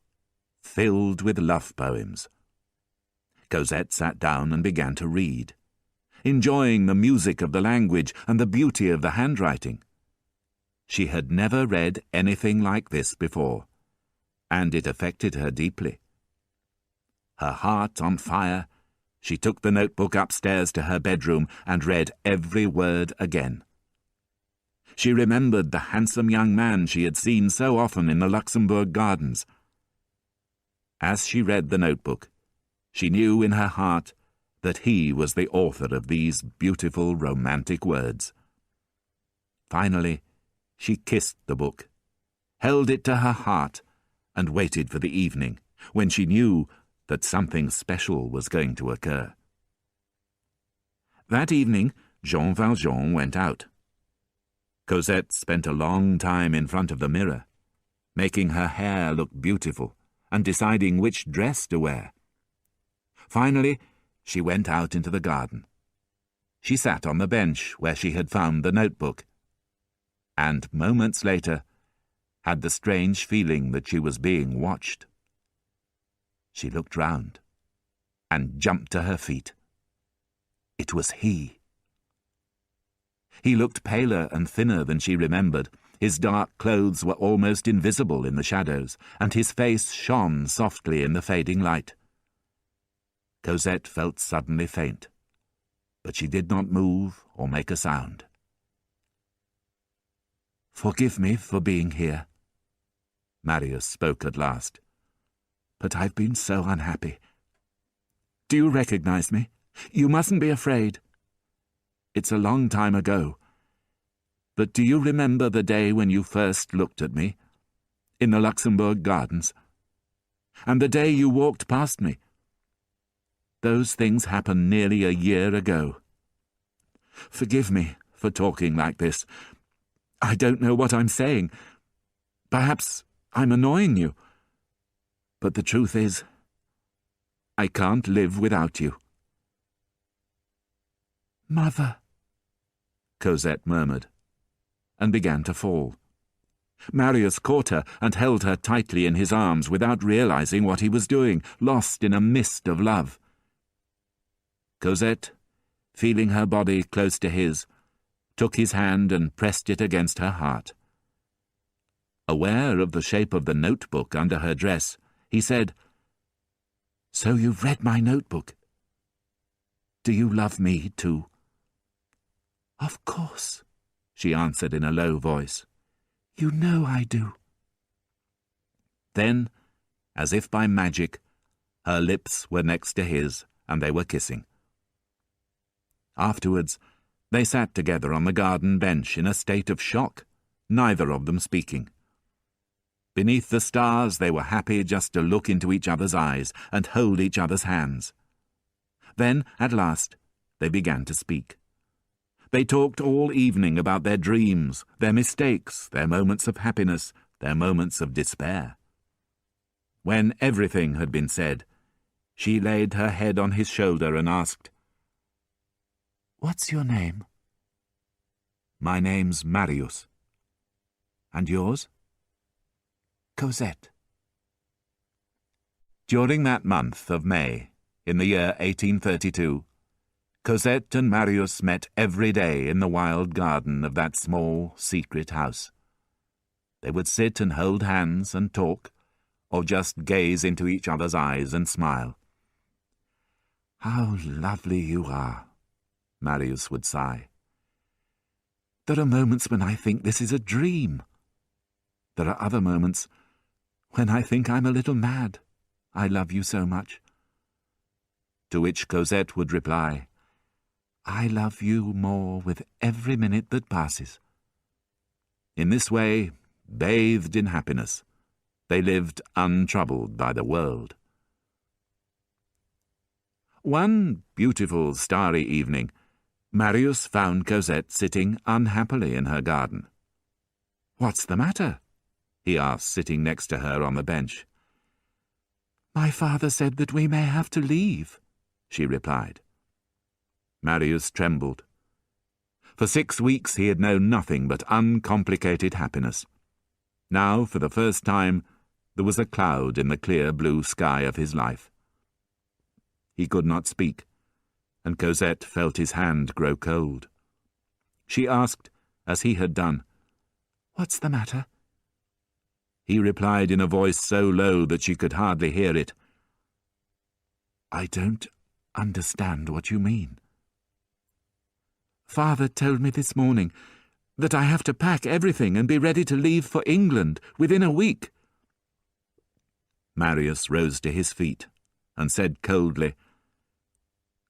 filled with love poems. Cosette sat down and began to read, enjoying the music of the language and the beauty of the handwriting. She had never read anything like this before, and it affected her deeply. Her heart on fire, she took the notebook upstairs to her bedroom and read every word again. She remembered the handsome young man she had seen so often in the Luxembourg Gardens. As she read the notebook, she knew in her heart that he was the author of these beautiful romantic words. Finally, she kissed the book, held it to her heart, and waited for the evening, when she knew that something special was going to occur. That evening, Jean Valjean went out. Cosette spent a long time in front of the mirror, making her hair look beautiful and deciding which dress to wear. Finally, she went out into the garden. She sat on the bench where she had found the notebook, and moments later had the strange feeling that she was being watched. She looked round and jumped to her feet. It was he. He looked paler and thinner than she remembered. His dark clothes were almost invisible in the shadows, and his face shone softly in the fading light. Cosette felt suddenly faint, but she did not move or make a sound. "Forgive me for being here," Marius spoke at last, "but I've been so unhappy. Do you recognize me? You mustn't be afraid. It's a long time ago, but do you remember the day when you first looked at me, in the Luxembourg Gardens, and the day you walked past me? Those things happened nearly a year ago. Forgive me for talking like this. I don't know what I'm saying. Perhaps I'm annoying you. But the truth is, I can't live without you." "Mother," Cosette murmured, and began to fall. Marius caught her and held her tightly in his arms without realizing what he was doing, lost in a mist of love. Cosette, feeling her body close to his, took his hand and pressed it against her heart. Aware of the shape of the notebook under her dress, he said, "So you've read my notebook? Do you love me too?" "Of course," she answered in a low voice. "You know I do." Then, as if by magic, her lips were next to his, and they were kissing. Afterwards, they sat together on the garden bench in a state of shock, neither of them speaking. Beneath the stars, they were happy just to look into each other's eyes and hold each other's hands. Then, at last, they began to speak. They talked all evening about their dreams, their mistakes, their moments of happiness, their moments of despair. When everything had been said, she laid her head on his shoulder and asked, "What's your name?" "My name's Marius." "And yours?" "Cosette." During that month of May, in the year 1832, Cosette and Marius met every day in the wild garden of that small, secret house. They would sit and hold hands and talk, or just gaze into each other's eyes and smile. "How lovely you are," Marius would sigh. "There are moments when I think this is a dream. There are other moments when I think I'm a little mad. I love you so much." To which Cosette would reply, I love you more with every minute that passes. In this way, bathed in happiness, they lived untroubled by the world. One beautiful starry evening, Marius found Cosette sitting unhappily in her garden. "What's the matter?" he asked, sitting next to her on the bench. "My father said that we may have to leave," she replied. Marius trembled. For 6 weeks he had known nothing but uncomplicated happiness. Now, for the first time, there was a cloud in the clear blue sky of his life. He could not speak, and Cosette felt his hand grow cold. She asked, as he had done, "What's the matter?" He replied in a voice so low that she could hardly hear it, "I don't understand what you mean." "Father told me this morning that I have to pack everything and be ready to leave for England within a week." Marius rose to his feet and said coldly,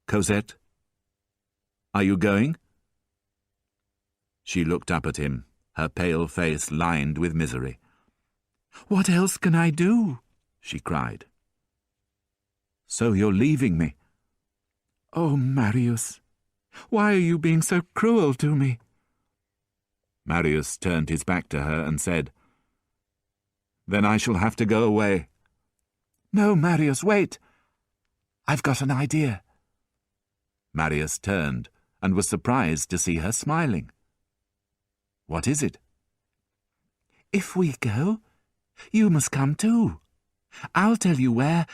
"Cosette, are you going?" She looked up at him, her pale face lined with misery. "What else can I do?" she cried. "So you're leaving me?" "Oh, Marius, why are you being so cruel to me?" Marius turned his back to her and said, "Then I shall have to go away." "No, Marius, wait. I've got an idea." Marius turned and was surprised to see her smiling. "What is it?" "If we go, you must come too. I'll tell you where,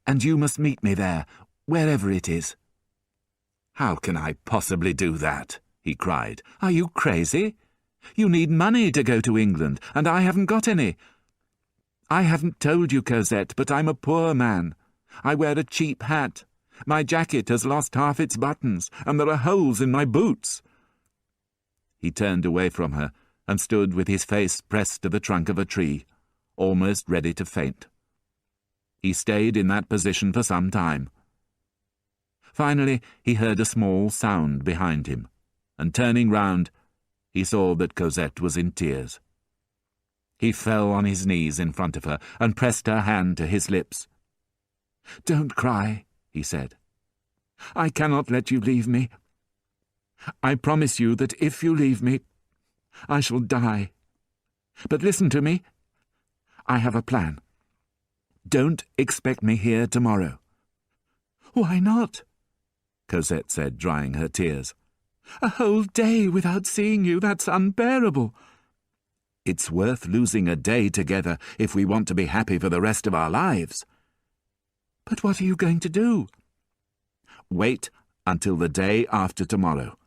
and you must meet me there, wherever it is." "How can I possibly do that?" he cried. "Are you crazy? You need money to go to England, and I haven't got any. I haven't told you, Cosette, but I'm a poor man. I wear a cheap hat. My jacket has lost half its buttons, and there are holes in my boots." He turned away from her and stood with his face pressed to the trunk of a tree, almost ready to faint. He stayed in that position for some time. Finally, he heard a small sound behind him, and turning round, he saw that Cosette was in tears. He fell on his knees in front of her and pressed her hand to his lips. "Don't cry," he said. "I cannot let you leave me. I promise you that if you leave me, I shall die. But listen to me. I have a plan. Don't expect me here tomorrow." "Why not?" Cosette said, drying her tears. "A whole day without seeing you, that's unbearable." "It's worth losing a day together if we want to be happy for the rest of our lives." "But what are you going to do?" "Wait until the day after tomorrow.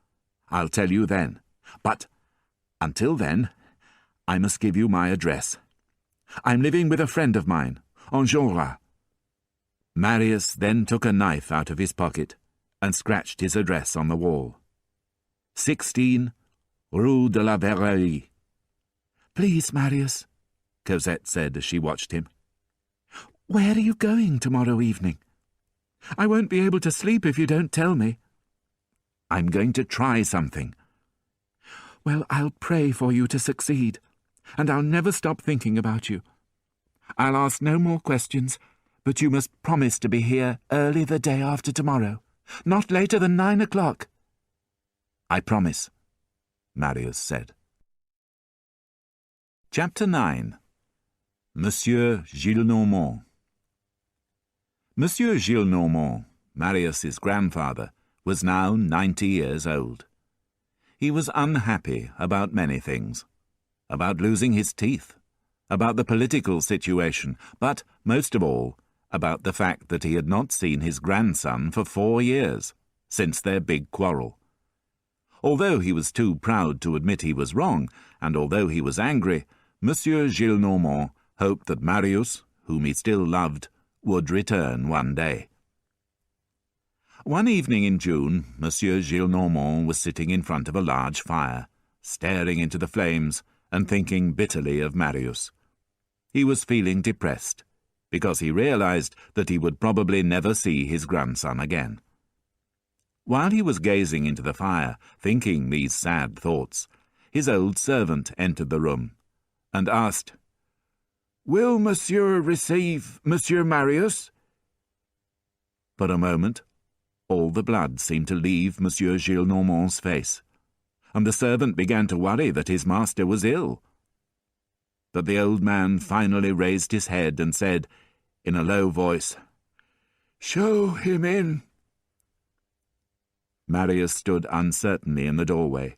I'll tell you then. But until then, I must give you my address. I'm living with a friend of mine, Enjolras." Marius then took a knife out of his pocket and scratched his address on the wall. 16 Rue de la Verrerie. "Please, Marius," Cosette said as she watched him. "Where are you going tomorrow evening? I won't be able to sleep if you don't tell me." "I'm going to try something." "Well, I'll pray for you to succeed, and I'll never stop thinking about you. I'll ask no more questions, but you must promise to be here early the day after tomorrow, not later than 9 o'clock. "I promise," Marius said. Chapter 9. Monsieur Gillenormand. Monsieur Gillenormand, Marius's grandfather, was now 90 years old. He was unhappy about many things, about losing his teeth, about the political situation, but, most of all, about the fact that he had not seen his grandson for 4 years, since their big quarrel. Although he was too proud to admit he was wrong, and although he was angry, Monsieur Gillenormand hoped that Marius, whom he still loved, would return one day. One evening in June, Monsieur Gillenormand was sitting in front of a large fire, staring into the flames and thinking bitterly of Marius. He was feeling depressed, because he realized that he would probably never see his grandson again. While he was gazing into the fire, thinking these sad thoughts, his old servant entered the room and asked, "Will Monsieur receive Monsieur Marius?" For a moment, all the blood seemed to leave Monsieur Gillenormand's face, and the servant began to worry that his master was ill. But the old man finally raised his head and said, in a low voice, "Show him in." Marius stood uncertainly in the doorway.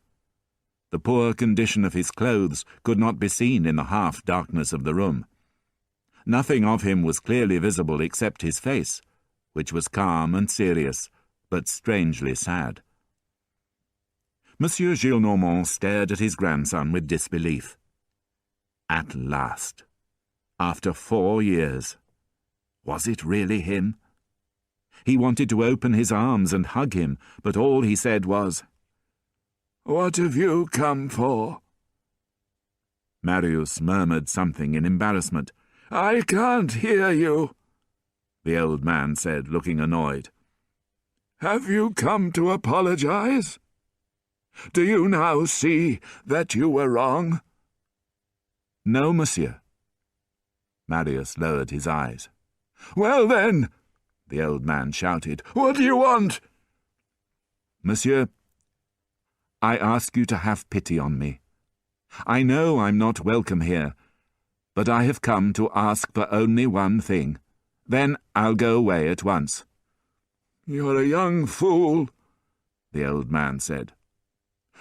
The poor condition of his clothes could not be seen in the half-darkness of the room. Nothing of him was clearly visible except his face, which was calm and serious, but strangely sad. Monsieur Gillenormand stared at his grandson with disbelief. At last, after 4 years, was it really him? He wanted to open his arms and hug him, but all he said was, "What have you come for?" Marius murmured something in embarrassment. "I can't hear you," the old man said, looking annoyed. "Have you come to apologize? Do you now see that you were wrong?" "No, monsieur." Marius lowered his eyes. "Well then," the old man shouted, "what do you want?" "Monsieur, I ask you to have pity on me. I know I'm not welcome here, but I have come to ask for only one thing. Then I'll go away at once." "You're a young fool," the old man said.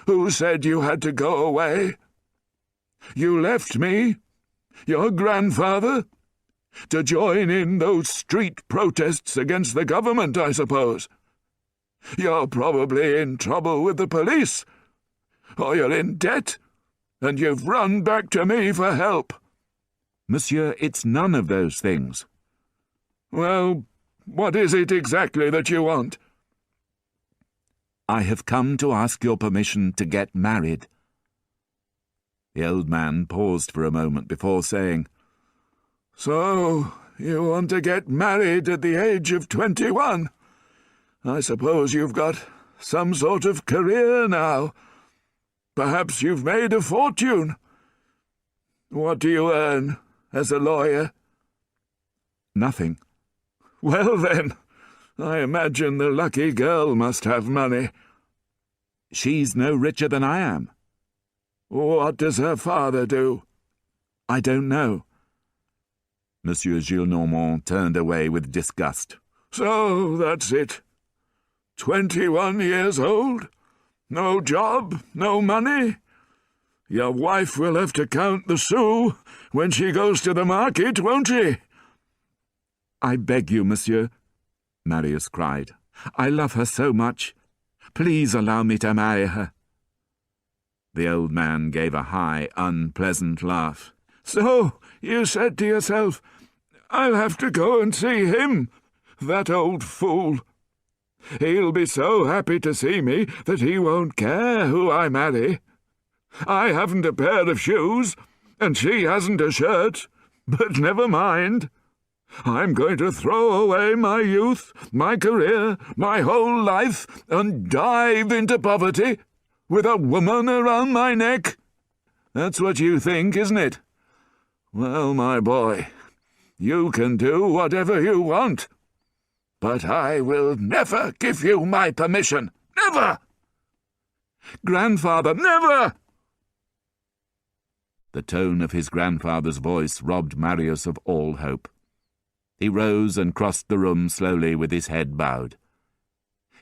"Who said you had to go away? You left me, your grandfather, to join in those street protests against the government, I suppose. You're probably in trouble with the police, or you're in debt, and you've run back to me for help." "Monsieur, it's none of those things." "Well, what is it exactly that you want?" "I have come to ask your permission to get married." The old man paused for a moment before saying, "So you want to get married at the age of 21? I suppose you've got some sort of career now. Perhaps you've made a fortune. What do you earn as a lawyer?" "Nothing." "Well then, I imagine the lucky girl must have money." "She's no richer than I am." "What does her father do?" "I don't know." Monsieur Gillenormand turned away with disgust. "So that's it. 21 years old? No job, no money? Your wife will have to count the sous when she goes to the market, won't she?" "I beg you, monsieur," Marius cried. "I love her so much. Please allow me to marry her." The old man gave a high, unpleasant laugh. "So you said to yourself, 'I'll have to go and see him, that old fool. He'll be so happy to see me that he won't care who I marry. I haven't a pair of shoes, and she hasn't a shirt, but never mind. I'm going to throw away my youth, my career, my whole life, and dive into poverty with a woman around my neck. That's what you think, isn't it? Well, my boy, you can do whatever you want, but I will never give you my permission. Never! Grandfather, never!" The tone of his grandfather's voice robbed Marius of all hope. He rose and crossed the room slowly with his head bowed.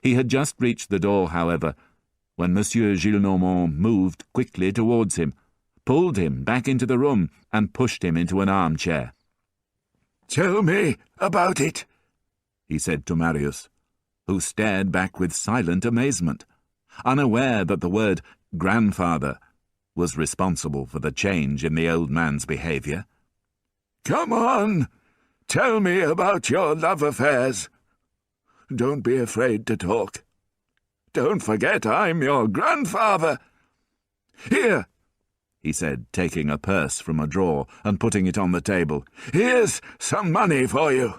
He had just reached the door, however, when Monsieur Gillenormand moved quickly towards him, pulled him back into the room, and pushed him into an armchair. "Tell me about it," he said to Marius, who stared back with silent amazement, unaware that the word grandfather was responsible for the change in the old man's behaviour. "Come on, tell me about your love affairs. Don't be afraid to talk. Don't forget I'm your grandfather. Here," he said, taking a purse from a drawer and putting it on the table. "Here's some money for you.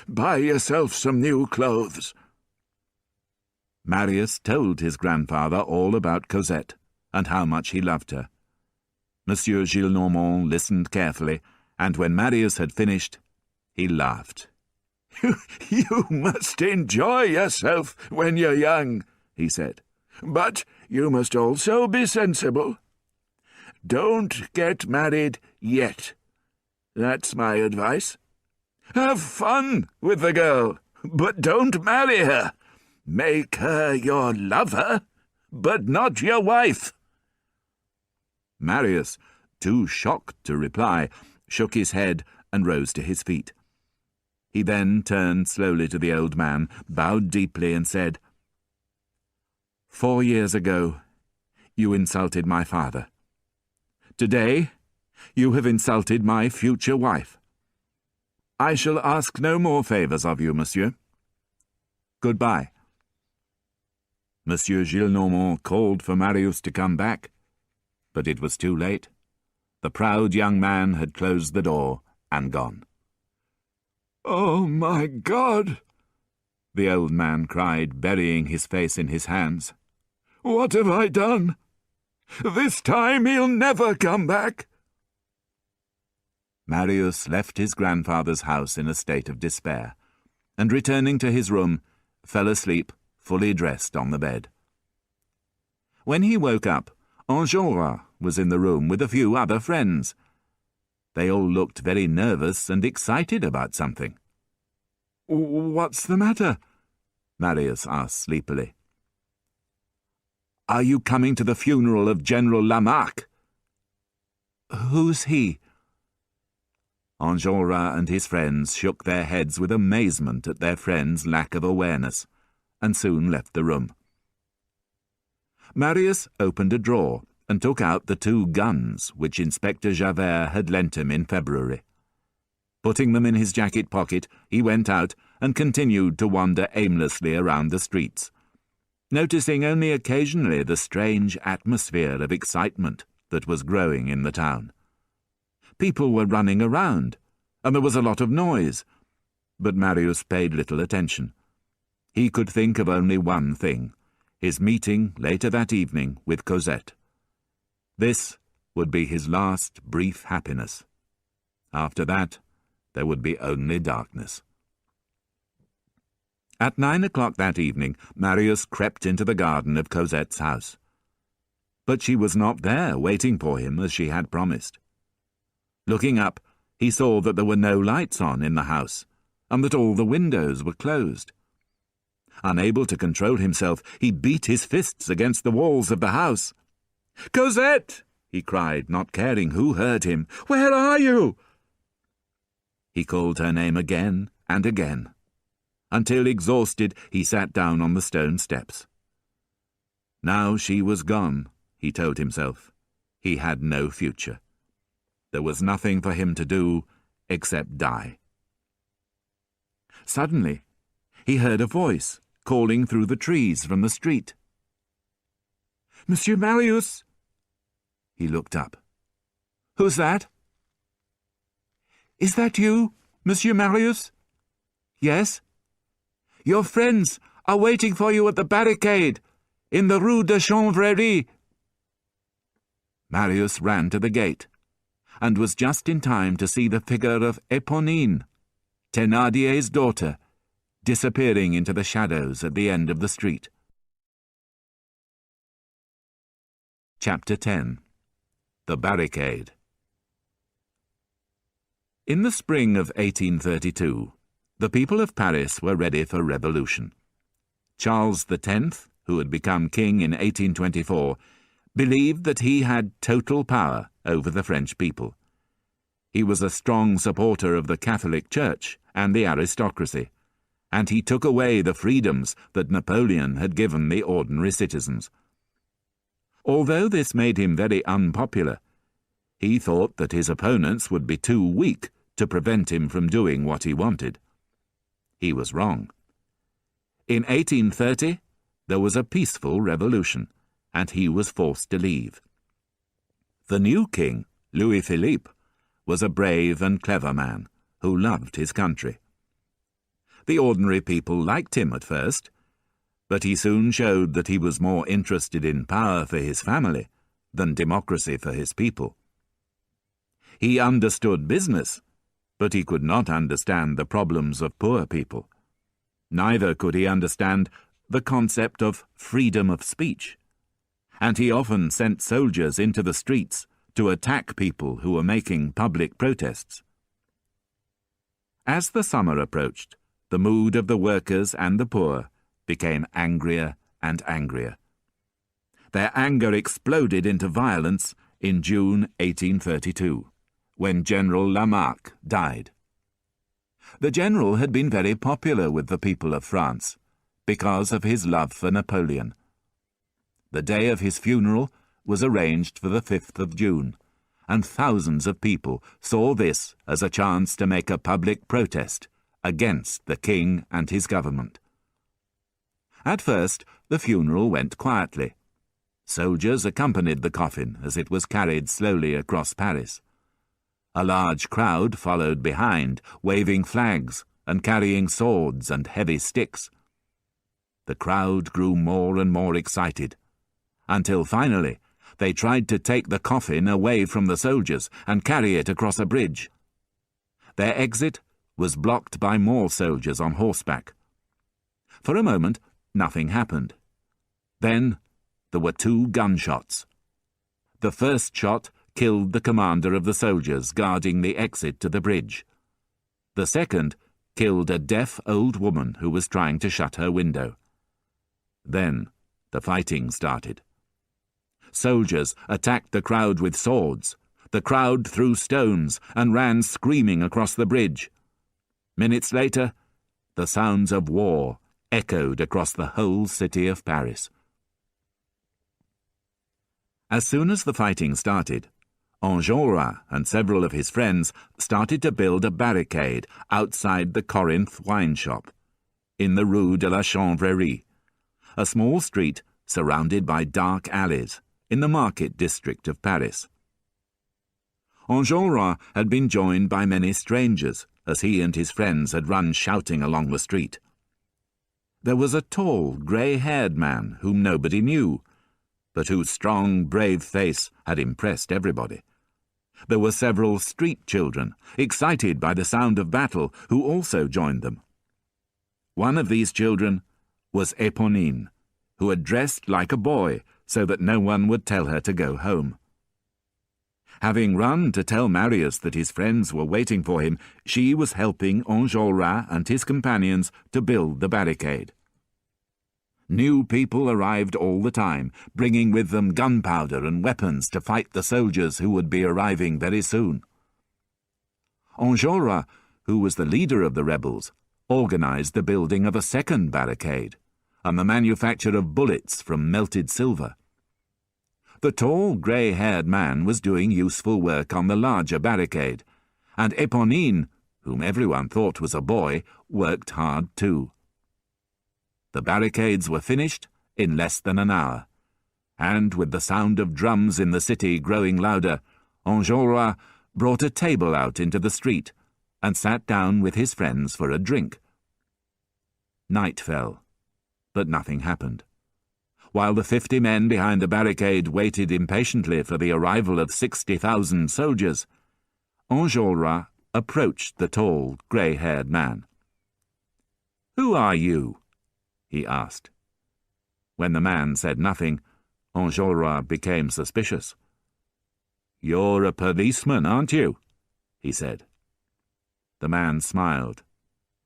Buy yourself some new clothes." Marius told his grandfather all about Cosette and how much he loved her. Monsieur Gillenormand listened carefully, and when Marius had finished, he laughed. You must enjoy yourself when you're young, he said, but you must also be sensible. Don't get married yet. That's my advice. Have fun with the girl, but don't marry her. Make her your lover, but not your wife. Marius, too shocked to reply, shook his head and rose to his feet. He then turned slowly to the old man, bowed deeply, and said, 4 years ago, you insulted my father. Today, you have insulted my future wife. I shall ask no more favours of you, monsieur. Goodbye. Monsieur Gillenormand called for Marius to come back, but it was too late. The proud young man had closed the door and gone. "Oh, my God!" the old man cried, burying his face in his hands. "What have I done? This time he'll never come back." Marius left his grandfather's house in a state of despair, and returning to his room, fell asleep, fully dressed on the bed. When he woke up, Enjolras was in the room with a few other friends. They all looked very nervous and excited about something. "What's the matter?" Marius asked sleepily. "Are you coming to the funeral of General Lamarque?" "Who's he?" Enjolras and his friends shook their heads with amazement at their friend's lack of awareness, and soon left the room. Marius opened a drawer and took out the 2 guns which Inspector Javert had lent him in February. Putting them in his jacket pocket, he went out and continued to wander aimlessly around the streets, noticing only occasionally the strange atmosphere of excitement that was growing in the town. People were running around, and there was a lot of noise, but Marius paid little attention. He could think of only one thing, his meeting later that evening with Cosette. This would be his last brief happiness. After that, there would be only darkness. At 9 o'clock that evening, Marius crept into the garden of Cosette's house. But she was not there waiting for him as she had promised. Looking up, he saw that there were no lights on in the house, and that all the windows were closed. Unable to control himself, he beat his fists against the walls of the house. "Cosette!" he cried, not caring who heard him. "Where are you?" He called her name again and again, until, exhausted, he sat down on the stone steps. Now she was gone, he told himself. He had no future. There was nothing for him to do except die. Suddenly, he heard a voice calling through the trees from the street. "Monsieur Marius!" He looked up. "Who's that?" "Is that you, Monsieur Marius?" "Yes." "Your friends are waiting for you at the barricade, in the Rue de Chanvrerie." Marius ran to the gate, and was just in time to see the figure of Éponine, Thénardier's daughter, disappearing into the shadows at the end of the street. Chapter 10. The Barricade. In the spring of 1832, the people of Paris were ready for revolution. Charles X, who had become king in 1824, believed that he had total power over the French people. He was a strong supporter of the Catholic Church and the aristocracy, and he took away the freedoms that Napoleon had given the ordinary citizens. Although this made him very unpopular, he thought that his opponents would be too weak to prevent him from doing what he wanted. He was wrong. In 1830, there was a peaceful revolution, and he was forced to leave. The new king, Louis-Philippe, was a brave and clever man who loved his country. The ordinary people liked him at first, But he soon showed that he was more interested in power for his family than democracy for his people. He understood business, but he could not understand the problems of poor people. Neither could he understand the concept of freedom of speech, and he often sent soldiers into the streets to attack people who were making public protests. As the summer approached, the mood of the workers and the poor became angrier and angrier. Their anger exploded into violence in June 1832, when General Lamarck died. The general had been very popular with the people of France because of his love for Napoleon. The day of his funeral was arranged for the 5th of June, and thousands of people saw this as a chance to make a public protest against the king and his government. At first, the funeral went quietly. Soldiers accompanied the coffin as it was carried slowly across Paris. A large crowd followed behind, waving flags and carrying swords and heavy sticks. The crowd grew more and more excited, until finally they tried to take the coffin away from the soldiers and carry it across a bridge. Their exit was blocked by more soldiers on horseback. For a moment, nothing happened. Then there were 2 gunshots. The first shot killed the commander of the soldiers guarding the exit to the bridge. The second killed a deaf old woman who was trying to shut her window. Then the fighting started. Soldiers attacked the crowd with swords. The crowd threw stones and ran screaming across the bridge. Minutes later, the sounds of war echoed across the whole city of Paris. As soon as the fighting started, Enjolras and several of his friends started to build a barricade outside the Corinth wine shop, in the Rue de la Chanvrerie, a small street surrounded by dark alleys in the market district of Paris. Enjolras had been joined by many strangers as he and his friends had run shouting along the street. There was a tall, grey-haired man whom nobody knew, but whose strong, brave face had impressed everybody. There were several street children, excited by the sound of battle, who also joined them. One of these children was Éponine, who had dressed like a boy so that no one would tell her to go home. Having run to tell Marius that his friends were waiting for him, she was helping Enjolras and his companions to build the barricade. New people arrived all the time, bringing with them gunpowder and weapons to fight the soldiers who would be arriving very soon. Enjolras, who was the leader of the rebels, organized the building of a second barricade and the manufacture of bullets from melted silver. The tall, grey-haired man was doing useful work on the larger barricade, and Éponine, whom everyone thought was a boy, worked hard too. The barricades were finished in less than an hour, and with the sound of drums in the city growing louder, Enjolras brought a table out into the street and sat down with his friends for a drink. Night fell, but nothing happened. While the 50 men behind the barricade waited impatiently for the arrival of 60,000 soldiers, Enjolras approached the tall, grey-haired man. "Who are you?" he asked. When the man said nothing, Enjolras became suspicious. "You're a policeman, aren't you?" he said. The man smiled,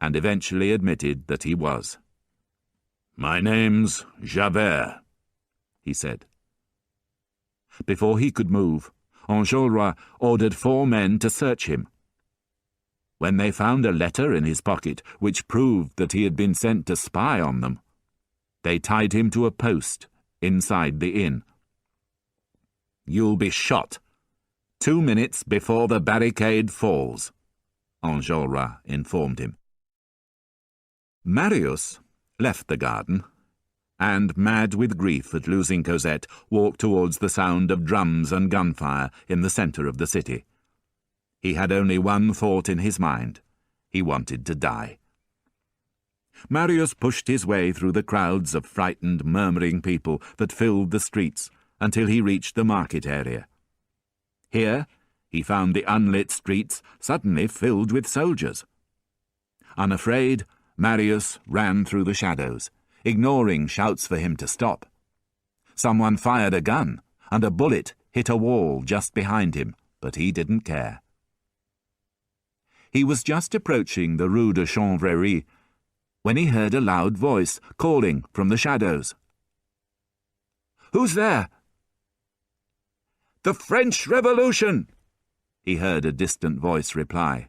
and eventually admitted that he was. "My name's Javert," he said. Before he could move, Enjolras ordered 4 men to search him. When they found a letter in his pocket which proved that he had been sent to spy on them, they tied him to a post inside the inn. "You'll be shot 2 minutes before the barricade falls," Enjolras informed him. Marius left the garden, and, mad with grief at losing Cosette, walked towards the sound of drums and gunfire in the centre of the city. He had only one thought in his mind. He wanted to die. Marius pushed his way through the crowds of frightened, murmuring people that filled the streets until he reached the market area. Here, he found the unlit streets suddenly filled with soldiers. Unafraid, Marius ran through the shadows, ignoring shouts for him to stop. Someone fired a gun, and a bullet hit a wall just behind him, but he didn't care. He was just approaching the Rue de Chanvrerie when he heard a loud voice calling from the shadows. "Who's there?" "The French Revolution!" he heard a distant voice reply.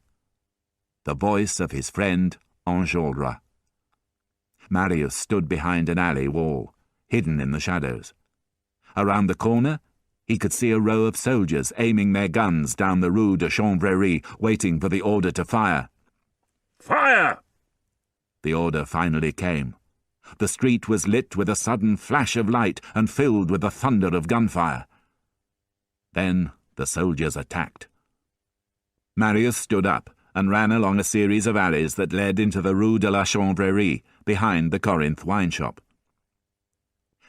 The voice of his friend Enjolras. Marius stood behind an alley wall, hidden in the shadows. Around the corner, he could see a row of soldiers aiming their guns down the Rue de Chanvrerie, waiting for the order to fire. "Fire!" The order finally came. The street was lit with a sudden flash of light and filled with the thunder of gunfire. Then the soldiers attacked. Marius stood up and ran along a series of alleys that led into the Rue de la Chanvrerie, behind the Corinth wine shop.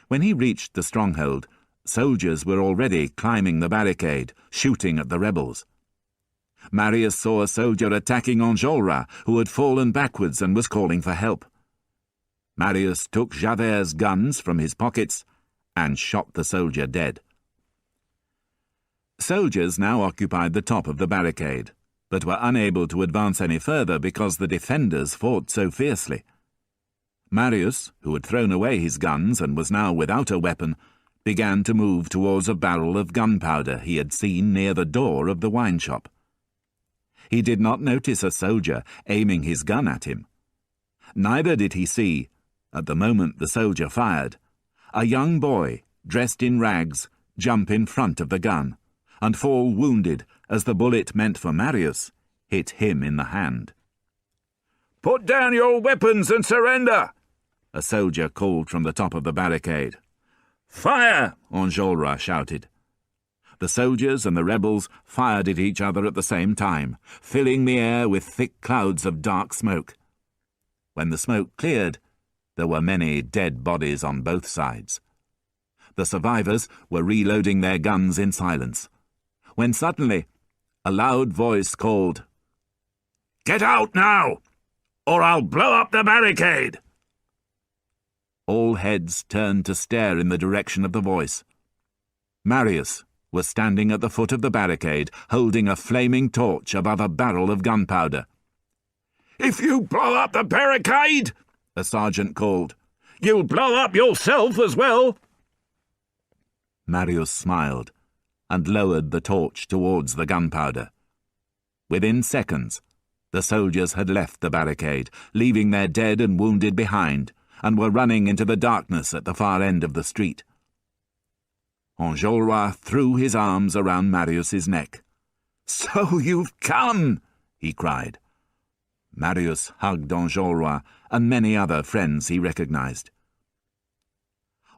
When he reached the stronghold, soldiers were already climbing the barricade, shooting at the rebels. Marius saw a soldier attacking Enjolras, who had fallen backwards and was calling for help. Marius took Javert's guns from his pockets and shot the soldier dead. Soldiers now occupied the top of the barricade, but were unable to advance any further because the defenders fought so fiercely. Marius, who had thrown away his guns and was now without a weapon, began to move towards a barrel of gunpowder he had seen near the door of the wine shop. He did not notice a soldier aiming his gun at him. Neither did he see, at the moment the soldier fired, a young boy, dressed in rags, jump in front of the gun and fall wounded as the bullet meant for Marius hit him in the hand. "Put down your weapons and surrender!" a soldier called from the top of the barricade. "Fire!" Enjolras shouted. The soldiers and the rebels fired at each other at the same time, filling the air with thick clouds of dark smoke. When the smoke cleared, there were many dead bodies on both sides. The survivors were reloading their guns in silence, when suddenly a loud voice called, "Get out now, or I'll blow up the barricade!" All heads turned to stare in the direction of the voice. Marius was standing at the foot of the barricade, holding a flaming torch above a barrel of gunpowder. "If you blow up the barricade," a sergeant called, "you'll blow up yourself as well." Marius smiled and lowered the torch towards the gunpowder. Within seconds, the soldiers had left the barricade, leaving their dead and wounded behind, and were running into the darkness at the far end of the street. Enjolras threw his arms around Marius's neck. "So you've come!" he cried. Marius hugged Enjolras and many other friends he recognized.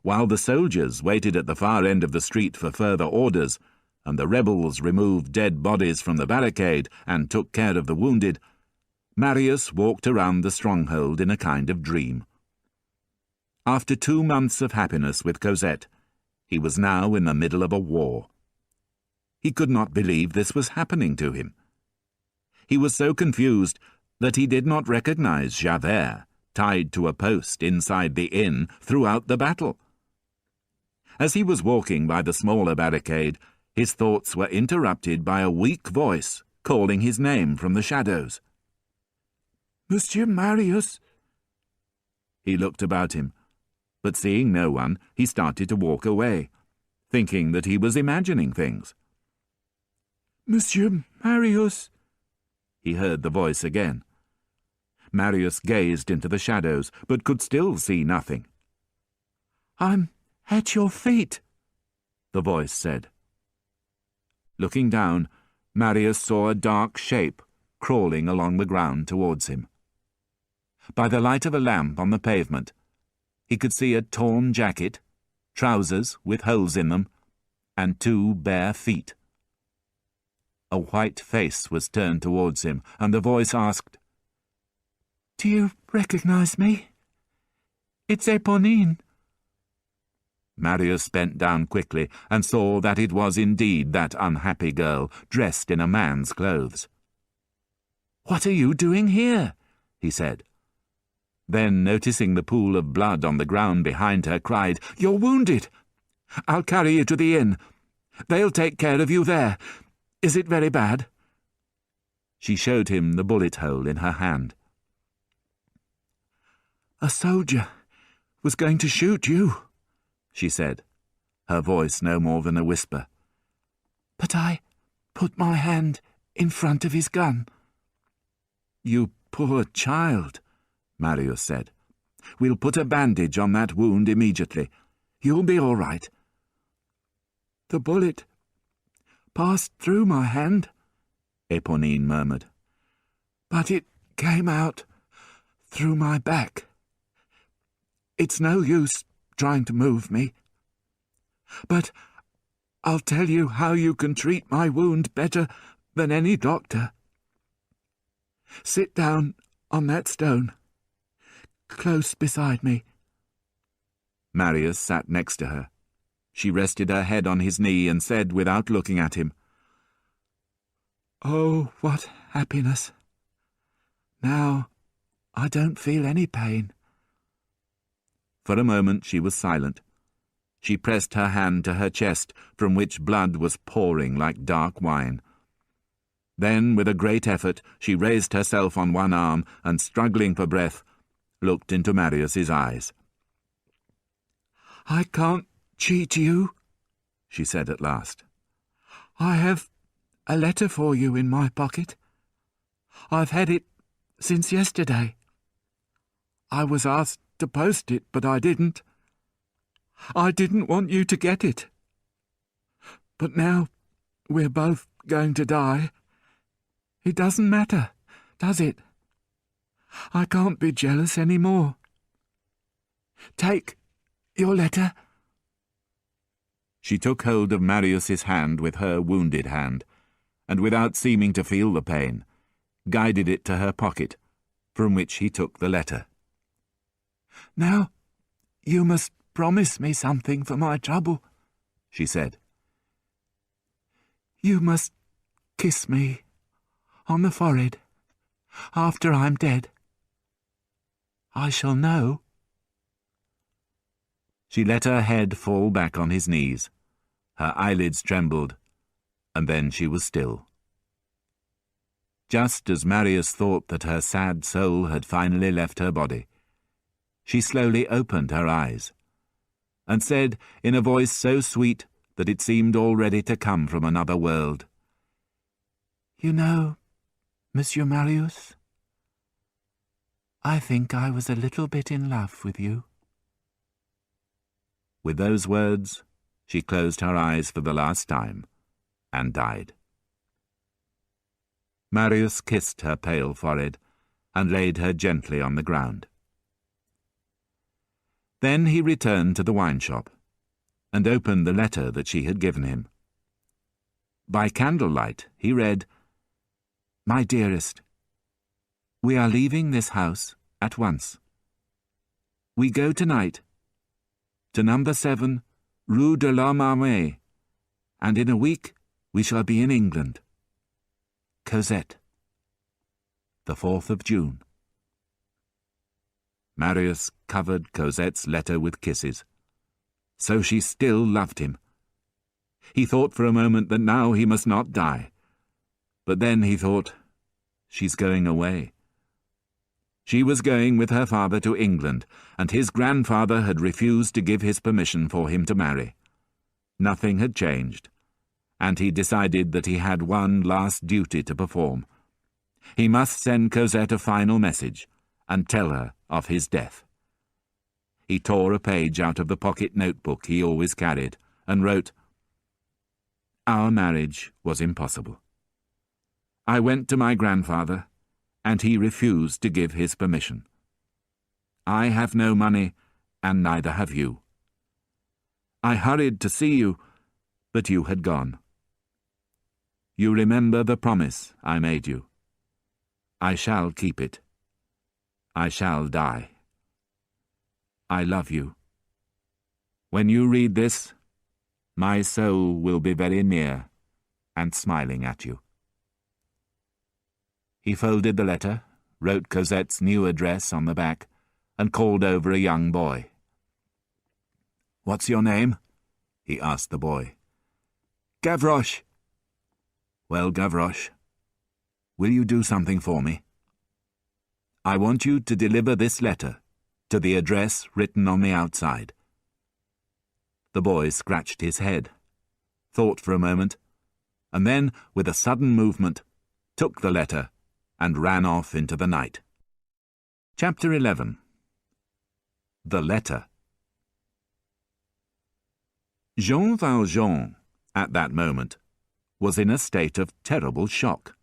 While the soldiers waited at the far end of the street for further orders, and the rebels removed dead bodies from the barricade and took care of the wounded, Marius walked around the stronghold in a kind of dream. After 2 months of happiness with Cosette, he was now in the middle of a war. He could not believe this was happening to him. He was so confused that he did not recognize Javert, tied to a post inside the inn throughout the battle. As he was walking by the smaller barricade, his thoughts were interrupted by a weak voice calling his name from the shadows. "Monsieur Marius!" He looked about him, but seeing no one, he started to walk away, thinking that he was imagining things. "Monsieur Marius!" He heard the voice again. Marius gazed into the shadows, but could still see nothing. "I'm at your feet," the voice said. Looking down, Marius saw a dark shape crawling along the ground towards him. By the light of a lamp on the pavement, he could see a torn jacket, trousers with holes in them, and 2 bare feet. A white face was turned towards him, and the voice asked, Do you recognize me? It's Éponine. Marius bent down quickly and saw that it was indeed that unhappy girl, dressed in a man's clothes. "What are you doing here?" he said. Then, noticing the pool of blood on the ground behind her, cried, "You're wounded! I'll carry you to the inn. They'll take care of you there. Is it very bad?" She showed him the bullet hole in her hand. "A soldier was going to shoot you," she said, her voice no more than a whisper. "But I put my hand in front of his gun." "You poor child," Marius said. "We'll put a bandage on that wound immediately. You'll be all right." "The bullet passed through my hand," Éponine murmured, "but it came out through my back. It's no use trying to move me. But I'll tell you how you can treat my wound better than any doctor. Sit down on that stone, close beside me." Marius sat next to her. She rested her head on his knee and said, without looking at him, "Oh, what happiness! Now I don't feel any pain." For a moment she was silent. She pressed her hand to her chest, from which blood was pouring like dark wine. Then, with a great effort, she raised herself on one arm and, struggling for breath, looked into Marius's eyes. "I can't cheat you," she said at last. "I have a letter for you in my pocket. I've had it since yesterday. I was asked to post it, but I didn't. I didn't want you to get it. But now we're both going to die. It doesn't matter, does it? I can't be jealous any more. Take your letter." She took hold of Marius's hand with her wounded hand, and without seeming to feel the pain, guided it to her pocket, from which he took the letter. "Now you must promise me something for my trouble," she said. "You must kiss me on the forehead after I'm dead. I shall know." She let her head fall back on his knees. Her eyelids trembled, and then she was still. Just as Marius thought that her sad soul had finally left her body, she slowly opened her eyes, and said in a voice so sweet that it seemed already to come from another world, "You know, Monsieur Marius, I think I was a little bit in love with you." With those words, she closed her eyes for the last time and died. Marius kissed her pale forehead and laid her gently on the ground. Then he returned to the wine shop and opened the letter that she had given him. By candlelight he read, "My dearest, we are leaving this house at once. We go tonight to number 7, Rue de l'Homme Armé, and in a week we shall be in England. Cosette. The 4th of June." Marius covered Cosette's letter with kisses. So she still loved him. He thought for a moment that now he must not die. But then he thought, she's going away. She was going with her father to England, and his grandfather had refused to give his permission for him to marry. Nothing had changed, and he decided that he had one last duty to perform. He must send Cosette a final message, and tell her of his death. He tore a page out of the pocket notebook he always carried, and wrote, "Our marriage was impossible. I went to my grandfather, and he refused to give his permission. I have no money, and neither have you. I hurried to see you, but you had gone. You remember the promise I made you. I shall keep it. I shall die. I love you. When you read this, my soul will be very near and smiling at you. He folded the letter, wrote Cosette's new address on the back, and called over a young boy. "What's your name?" he asked the boy. Gavroche. "Well, Gavroche, will you do something for me? I want you to deliver this letter to the address written on the outside." The boy scratched his head, thought for a moment, and then, with a sudden movement, took the letter and ran off into the night. Chapter 11. The Letter. Jean Valjean, at that moment, was in a state of terrible shock.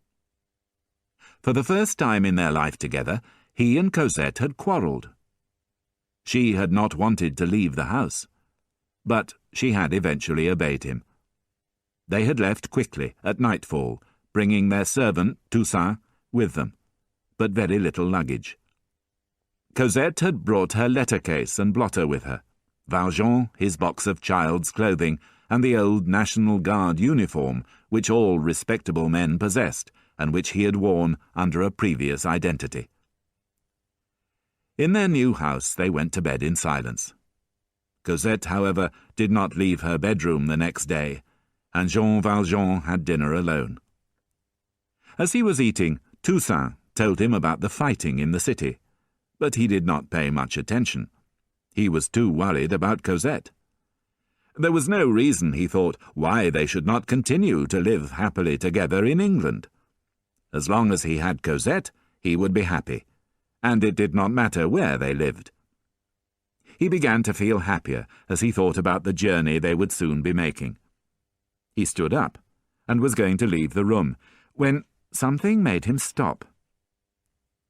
For the first time in their life together, he and Cosette had quarrelled. She had not wanted to leave the house, but she had eventually obeyed him. They had left quickly at nightfall, bringing their servant, Toussaint, with them, but very little luggage. Cosette had brought her letter case and blotter with her, Valjean his box of child's clothing, and the old National Guard uniform which all respectable men possessed, and which he had worn under a previous identity. In their new house they went to bed in silence. Cosette, however, did not leave her bedroom the next day, and Jean Valjean had dinner alone. As he was eating, Toussaint told him about the fighting in the city, but he did not pay much attention. He was too worried about Cosette. There was no reason, he thought, why they should not continue to live happily together in England. As long as he had Cosette, he would be happy, and it did not matter where they lived. He began to feel happier as he thought about the journey they would soon be making. He stood up and was going to leave the room, when something made him stop.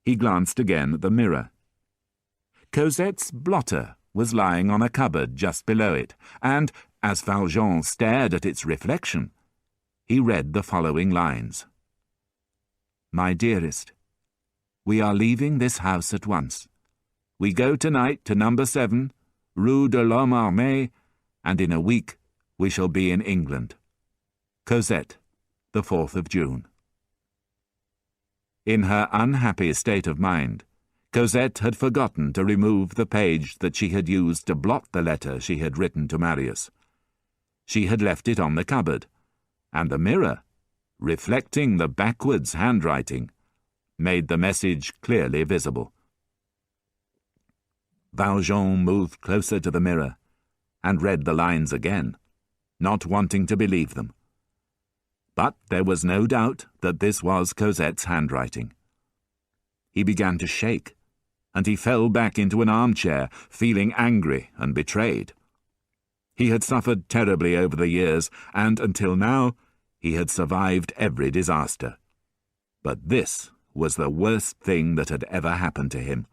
He glanced again at the mirror. Cosette's blotter was lying on a cupboard just below it, and, as Valjean stared at its reflection, he read the following lines. "My dearest, we are leaving this house at once. We go tonight to number 7, Rue de l'Homme Armé, and in a week we shall be in England. Cosette, the 4th of June." In her unhappy state of mind, Cosette had forgotten to remove the page that she had used to blot the letter she had written to Marius. She had left it on the cupboard, and the mirror, reflecting the backwards handwriting, made the message clearly visible. Valjean moved closer to the mirror and read the lines again, not wanting to believe them. But there was no doubt that this was Cosette's handwriting. He began to shake, and he fell back into an armchair, feeling angry and betrayed. He had suffered terribly over the years, and until now he had survived every disaster. But this was the worst thing that had ever happened to him.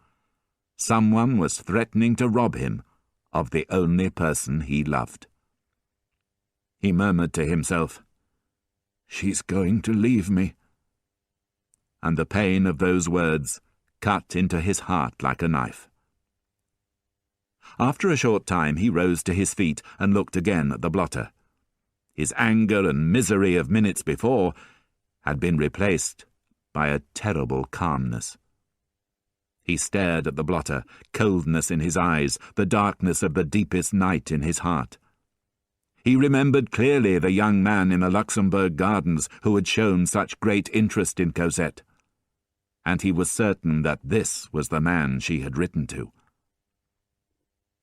Someone was threatening to rob him of the only person he loved. He murmured to himself, "She's going to leave me." And the pain of those words cut into his heart like a knife. After a short time he rose to his feet and looked again at the blotter. His anger and misery of minutes before had been replaced by a terrible calmness. He stared at the blotter, coldness in his eyes, the darkness of the deepest night in his heart. He remembered clearly the young man in the Luxembourg Gardens who had shown such great interest in Cosette, and he was certain that this was the man she had written to.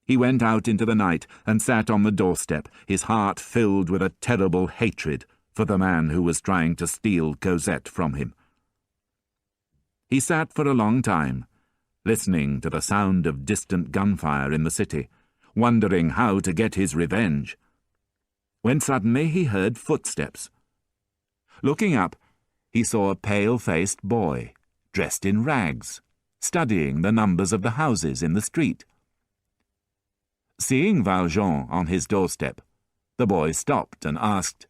He went out into the night and sat on the doorstep, his heart filled with a terrible hatred for the man who was trying to steal Cosette from him. He sat for a long time, listening to the sound of distant gunfire in the city, wondering how to get his revenge, when suddenly he heard footsteps. Looking up, he saw a pale-faced boy, dressed in rags, studying the numbers of the houses in the street. Seeing Valjean on his doorstep, the boy stopped and asked,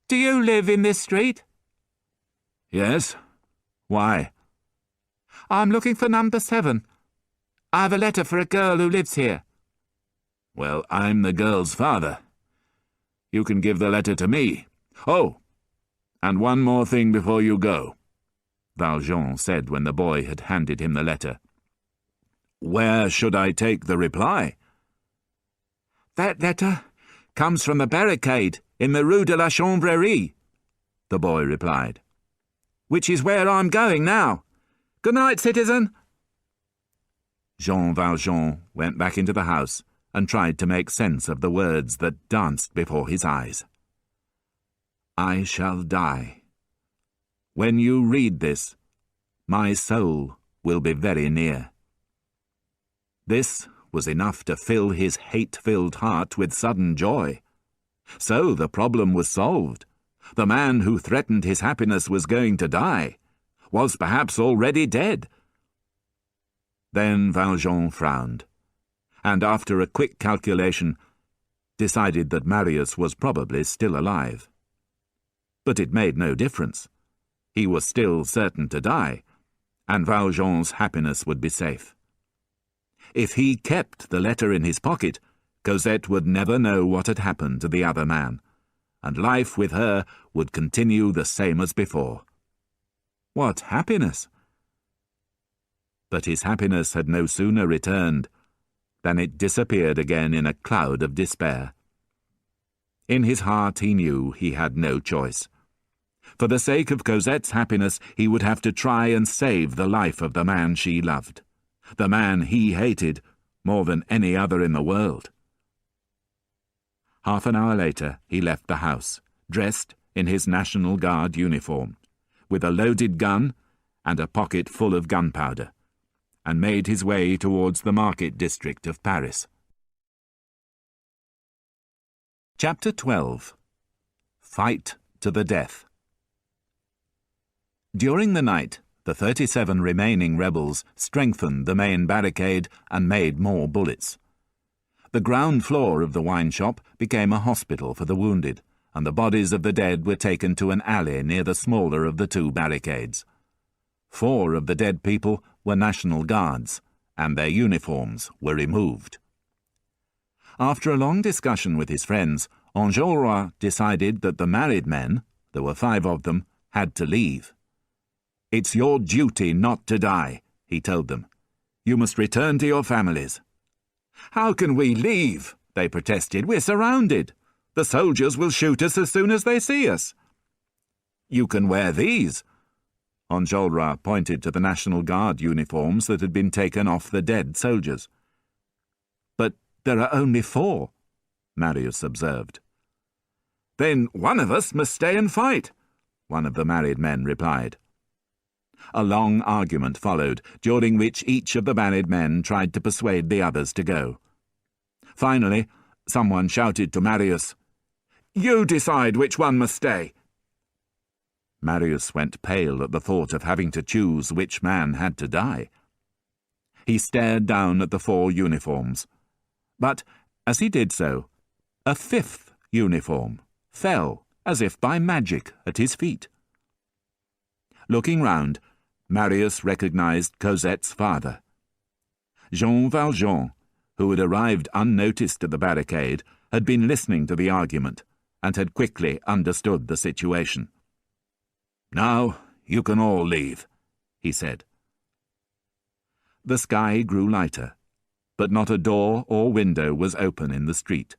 "Do you live in this street?" "Yes. Why?" I'm looking for number 7. I have a letter for a girl who lives here. Well, I'm the girl's father. You can give the letter to me. Oh, and one more thing before you go, Valjean said when the boy had handed him the letter. Where should I take the reply? That letter comes from the barricade in the Rue de la Chanvrerie, the boy replied. Which is where I'm going now. Good night, citizen. Jean Valjean went back into the house and tried to make sense of the words that danced before his eyes. I shall die. When you read this, my soul will be very near. This was enough to fill his hate-filled heart with sudden joy. So the problem was solved. The man who threatened his happiness was going to die, was perhaps already dead. Then Valjean frowned, and after a quick calculation, decided that Marius was probably still alive. But it made no difference. He was still certain to die, and Valjean's happiness would be safe. If he kept the letter in his pocket, Cosette would never know what had happened to the other man, and life with her would continue the same as before. What happiness! But his happiness had no sooner returned than it disappeared again in a cloud of despair. In his heart he knew he had no choice. For the sake of Cosette's happiness, he would have to try and save the life of the man she loved, the man he hated more than any other in the world. Half an hour later, he left the house, dressed in his National Guard uniform, with a loaded gun and a pocket full of gunpowder, and made his way towards the market district of Paris. Chapter 12. Fight to the Death. During the night, the 37 remaining rebels strengthened the main barricade and made more bullets. The ground floor of the wine shop became a hospital for the wounded, and the bodies of the dead were taken to an alley near the smaller of the two barricades. 4 of the dead people were National Guards, and their uniforms were removed. After a long discussion with his friends, Enjolras decided that the married men, there were 5 of them, had to leave. "It's your duty not to die," he told them. "You must return to your families." "How can we leave?" they protested. "We're surrounded. The soldiers will shoot us as soon as they see us." "You can wear these." Enjolras pointed to the National Guard uniforms that had been taken off the dead soldiers. "But there are only 4, Marius observed. "Then one of us must stay and fight," one of the married men replied. A long argument followed, during which each of the married men tried to persuade the others to go. Finally, someone shouted to Marius, "You decide which one must stay." Marius went pale at the thought of having to choose which man had to die. He stared down at the 4 uniforms, but as he did so, a 5th uniform fell, as if by magic, at his feet. Looking round, Marius recognized Cosette's father. Jean Valjean, who had arrived unnoticed at the barricade, had been listening to the argument, and had quickly understood the situation. "Now you can all leave," he said. The sky grew lighter, but not a door or window was open in the street.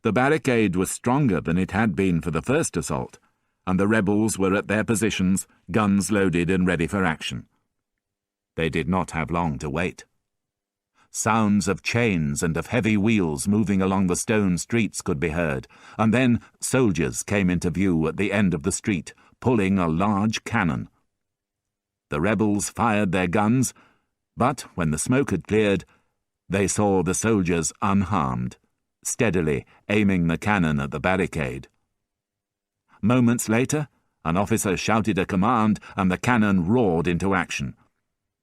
The barricade was stronger than it had been for the first assault, and the rebels were at their positions, guns loaded and ready for action. They did not have long to wait. Sounds of chains and of heavy wheels moving along the stone streets could be heard, and then soldiers came into view at the end of the street, pulling a large cannon. The rebels fired their guns, but when the smoke had cleared, they saw the soldiers unharmed, steadily aiming the cannon at the barricade. Moments later, an officer shouted a command, and the cannon roared into action.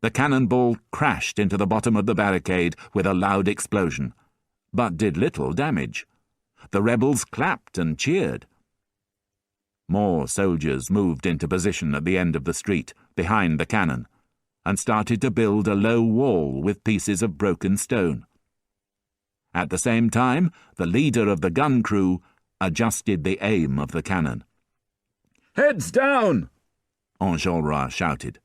The cannonball crashed into the bottom of the barricade with a loud explosion, but did little damage. The rebels clapped and cheered. More soldiers moved into position at the end of the street, behind the cannon, and started to build a low wall with pieces of broken stone. At the same time, the leader of the gun crew adjusted the aim of the cannon. "Heads down!" Enjolras shouted.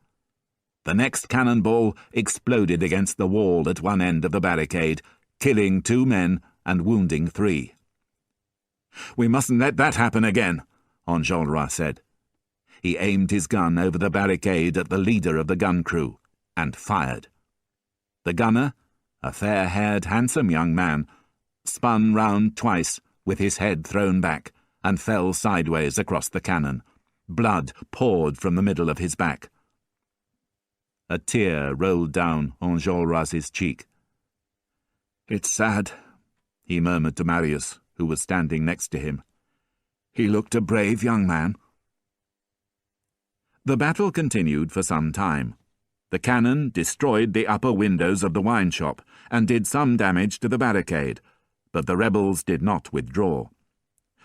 The next cannonball exploded against the wall at one end of the barricade, killing 2 men and wounding 3. "We mustn't let that happen again," Enjolras said. He aimed his gun over the barricade at the leader of the gun crew and fired. The gunner, a fair-haired, handsome young man, spun round twice with his head thrown back and fell sideways across the cannon. Blood poured from the middle of his back. A tear rolled down Enjolras's cheek. "It's sad," he murmured to Marius, who was standing next to him. "He looked a brave young man." The battle continued for some time. The cannon destroyed the upper windows of the wine shop and did some damage to the barricade, but the rebels did not withdraw.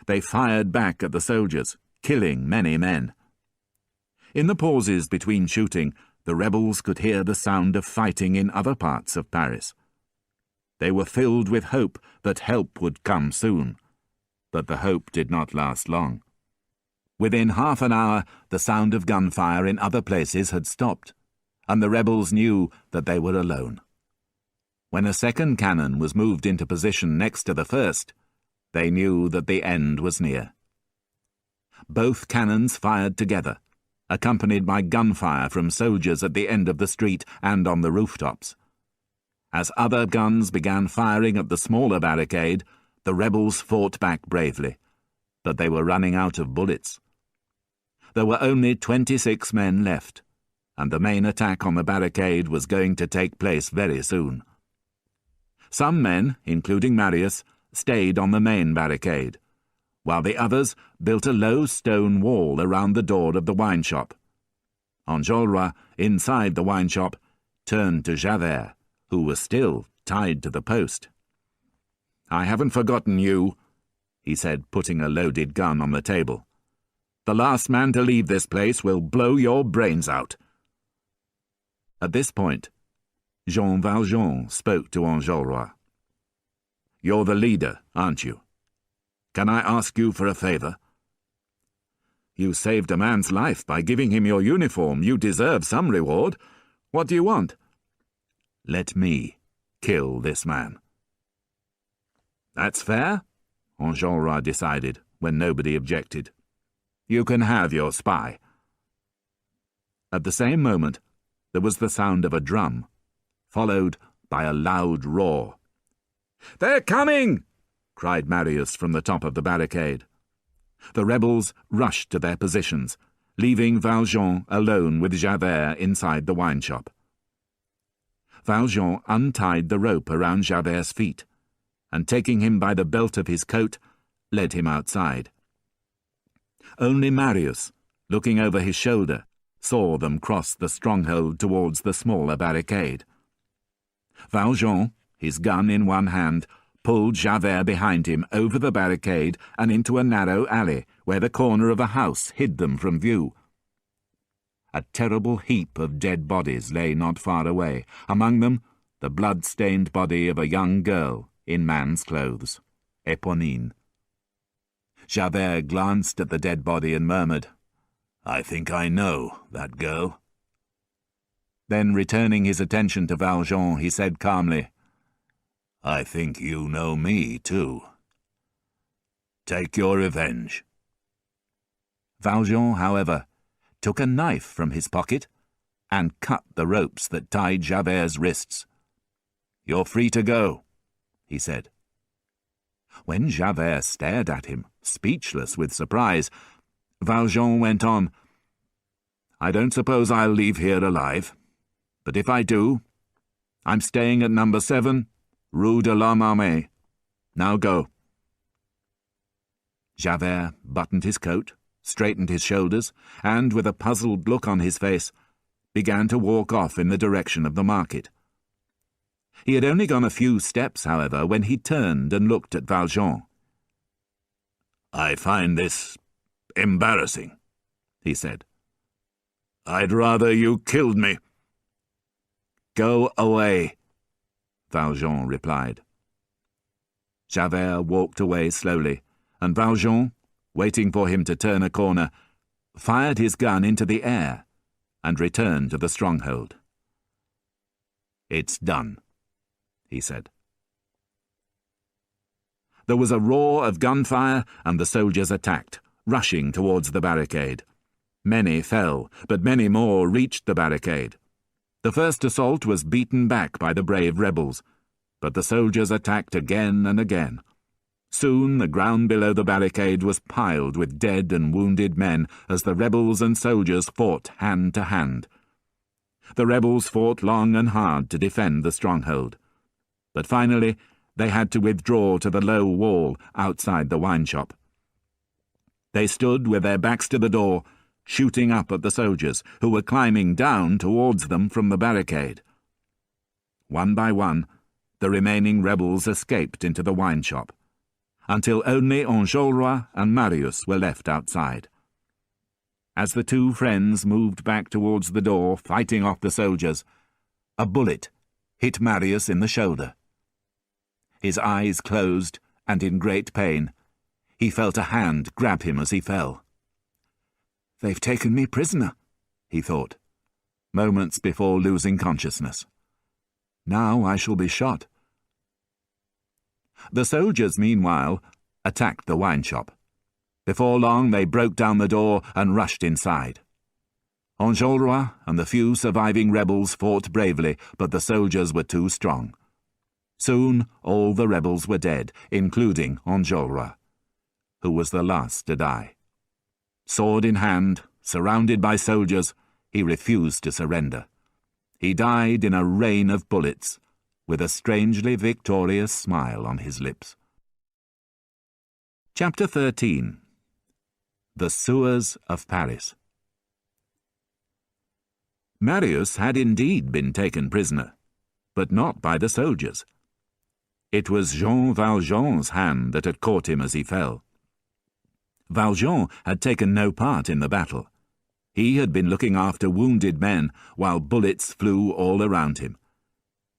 They fired back at the soldiers, killing many men. In the pauses between shooting, the rebels could hear the sound of fighting in other parts of Paris. They were filled with hope that help would come soon, but the hope did not last long. Within half an hour, the sound of gunfire in other places had stopped, and the rebels knew that they were alone. When a second cannon was moved into position next to the first, they knew that the end was near. Both cannons fired together, accompanied by gunfire from soldiers at the end of the street and on the rooftops. As other guns began firing at the smaller barricade, the rebels fought back bravely, but they were running out of bullets. There were only 26 men left, and the main attack on the barricade was going to take place very soon. Some men, including Marius, stayed on the main barricade, while the others built a low stone wall around the door of the wine shop. Enjolras, inside the wine shop, turned to Javert, who was still tied to the post. "I haven't forgotten you," he said, putting a loaded gun on the table. "The last man to leave this place will blow your brains out." At this point, Jean Valjean spoke to Enjolras. "You're the leader, aren't you? Can I ask you for a favor?" "You saved a man's life by giving him your uniform. You deserve some reward. What do you want?" "Let me kill this man." "That's fair," Enjolras decided, when nobody objected. "You can have your spy." At the same moment, there was the sound of a drum, followed by a loud roar. "They're coming!" cried Marius from the top of the barricade. The rebels rushed to their positions, leaving Valjean alone with Javert inside the wine shop. Valjean untied the rope around Javert's feet, and taking him by the belt of his coat, led him outside. Only Marius, looking over his shoulder, saw them cross the stronghold towards the smaller barricade. Valjean, his gun in one hand, pulled Javert behind him over the barricade and into a narrow alley where the corner of a house hid them from view. A terrible heap of dead bodies lay not far away, among them the blood-stained body of a young girl in man's clothes, Éponine. Javert glanced at the dead body and murmured, "I think I know that girl." Then, returning his attention to Valjean, he said calmly, "I think you know me, too. Take your revenge." Valjean, however, took a knife from his pocket and cut the ropes that tied Javert's wrists. "You're free to go," he said. When Javert stared at him, speechless with surprise, Valjean went on, "I don't suppose I'll leave here alive, but if I do, I'm staying at number 7, Rue de l'Homme Armé. Now go." Javert buttoned his coat, straightened his shoulders, and, with a puzzled look on his face, began to walk off in the direction of the market. He had only gone a few steps, however, when he turned and looked at Valjean. "I find this embarrassing," he said. "I'd rather you killed me." Go away, Valjean replied. Javert walked away slowly, and Valjean, waiting for him to turn a corner, fired his gun into the air and returned to the stronghold. "It's done," he said. There was a roar of gunfire, and the soldiers attacked, rushing towards the barricade. Many fell, but many more reached the barricade. The first assault was beaten back by the brave rebels, but the soldiers attacked again and again. Soon the ground below the barricade was piled with dead and wounded men as the rebels and soldiers fought hand to hand. The rebels fought long and hard to defend the stronghold, but finally they had to withdraw to the low wall outside the wine shop. They stood with their backs to the door, shooting up at the soldiers, who were climbing down towards them from the barricade. One by one, the remaining rebels escaped into the wine shop, until only Enjolras and Marius were left outside. As the two friends moved back towards the door, fighting off the soldiers, a bullet hit Marius in the shoulder. His eyes closed, and in great pain, he felt a hand grab him as he fell. "They've taken me prisoner," he thought, moments before losing consciousness. "Now I shall be shot." The soldiers, meanwhile, attacked the wine shop. Before long they broke down the door and rushed inside. Enjolras and the few surviving rebels fought bravely, but the soldiers were too strong. Soon all the rebels were dead, including Enjolras, who was the last to die. Sword in hand, surrounded by soldiers, he refused to surrender. He died in a rain of bullets, with a strangely victorious smile on his lips. Chapter 13. The Sewers of Paris. Marius had indeed been taken prisoner, but not by the soldiers. It was Jean Valjean's hand that had caught him as he fell. Valjean had taken no part in the battle. He had been looking after wounded men while bullets flew all around him.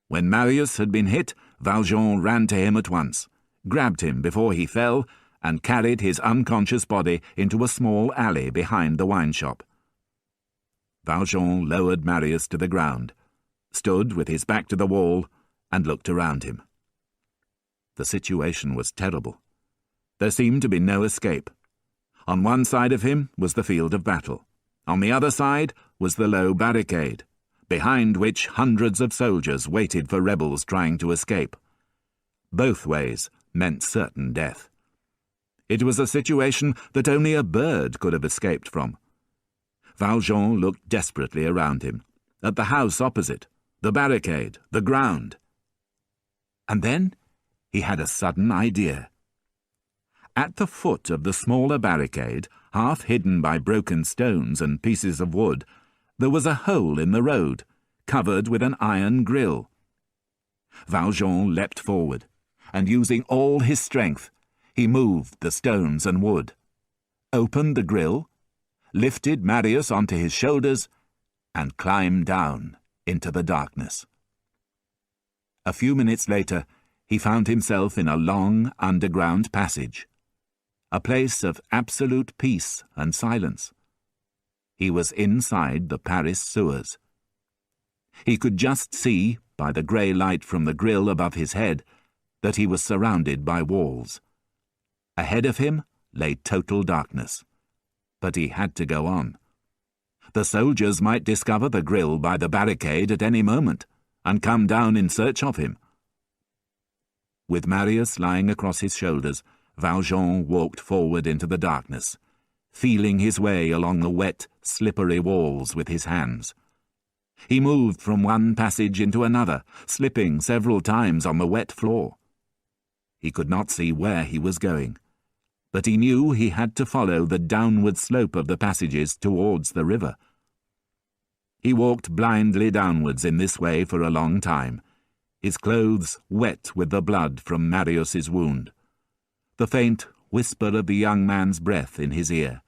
When Marius had been hit, Valjean ran to him at once, grabbed him before he fell, and carried his unconscious body into a small alley behind the wine shop. Valjean lowered Marius to the ground, stood with his back to the wall, and looked around him. The situation was terrible. There seemed to be no escape. On one side of him was the field of battle. On the other side was the low barricade, behind which hundreds of soldiers waited for rebels trying to escape. Both ways meant certain death. It was a situation that only a bird could have escaped from. Valjean looked desperately around him, at the house opposite, the barricade, the ground. And then he had a sudden idea. At the foot of the smaller barricade, half hidden by broken stones and pieces of wood, there was a hole in the road, covered with an iron grill. Valjean leapt forward, and using all his strength, he moved the stones and wood, opened the grill, lifted Marius onto his shoulders, and climbed down into the darkness. A few minutes later, he found himself in a long underground passage, a place of absolute peace and silence. He was inside the Paris sewers. He could just see, by the grey light from the grill above his head, that he was surrounded by walls. Ahead of him lay total darkness, but he had to go on. The soldiers might discover the grill by the barricade at any moment, and come down in search of him. With Marius lying across his shoulders, Valjean walked forward into the darkness, feeling his way along the wet, slippery walls with his hands. He moved from one passage into another, slipping several times on the wet floor. He could not see where he was going, but he knew he had to follow the downward slope of the passages towards the river. He walked blindly downwards in this way for a long time, his clothes wet with the blood from Marius's wound, the faint whisper of the young man's breath in his ear.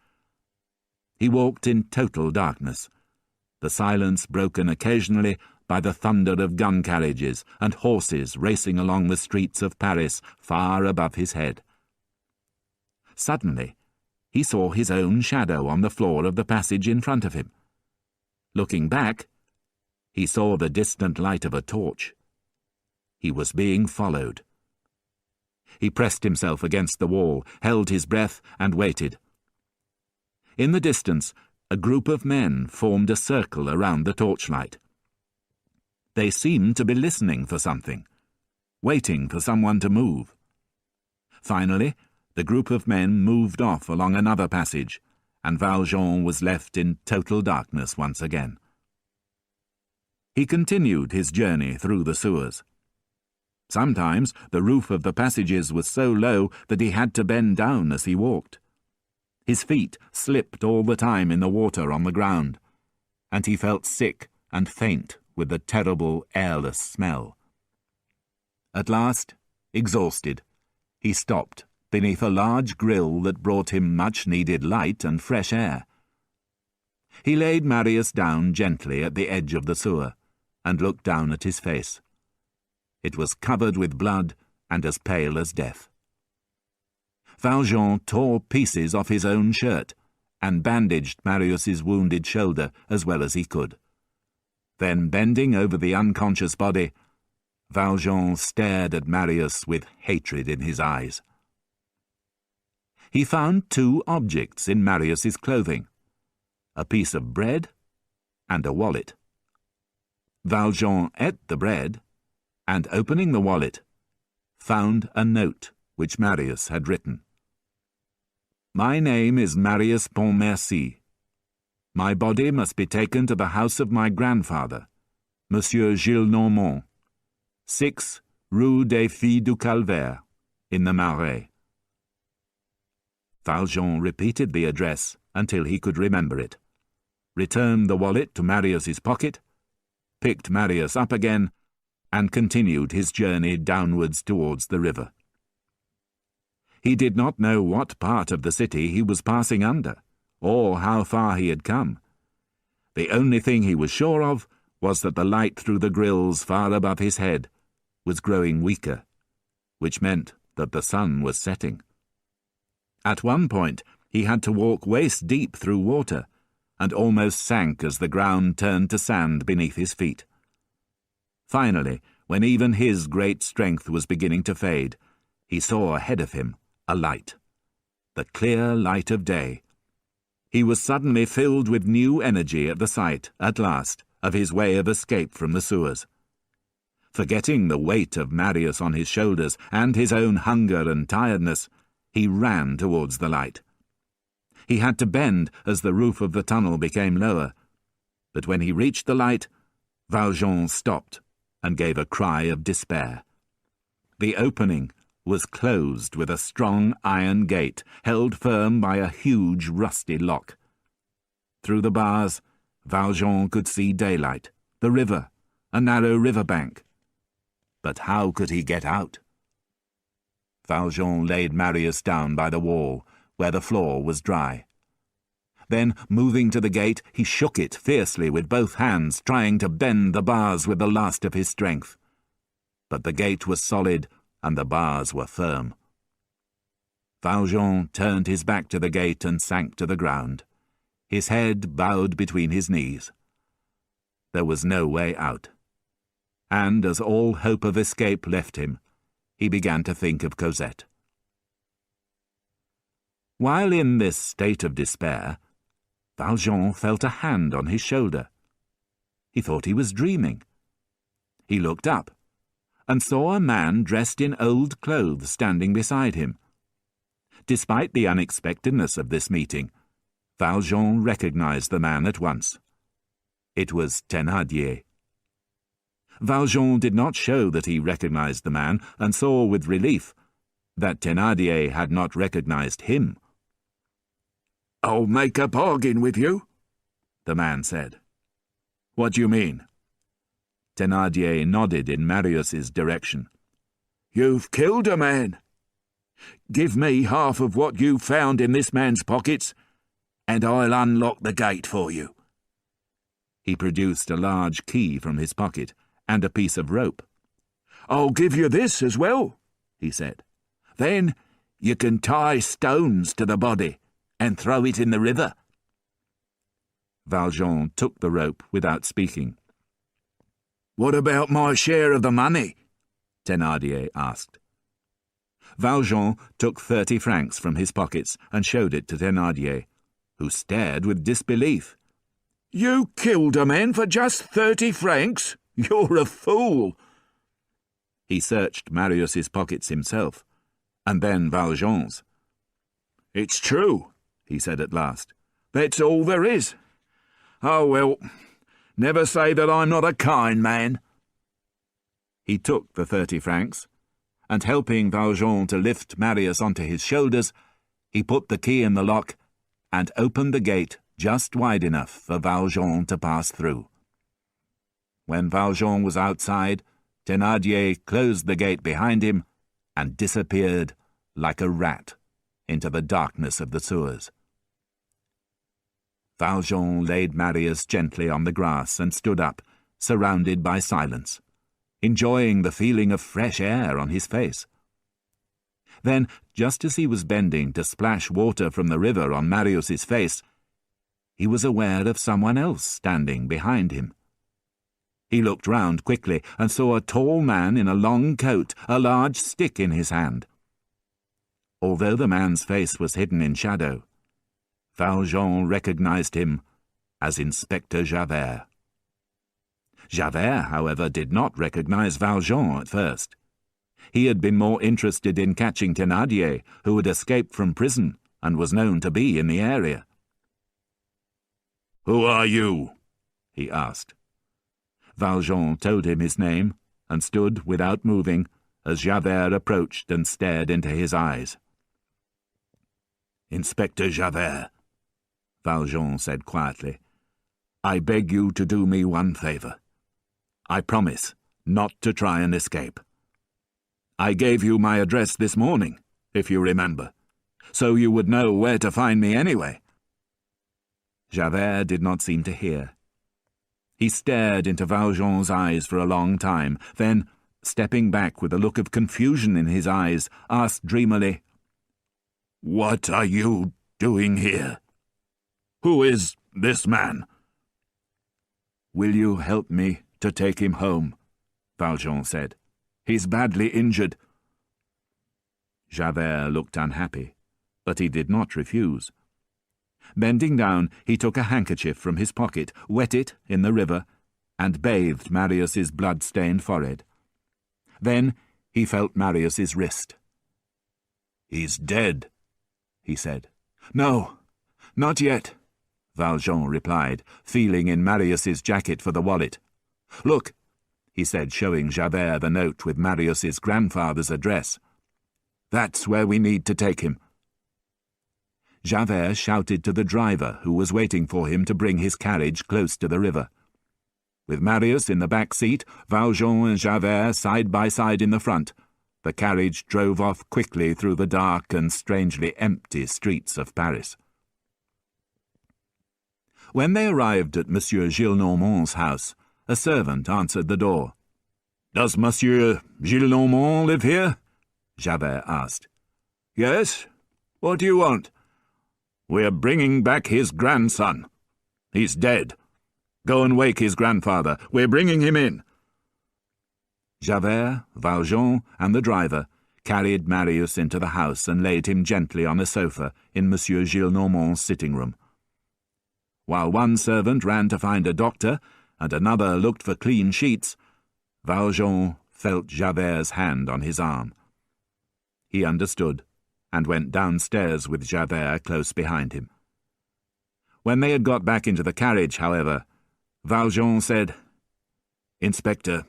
He walked in total darkness, the silence broken occasionally by the thunder of gun carriages and horses racing along the streets of Paris far above his head. Suddenly, he saw his own shadow on the floor of the passage in front of him. Looking back, he saw the distant light of a torch. He was being followed. He pressed himself against the wall, held his breath, and waited. In the distance, a group of men formed a circle around the torchlight. They seemed to be listening for something, waiting for someone to move. Finally, the group of men moved off along another passage, and Valjean was left in total darkness once again. He continued his journey through the sewers. Sometimes the roof of the passages was so low that he had to bend down as he walked. His feet slipped all the time in the water on the ground, and he felt sick and faint with the terrible airless smell. At last, exhausted, he stopped beneath a large grille that brought him much-needed light and fresh air. He laid Marius down gently at the edge of the sewer and looked down at his face. It was covered with blood and as pale as death. Valjean tore pieces off his own shirt and bandaged Marius's wounded shoulder as well as he could. Then, bending over the unconscious body, Valjean stared at Marius with hatred in his eyes. He found two objects in Marius's clothing, a piece of bread and a wallet. Valjean ate the bread, and opening the wallet, found a note which Marius had written. "My name is Marius Pontmercy. My body must be taken to the house of my grandfather, Monsieur Gillenormand, 6 Rue des Filles du Calvaire, in the Marais." Valjean repeated the address until he could remember it, returned the wallet to Marius's pocket, picked Marius up again, and continued his journey downwards towards the river. He did not know what part of the city he was passing under, or how far he had come. The only thing he was sure of was that the light through the grilles far above his head was growing weaker, which meant that the sun was setting. At one point he had to walk waist-deep through water, and almost sank as the ground turned to sand beneath his feet. Finally, when even his great strength was beginning to fade, he saw ahead of him a light, the clear light of day. He was suddenly filled with new energy at the sight, at last, of his way of escape from the sewers. Forgetting the weight of Marius on his shoulders and his own hunger and tiredness, he ran towards the light. He had to bend as the roof of the tunnel became lower, but when he reached the light, Valjean stopped and gave a cry of despair. The opening was closed with a strong iron gate, held firm by a huge rusty lock. Through the bars, Valjean could see daylight, the river, a narrow river bank. But how could he get out? Valjean laid Marius down by the wall, where the floor was dry. Then, moving to the gate, he shook it fiercely with both hands, trying to bend the bars with the last of his strength. But the gate was solid, and the bars were firm. Valjean turned his back to the gate and sank to the ground, his head bowed between his knees. There was no way out. And as all hope of escape left him, he began to think of Cosette. While in this state of despair, Valjean felt a hand on his shoulder. He thought he was dreaming. He looked up and saw a man dressed in old clothes standing beside him. Despite the unexpectedness of this meeting, Valjean recognized the man at once. It was Thénardier. Valjean did not show that he recognized the man, and saw with relief that Thénardier had not recognized him. "I'll make a bargain with you," the man said. "What do you mean?" Thénardier nodded in Marius's direction. "You've killed a man. Give me half of what you found in this man's pockets, and I'll unlock the gate for you." He produced a large key from his pocket and a piece of rope. "I'll give you this as well," he said. "Then you can tie stones to the body and throw it in the river." Valjean took the rope without speaking. "What about my share of the money?" Thénardier asked. Valjean took 30 francs from his pockets and showed it to Thénardier, who stared with disbelief. "You killed a man for just 30 francs? You're a fool." He searched Marius's pockets himself, and then Valjean's. "It's true," he said at last. "That's all there is. Oh, well, never say that I'm not a kind man." He took the 30 francs, and helping Valjean to lift Marius onto his shoulders, he put the key in the lock and opened the gate just wide enough for Valjean to pass through. When Valjean was outside, Thénardier closed the gate behind him and disappeared like a rat into the darkness of the sewers. Valjean laid Marius gently on the grass and stood up, surrounded by silence, enjoying the feeling of fresh air on his face. Then, just as he was bending to splash water from the river on Marius's face, he was aware of someone else standing behind him. He looked round quickly and saw a tall man in a long coat, a large stick in his hand. Although the man's face was hidden in shadow, Valjean recognized him as Inspector Javert. Javert, however, did not recognize Valjean at first. He had been more interested in catching Thénardier, who had escaped from prison and was known to be in the area. "Who are you?" he asked. Valjean told him his name and stood without moving as Javert approached and stared into his eyes. "Inspector Javert," Valjean said quietly, "I beg you to do me one favor. I promise not to try and escape. I gave you my address this morning, if you remember, so you would know where to find me anyway." Javert did not seem to hear. He stared into Valjean's eyes for a long time, then, stepping back with a look of confusion in his eyes, asked dreamily, "What are you doing here? Who is this man?" "Will you help me to take him home?" Valjean said. "He's badly injured." Javert looked unhappy, but he did not refuse. Bending down, he took a handkerchief from his pocket, wet it in the river, and bathed Marius's blood-stained forehead. Then he felt Marius's wrist. "He's dead," he said. "No, not yet," Valjean replied, feeling in Marius's jacket for the wallet. "Look," he said, showing Javert the note with Marius's grandfather's address. "That's where we need to take him." Javert shouted to the driver, who was waiting for him to bring his carriage close to the river. With Marius in the back seat, Valjean and Javert side by side in the front, the carriage drove off quickly through the dark and strangely empty streets of Paris. When they arrived at Monsieur Gillenormand's house, a servant answered the door. "Does Monsieur Gillenormand live here?" Javert asked. "Yes. What do you want?" "We're bringing back his grandson. He's dead. Go and wake his grandfather. We're bringing him in." Javert, Valjean, and the driver carried Marius into the house and laid him gently on a sofa in Monsieur Gillenormand's sitting room. While one servant ran to find a doctor and another looked for clean sheets, Valjean felt Javert's hand on his arm. He understood and went downstairs with Javert close behind him. When they had got back into the carriage, however, Valjean said, "Inspector,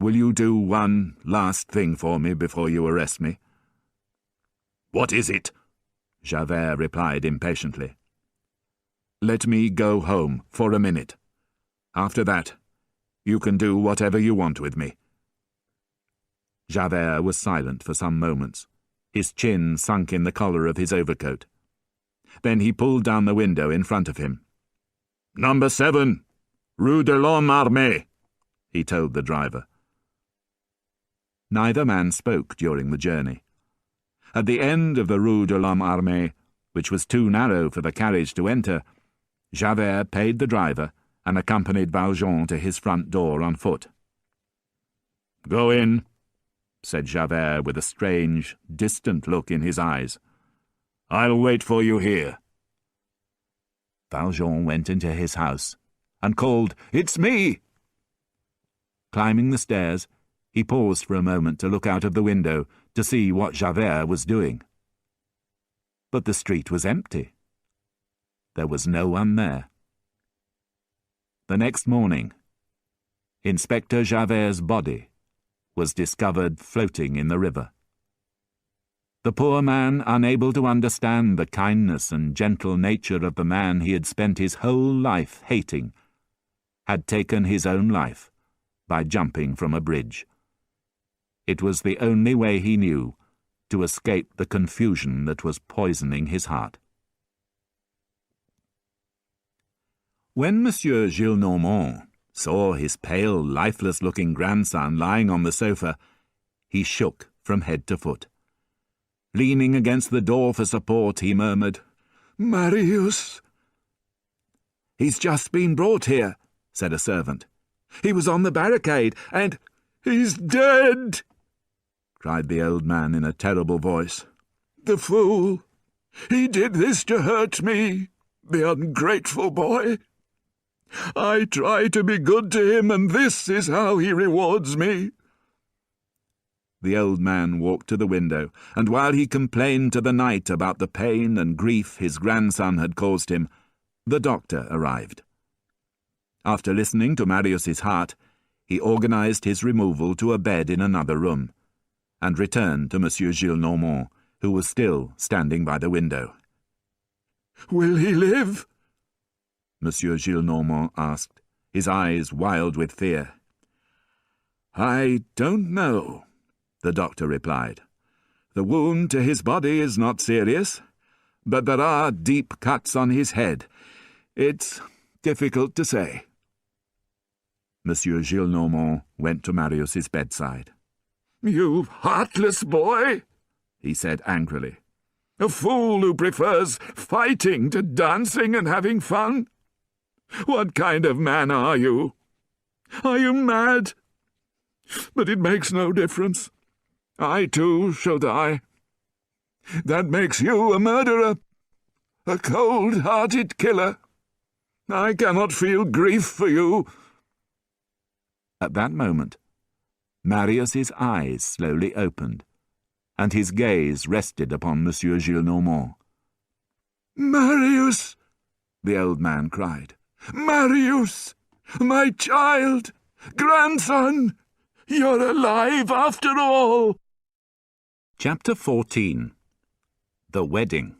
will you do one last thing for me before you arrest me?" "What is it?" Javert replied impatiently. "Let me go home for a minute. After that, you can do whatever you want with me." Javert was silent for some moments, his chin sunk in the collar of his overcoat. Then he pulled down the window in front of him. "Number 7, Rue de l'Homme Armé, he told the driver. Neither man spoke during the journey. At the end of the Rue de l'Homme Armé, which was too narrow for the carriage to enter, Javert paid the driver and accompanied Valjean to his front door on foot. "Go in," said Javert with a strange, distant look in his eyes. "I'll wait for you here." Valjean went into his house and called, "It's me!" Climbing the stairs, he paused for a moment to look out of the window to see what Javert was doing. But the street was empty. There was no one there. The next morning, Inspector Javert's body was discovered floating in the river. The poor man, unable to understand the kindness and gentle nature of the man he had spent his whole life hating, had taken his own life by jumping from a bridge. It was the only way he knew to escape the confusion that was poisoning his heart. When Monsieur Gillenormand saw his pale, lifeless-looking grandson lying on the sofa, he shook from head to foot. Leaning against the door for support, he murmured, "Marius!" "He's just been brought here," said a servant. "He was on the barricade, and—" "He's dead!" cried the old man in a terrible voice. "The fool! He did this to hurt me, the ungrateful boy. I try to be good to him, and this is how he rewards me." The old man walked to the window, and while he complained to the night about the pain and grief his grandson had caused him, the doctor arrived. After listening to Marius's heart, he organized his removal to a bed in another room, and returned to Monsieur Gillenormand, who was still standing by the window. "Will he live?" Monsieur Gillenormand asked, his eyes wild with fear. "I don't know," the doctor replied. "The wound to his body is not serious, but there are deep cuts on his head. It's difficult to say." Monsieur Gillenormand went to Marius's bedside. "You heartless boy," he said angrily. "A fool who prefers fighting to dancing and having fun. What kind of man are you? Are you mad? But it makes no difference. I too shall die. That makes you a murderer, a cold-hearted killer. I cannot feel grief for you." At that moment, Marius's eyes slowly opened, and his gaze rested upon Monsieur Gillenormand. "Marius!" the old man cried. "Marius! My child! Grandson! You're alive after all!" Chapter 14. The Wedding.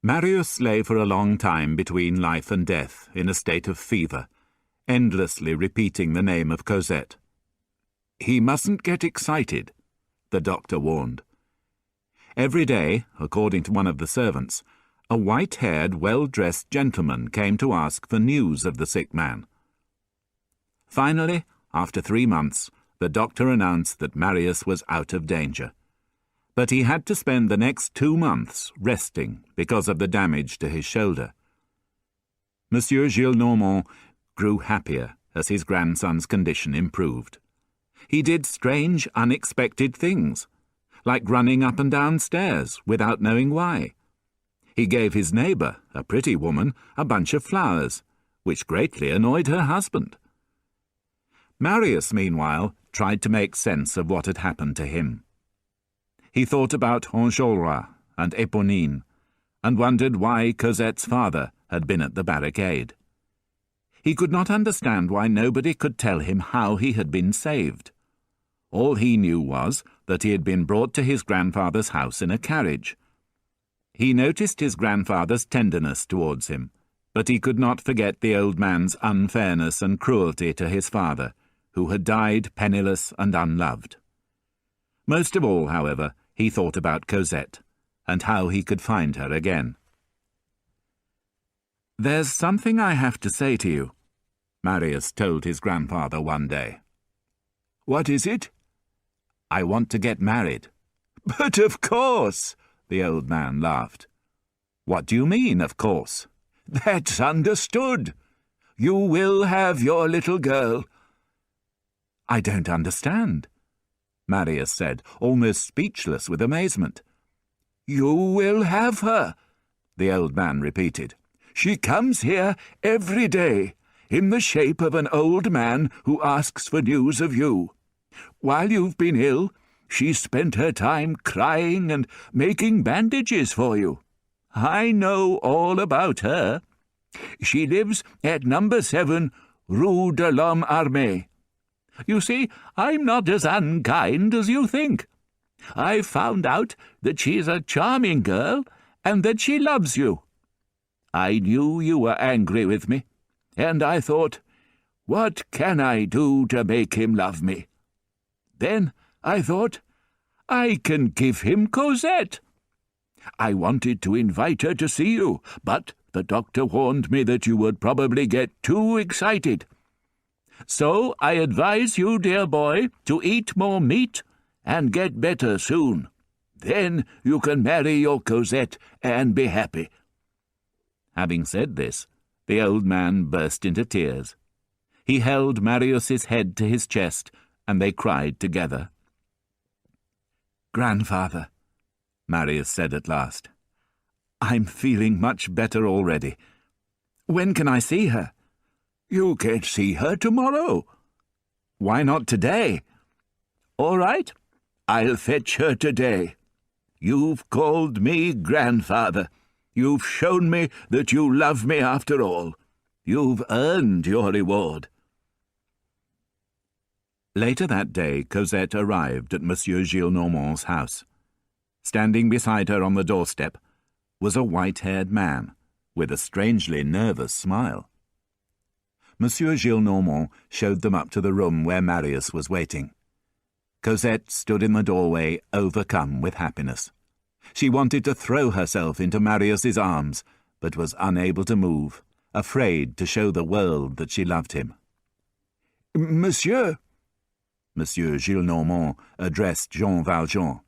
Marius lay for a long time between life and death in a state of fever, endlessly repeating the name of Cosette. "He mustn't get excited," the doctor warned. Every day, according to one of the servants, a white-haired, well-dressed gentleman came to ask for news of the sick man. Finally, after 3 months, the doctor announced that Marius was out of danger. But he had to spend the next 2 months resting because of the damage to his shoulder. Monsieur Gillenormand grew happier as his grandson's condition improved. He did strange, unexpected things, like running up and down stairs without knowing why. He gave his neighbour, a pretty woman, a bunch of flowers, which greatly annoyed her husband. Marius, meanwhile, tried to make sense of what had happened to him. He thought about Enjolras and Éponine, and wondered why Cosette's father had been at the barricade. He could not understand why nobody could tell him how he had been saved. All he knew was that he had been brought to his grandfather's house in a carriage. He noticed his grandfather's tenderness towards him, but he could not forget the old man's unfairness and cruelty to his father, who had died penniless and unloved. Most of all, however, he thought about Cosette, and how he could find her again. "There's something I have to say to you," Marius told his grandfather one day. "What is it?" "I want to get married." "But of course," the old man laughed. "What do you mean, of course?" "That's understood. You will have your little girl." "I don't understand," Marius said, almost speechless with amazement. "You will have her," the old man repeated. "She comes here every day, in the shape of an old man who asks for news of you. While you've been ill, she's spent her time crying and making bandages for you. I know all about her. She lives at number 7, Rue de l'Homme Armé. You see, I'm not as unkind as you think. I've found out that she's a charming girl and that she loves you. I knew you were angry with me, and I thought, what can I do to make him love me? Then I thought, I can give him Cosette. I wanted to invite her to see you, but the doctor warned me that you would probably get too excited. So I advise you, dear boy, to eat more meat and get better soon. Then you can marry your Cosette and be happy." Having said this, the old man burst into tears. He held Marius's head to his chest, and they cried together. "Grandfather," Marius said at last, "I'm feeling much better already. When can I see her?" "You can see her tomorrow." "Why not today?" "All right, I'll fetch her today. You've called me grandfather. You've shown me that you love me after all. You've earned your reward." Later that day, Cosette arrived at Monsieur Gillenormand's house. Standing beside her on the doorstep was a white-haired man with a strangely nervous smile. Monsieur Gillenormand showed them up to the room where Marius was waiting. Cosette stood in the doorway, overcome with happiness. She wanted to throw herself into Marius's arms, but was unable to move, afraid to show the world that she loved him. "Monsieur," Monsieur Gillenormand addressed Jean Valjean,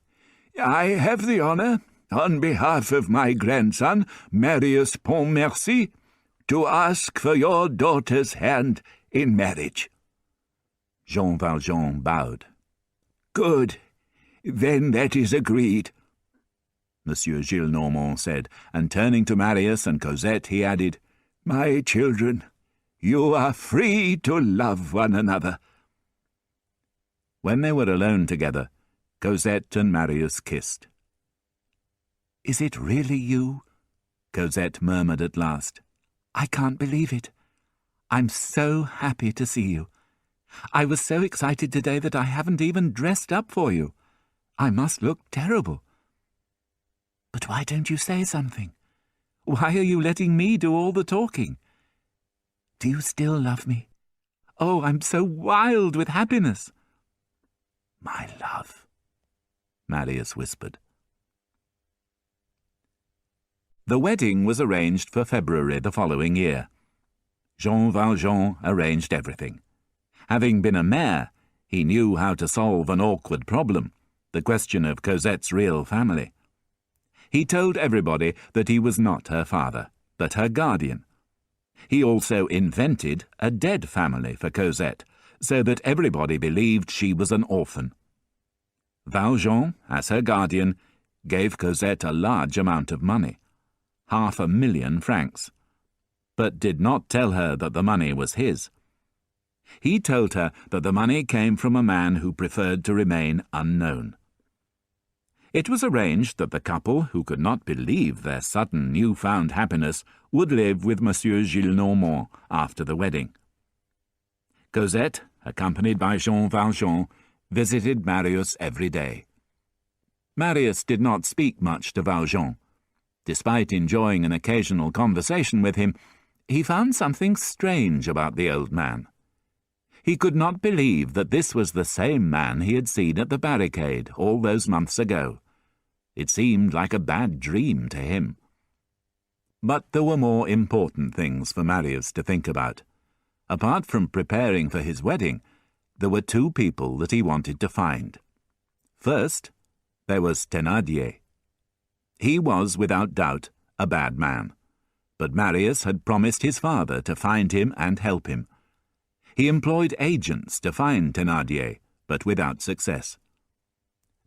"I have the honor, on behalf of my grandson, Marius Pontmercy, to ask for your daughter's hand in marriage." Jean Valjean bowed. "Good. Then that is agreed," Monsieur Gillenormand said, and turning to Marius and Cosette, he added, "My children, you are free to love one another." When they were alone together, Cosette and Marius kissed. "Is it really you?" Cosette murmured at last. "I can't believe it. I'm so happy to see you. I was so excited today that I haven't even dressed up for you. I must look terrible. But why don't you say something? Why are you letting me do all the talking? Do you still love me? Oh, I'm so wild with happiness." "My love," Marius whispered. The wedding was arranged for February the following year. Jean Valjean arranged everything. Having been a mayor, he knew how to solve an awkward problem, the question of Cosette's real family. He told everybody that he was not her father, but her guardian. He also invented a dead family for Cosette, so that everybody believed she was an orphan. Valjean, as her guardian, gave Cosette a large amount of money, 500,000 francs, but did not tell her that the money was his. He told her that the money came from a man who preferred to remain unknown. It was arranged that the couple, who could not believe their sudden new-found happiness, would live with Monsieur Gillenormand after the wedding. Cosette, accompanied by Jean Valjean, visited Marius every day. Marius did not speak much to Valjean. Despite enjoying an occasional conversation with him, he found something strange about the old man. He could not believe that this was the same man he had seen at the barricade all those months ago. It seemed like a bad dream to him. But there were more important things for Marius to think about. Apart from preparing for his wedding, there were two people that he wanted to find. First, there was Thénardier. He was, without doubt, a bad man, but Marius had promised his father to find him and help him. He employed agents to find Thénardier, but without success.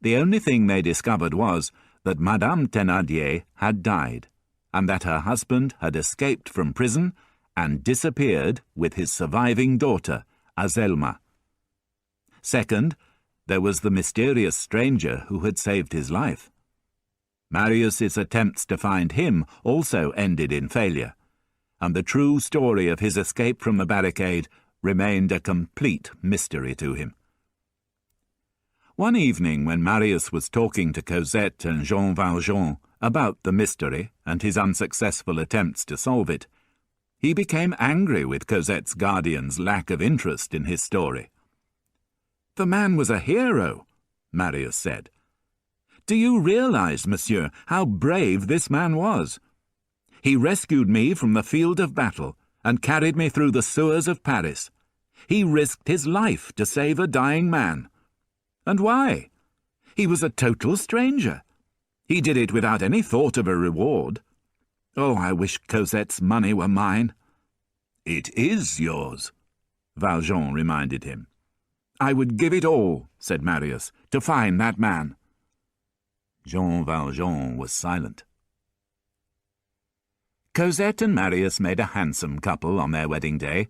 The only thing they discovered was that Madame Thénardier had died, and that her husband had escaped from prison and disappeared with his surviving daughter, Azelma. Second, there was the mysterious stranger who had saved his life. Marius's attempts to find him also ended in failure, and the true story of his escape from the barricade remained a complete mystery to him. One evening, when Marius was talking to Cosette and Jean Valjean about the mystery and his unsuccessful attempts to solve it, he became angry with Cosette's guardian's lack of interest in his story. "The man was a hero," Marius said. "Do you realize, monsieur, how brave this man was? He rescued me from the field of battle and carried me through the sewers of Paris. He risked his life to save a dying man. And why? He was a total stranger. He did it without any thought of a reward. Oh, I wish Cosette's money were mine." "It is yours," Valjean reminded him. "I would give it all," said Marius, "to find that man." Jean Valjean was silent. Cosette and Marius made a handsome couple on their wedding day.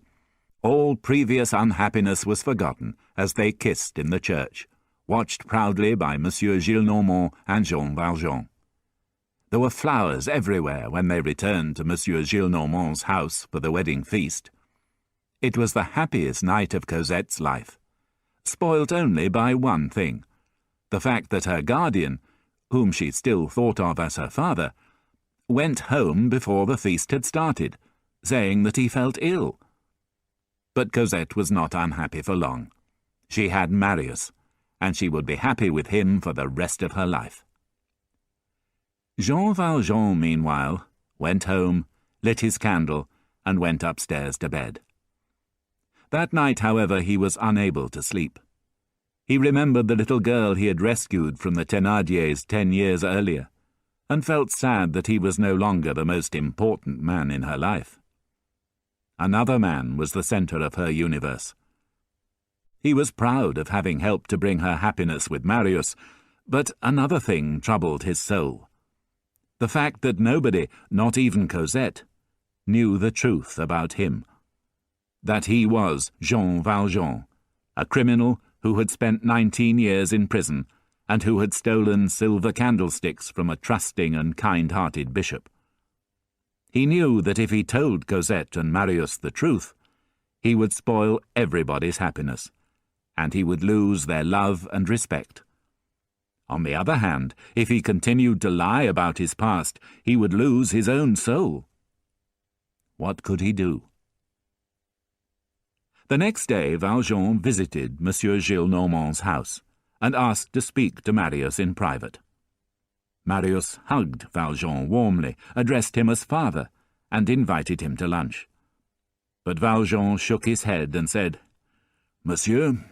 All previous unhappiness was forgotten as they kissed in the church, watched proudly by Monsieur Gillenormand and Jean Valjean. There were flowers everywhere when they returned to Monsieur Gillenormand's house for the wedding feast. It was the happiest night of Cosette's life, spoilt only by one thing, the fact that her guardian, whom she still thought of as her father, went home before the feast had started, saying that he felt ill. But Cosette was not unhappy for long. She had Marius, and she would be happy with him for the rest of her life. Jean Valjean, meanwhile, went home, lit his candle, and went upstairs to bed. That night, however, he was unable to sleep. He remembered the little girl he had rescued from the Thénardiers 10 years earlier, and felt sad that he was no longer the most important man in her life. Another man was the centre of her universe. He was proud of having helped to bring her happiness with Marius, but another thing troubled his soul. The fact that nobody, not even Cosette, knew the truth about him. That he was Jean Valjean, a criminal who had spent 19 years in prison and who had stolen silver candlesticks from a trusting and kind-hearted bishop. He knew that if he told Cosette and Marius the truth, he would spoil everybody's happiness, and he would lose their love and respect. On the other hand, if he continued to lie about his past, he would lose his own soul. What could he do? The next day Valjean visited Monsieur Gillenormand's house and asked to speak to Marius in private. Marius hugged Valjean warmly, addressed him as father, and invited him to lunch. But Valjean shook his head and said, "Monsieur,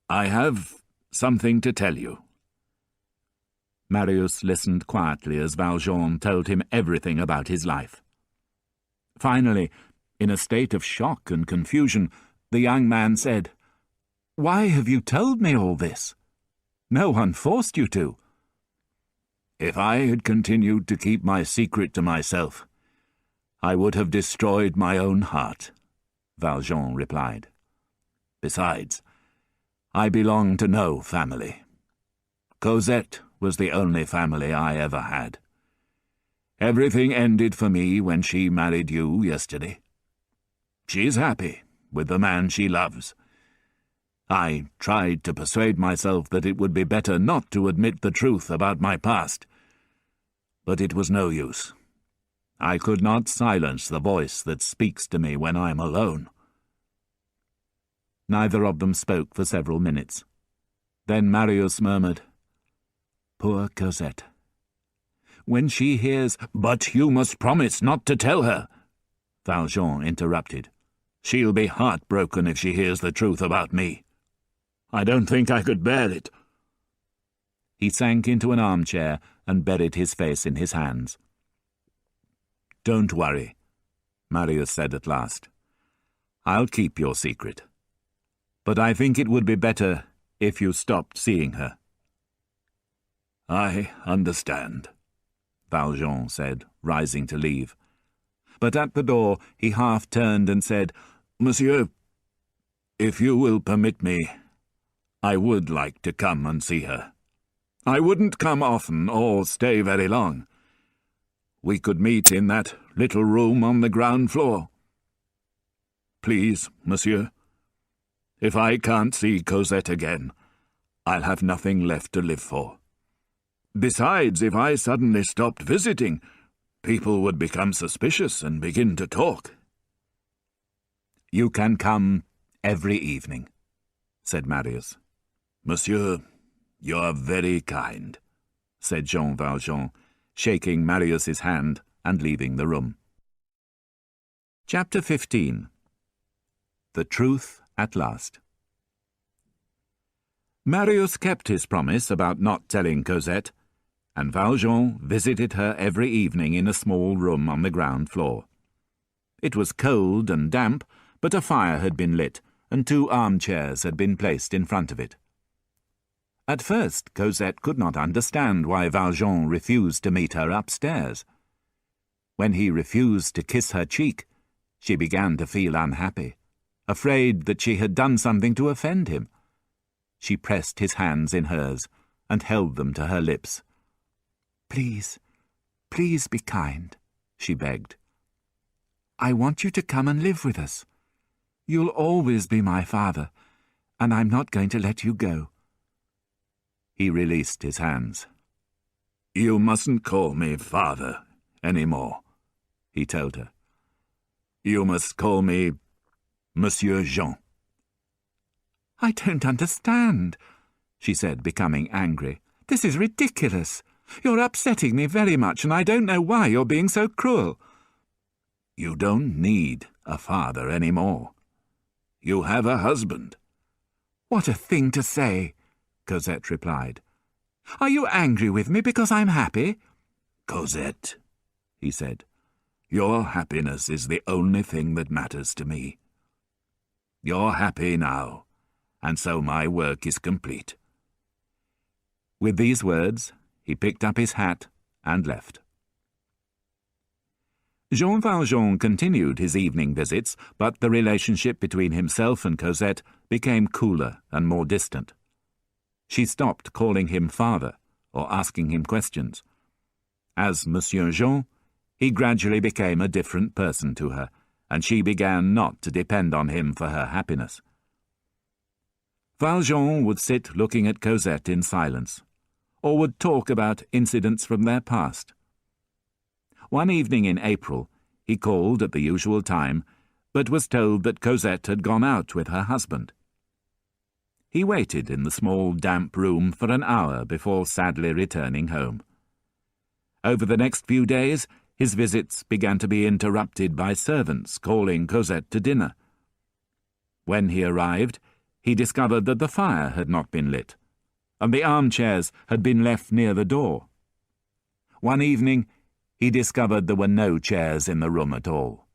I have something to tell you." Marius listened quietly as Valjean told him everything about his life. Finally, in a state of shock and confusion, the young man said, "Why have you told me all this? No one forced you to." "If I had continued to keep my secret to myself, I would have destroyed my own heart," Valjean replied. "Besides, I belong to no family. Cosette was the only family I ever had. Everything ended for me when she married you yesterday. She's happy with the man she loves. I tried to persuade myself that it would be better not to admit the truth about my past, but it was no use. I could not silence the voice that speaks to me when I'm alone." Neither of them spoke for several minutes. Then Marius murmured, "Poor Cosette. when she hears—" "But you must promise not to tell her," Valjean interrupted. "She'll be heartbroken if she hears the truth about me. I don't think I could bear it." He sank into an armchair and buried his face in his hands. "Don't worry," Marius said at last. "I'll keep your secret. But I think it would be better if you stopped seeing her." "I understand," Valjean said, rising to leave. But at the door he half turned and said, "Monsieur, if you will permit me, I would like to come and see her. I wouldn't come often or stay very long. We could meet in that little room on the ground floor. Please, monsieur. If I can't see Cosette again, I'll have nothing left to live for. Besides, if I suddenly stopped visiting, people would become suspicious and begin to talk." "You can come every evening," said Marius. "Monsieur, you are very kind," said Jean Valjean, shaking Marius's hand and leaving the room. Chapter 15. The Truth at Last. Marius kept his promise about not telling Cosette, and Valjean visited her every evening in a small room on the ground floor. It was cold and damp, but a fire had been lit, and 2 armchairs had been placed in front of it. At first Cosette could not understand why Valjean refused to meet her upstairs. When he refused to kiss her cheek, she began to feel unhappy, afraid that she had done something to offend him. She pressed his hands in hers and held them to her lips. "Please, please be kind," she begged. "I want you to come and live with us. You'll always be my father, and I'm not going to let you go." He released his hands. "You mustn't call me father any more," he told her. "You must call me Monsieur Jean." "I don't understand," she said, becoming angry. "This is ridiculous. You're upsetting me very much, and I don't know why you're being so cruel." "You don't need a father any more. You have a husband." "What a thing to say," Cosette replied. "Are you angry with me because I'm happy?" "Cosette," he said, "your happiness is the only thing that matters to me. You're happy now, and so my work is complete." With these words, he picked up his hat and left. Jean Valjean continued his evening visits, but the relationship between himself and Cosette became cooler and more distant. She stopped calling him father or asking him questions. As Monsieur Jean, he gradually became a different person to her, and she began not to depend on him for her happiness. Valjean would sit looking at Cosette in silence, or would talk about incidents from their past. One evening in April, he called at the usual time, but was told that Cosette had gone out with her husband. He waited in the small damp room for an hour before sadly returning home. Over the next few days, his visits began to be interrupted by servants calling Cosette to dinner. When he arrived, he discovered that the fire had not been lit, and the armchairs had been left near the door. One evening, he discovered there were no chairs in the room at all.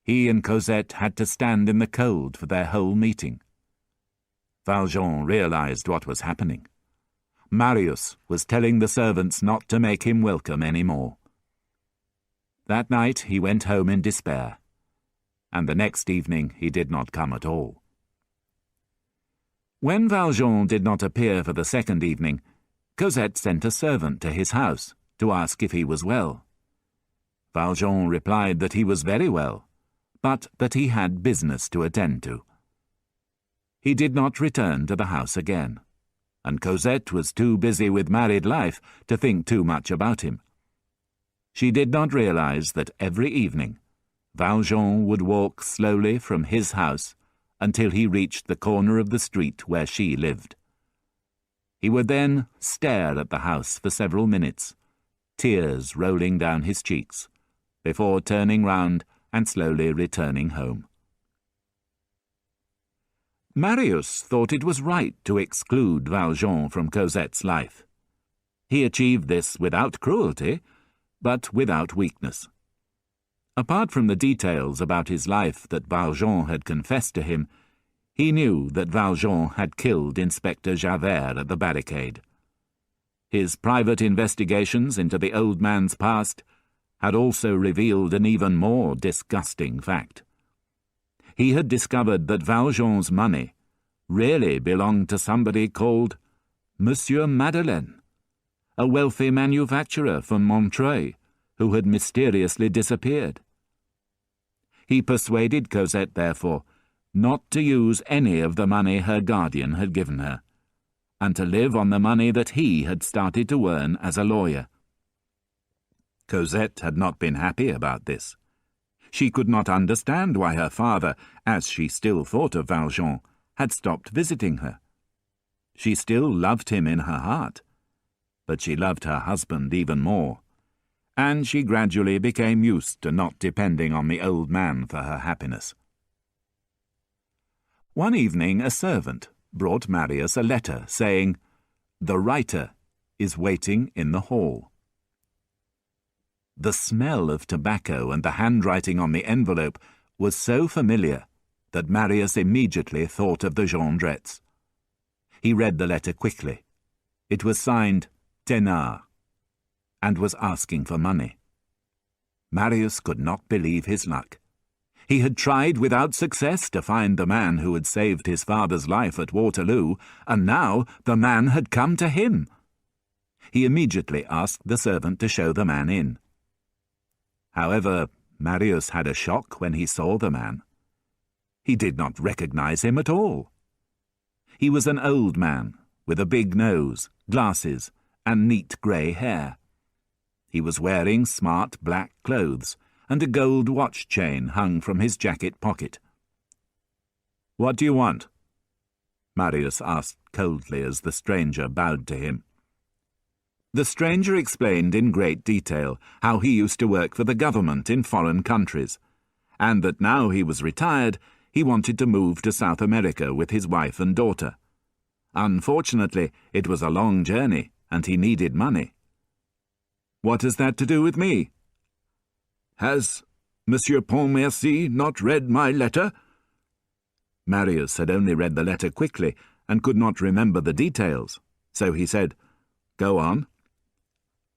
He and Cosette had to stand in the cold for their whole meeting. Valjean realized what was happening. Marius was telling the servants not to make him welcome any more. That night he went home in despair, and the next evening he did not come at all. When Valjean did not appear for the second evening, Cosette sent a servant to his house to ask if he was well. Valjean replied that he was very well, but that he had business to attend to. He did not return to the house again, and Cosette was too busy with married life to think too much about him. She did not realize that every evening Valjean would walk slowly from his house until he reached the corner of the street where she lived. He would then stare at the house for several minutes, tears rolling down his cheeks, before turning round and slowly returning home. Marius thought it was right to exclude Valjean from Cosette's life. He achieved this without cruelty, but without weakness. Apart from the details about his life that Valjean had confessed to him, he knew that Valjean had killed Inspector Javert at the barricade. His private investigations into the old man's past had also revealed an even more disgusting fact. He had discovered that Valjean's money really belonged to somebody called Monsieur Madeleine, a wealthy manufacturer from Montreuil who had mysteriously disappeared. He persuaded Cosette, therefore, not to use any of the money her guardian had given her, and to live on the money that he had started to earn as a lawyer. Cosette had not been happy about this. She could not understand why her father, as she still thought of Valjean, had stopped visiting her. She still loved him in her heart, but she loved her husband even more, and she gradually became used to not depending on the old man for her happiness. One evening a servant brought Marius a letter saying, "The writer is waiting in the hall." The smell of tobacco and the handwriting on the envelope was so familiar that Marius immediately thought of the Jondrettes. He read the letter quickly. It was signed Thénard, and was asking for money. Marius could not believe his luck. He had tried without success to find the man who had saved his father's life at Waterloo, and now the man had come to him. He immediately asked the servant to show the man in. However, Marius had a shock when he saw the man. He did not recognize him at all. He was an old man, with a big nose, glasses, and neat grey hair. He was wearing smart black clothes, and a gold watch chain hung from his jacket pocket. "What do you want?" Marius asked coldly as the stranger bowed to him. The stranger explained in great detail how he used to work for the government in foreign countries, and that now he was retired, he wanted to move to South America with his wife and daughter. Unfortunately, it was a long journey, and he needed money. "What has that to do with me?" "Has Monsieur Pontmercy not read my letter?" Marius had only read the letter quickly and could not remember the details, so he said, "Go on."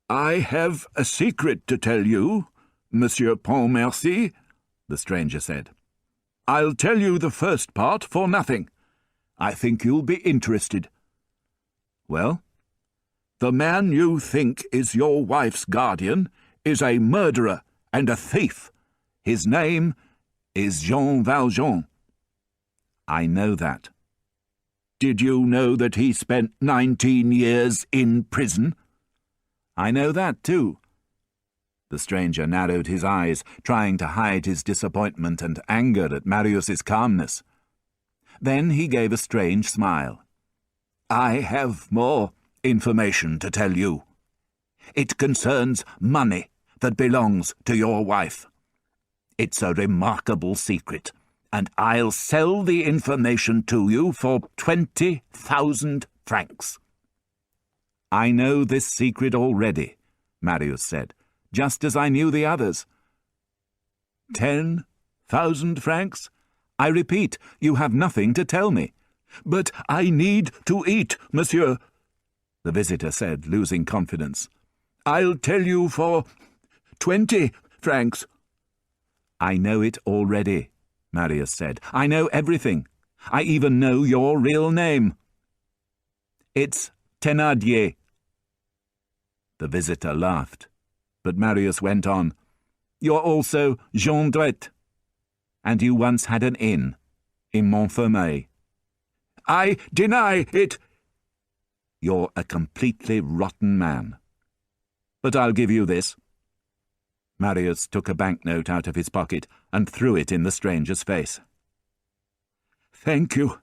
"I have a secret to tell you, Monsieur Pontmercy," the stranger said. "I'll tell you the first part for nothing. I think you'll be interested." "Well?" "The man you think is your wife's guardian is a murderer and a thief. His name is Jean Valjean." "I know that." "Did you know that he spent 19 years in prison?" "I know that too." The stranger narrowed his eyes, trying to hide his disappointment and anger at Marius's calmness. Then he gave a strange smile. "I have more information to tell you. It concerns money that belongs to your wife. It's a remarkable secret, and I'll sell the information to you for 20,000 francs. "I know this secret already," Marius said, "just as I knew the others." 10,000 francs? "I repeat, you have nothing to tell me." "But I need to eat, monsieur," the visitor said, losing confidence. "I'll tell you for 20 francs. "I know it already," Marius said. "I know everything. I even know your real name." "It's Thénardier." The visitor laughed, but Marius went on. "You're also Jondrette, and you once had an inn in Montfermeil." "I deny it." "You're a completely rotten man. But I'll give you this." Marius took a banknote out of his pocket and threw it in the stranger's face. "Thank you,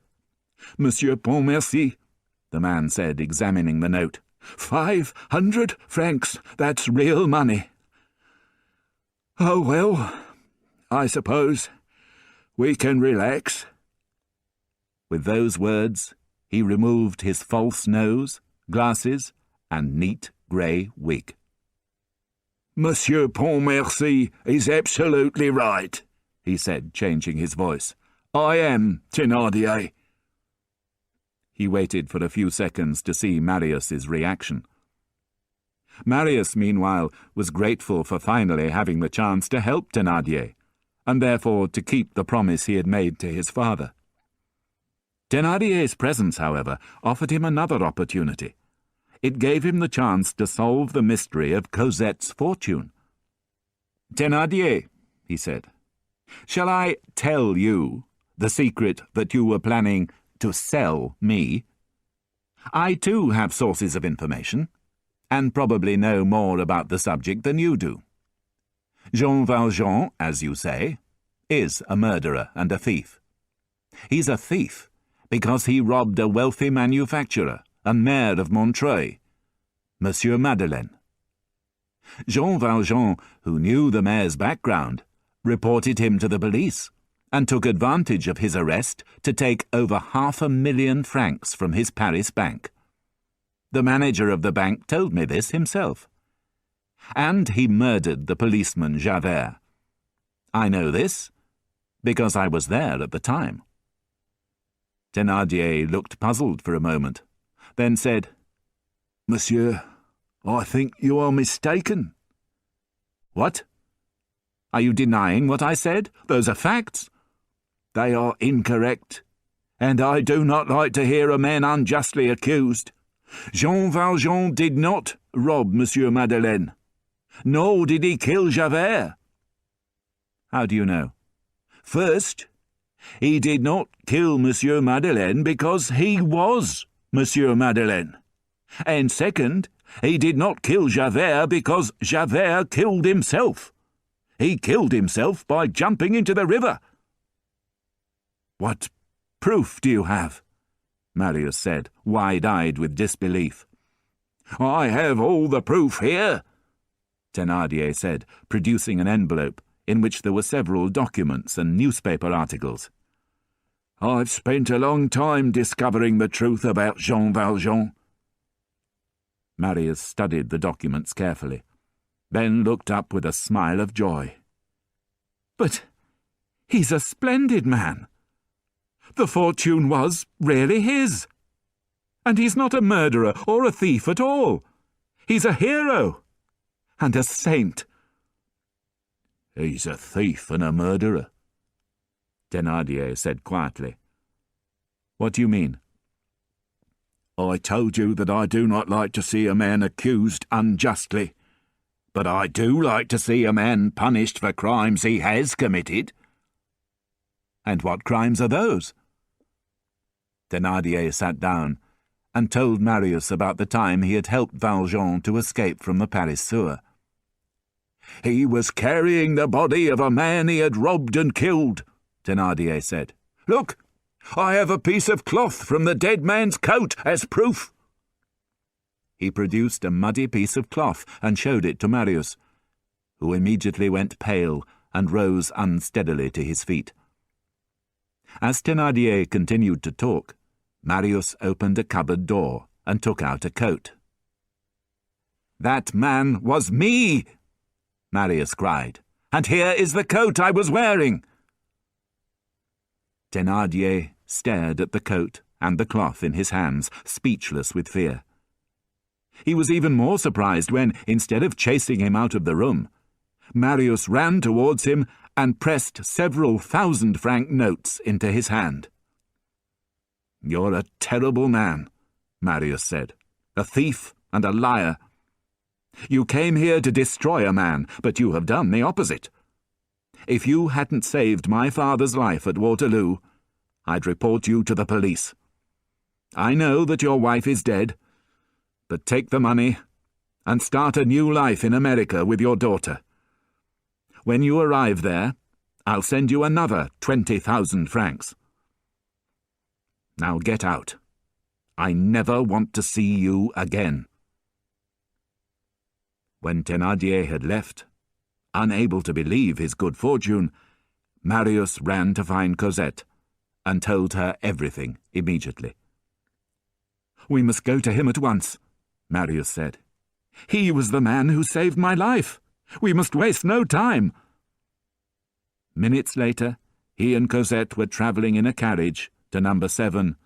Monsieur Pontmercy," the man said, examining the note. 500 francs, that's real money. Oh, well, I suppose we can relax. With those words, he removed his false nose, glasses, and neat grey wig. Monsieur Pontmercy is absolutely right, he said, changing his voice. I am Thénardier. He waited for a few seconds to see Marius's reaction. Marius, meanwhile, was grateful for finally having the chance to help Thénardier, and therefore to keep the promise he had made to his father. Thénardier's presence, however, offered him another opportunity. It gave him the chance to solve the mystery of Cosette's fortune. "Thénardier," he said, "shall I tell you the secret that you were planning to sell me? I too have sources of information, and probably know more about the subject than you do. Jean Valjean, as you say, is a murderer and a thief. He's a thief because he robbed a wealthy manufacturer and mayor of Montreuil, Monsieur Madeleine. Jean Valjean, who knew the mayor's background, reported him to the police and took advantage of his arrest to take over 500,000 francs from his Paris bank. The manager of the bank told me this himself. And he murdered the policeman Javert. I know this because I was there at the time." Thénardier looked puzzled for a moment, then said, "Monsieur, I think you are mistaken." "What? Are you denying what I said? Those are facts." "They are incorrect, and I do not like to hear a man unjustly accused. Jean Valjean did not rob Monsieur Madeleine, nor did he kill Javert." "How do you know?" "First, he did not kill Monsieur Madeleine because he was Monsieur Madeleine. And second, he did not kill Javert because Javert killed himself. He killed himself by jumping into the river." "What proof do you have?" Marius said, wide-eyed with disbelief. "I have all the proof here," Thénardier said, producing an envelope in which there were several documents and newspaper articles. "I've spent a long time discovering the truth about Jean Valjean." Marius studied the documents carefully, then looked up with a smile of joy. "But he's a splendid man. The fortune was really his. And he's not a murderer or a thief at all. He's a hero and a saint." "He's a thief and a murderer," Thénardier said quietly. "What do you mean?" "I told you that I do not like to see a man accused unjustly, but I do like to see a man punished for crimes he has committed." "And what crimes are those?" Thénardier sat down and told Marius about the time he had helped Valjean to escape from the Paris sewer. "He was carrying the body of a man he had robbed and killed," Thénardier said. "Look, I have a piece of cloth from the dead man's coat as proof." He produced a muddy piece of cloth and showed it to Marius, who immediately went pale and rose unsteadily to his feet. As Thénardier continued to talk, Marius opened a cupboard door and took out a coat. "That man was me!" Marius cried. "And here is the coat I was wearing." Thénardier stared at the coat and the cloth in his hands, speechless with fear. He was even more surprised when, instead of chasing him out of the room, Marius ran towards him and pressed several 1,000-franc notes into his hand. "You're a terrible man," Marius said, "a thief and a liar. You came here to destroy a man, but you have done the opposite. If you hadn't saved my father's life at Waterloo, I'd report you to the police. I know that your wife is dead, but take the money and start a new life in America with your daughter. When you arrive there, I'll send you another 20,000 francs. Now get out. I never want to see you again." When Thénardier had left, unable to believe his good fortune, Marius ran to find Cosette and told her everything immediately. "We must go to him at once," Marius said. "He was the man who saved my life. We must waste no time." Minutes later, he and Cosette were travelling in a carriage to number 7,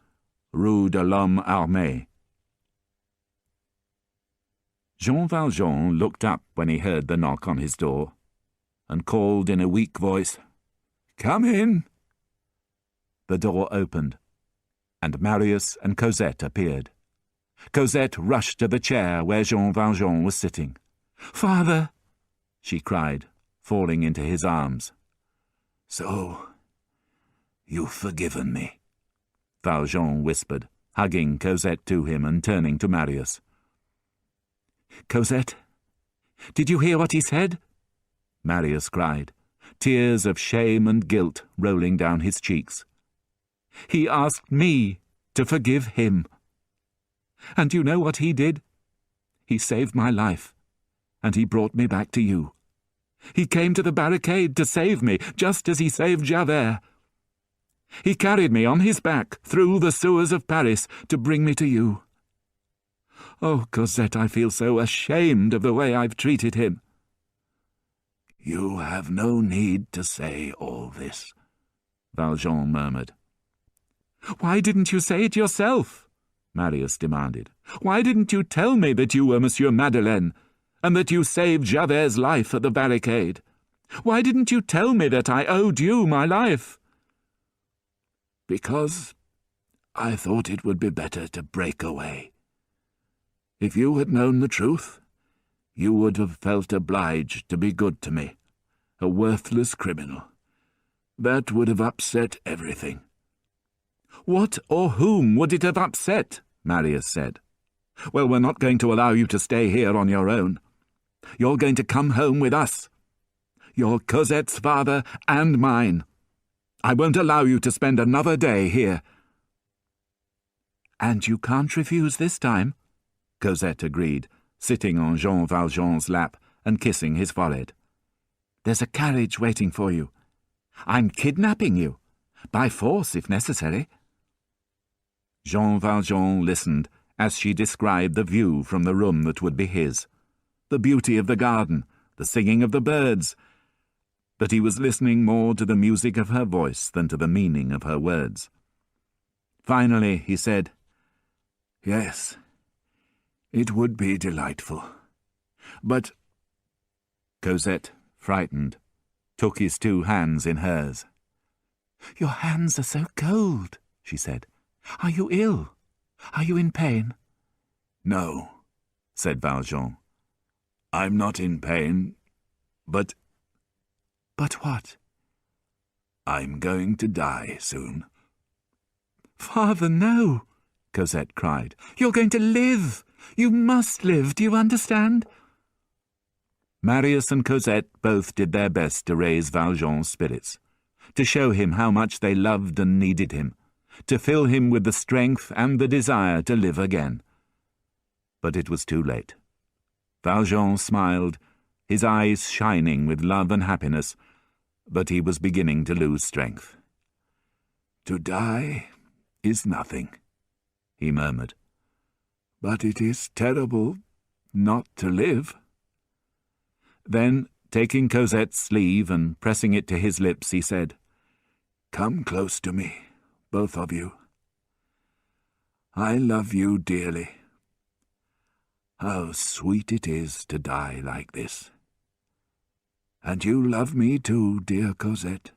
Rue de l'Homme Armé. Jean Valjean looked up when he heard the knock on his door, and called in a weak voice, "Come in." The door opened, and Marius and Cosette appeared. Cosette rushed to the chair where Jean Valjean was sitting. "Father!" she cried, falling into his arms. "So, you've forgiven me," Valjean whispered, hugging Cosette to him and turning to Marius. "Cosette, did you hear what he said?" Marius cried, tears of shame and guilt rolling down his cheeks. "He asked me to forgive him. And you know what he did? He saved my life, and he brought me back to you. He came to the barricade to save me, just as he saved Javert. He carried me on his back through the sewers of Paris to bring me to you. Oh, Cosette, I feel so ashamed of the way I've treated him." "You have no need to say all this," Valjean murmured. "Why didn't you say it yourself?" Marius demanded. "Why didn't you tell me that you were Monsieur Madeleine, and that you saved Javert's life at the barricade? Why didn't you tell me that I owed you my life?" "Because I thought it would be better to break away. If you had known the truth, you would have felt obliged to be good to me, a worthless criminal. That would have upset everything." "What or whom would it have upset?" Marius said. "Well, we're not going to allow you to stay here on your own. You're going to come home with us. You're Cosette's father and mine. I won't allow you to spend another day here." "And you can't refuse this time," Cosette agreed, sitting on Jean Valjean's lap and kissing his forehead. "There's a carriage waiting for you. I'm kidnapping you, by force if necessary." Jean Valjean listened as she described the view from the room that would be his, the beauty of the garden, the singing of the birds, but he was listening more to the music of her voice than to the meaning of her words. Finally he said, "Yes, it would be delightful. But—" Cosette, frightened, took his 2 hands in hers. "Your hands are so cold," she said. "Are you ill? Are you in pain?" "No," said Valjean. "I'm not in pain, but—" "But what?" "I'm going to die soon." "Father, no!" Cosette cried. "You're going to live. You must live, do you understand?" Marius and Cosette both did their best to raise Valjean's spirits, to show him how much they loved and needed him, to fill him with the strength and the desire to live again. But it was too late. Valjean smiled, his eyes shining with love and happiness, but he was beginning to lose strength. "To die is nothing," he murmured. "But it is terrible not to live." Then, taking Cosette's sleeve and pressing it to his lips, he said, "Come close to me, both of you. I love you dearly. How sweet it is to die like this. And you love me too, dear Cosette.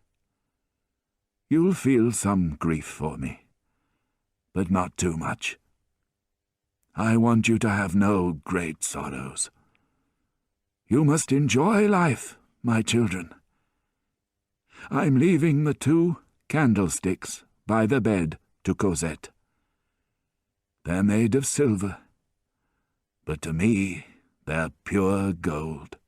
You'll feel some grief for me, but not too much. I want you to have no great sorrows. You must enjoy life, my children. I'm leaving the 2 candlesticks by the bed to Cosette. They're made of silver, but to me they're pure gold.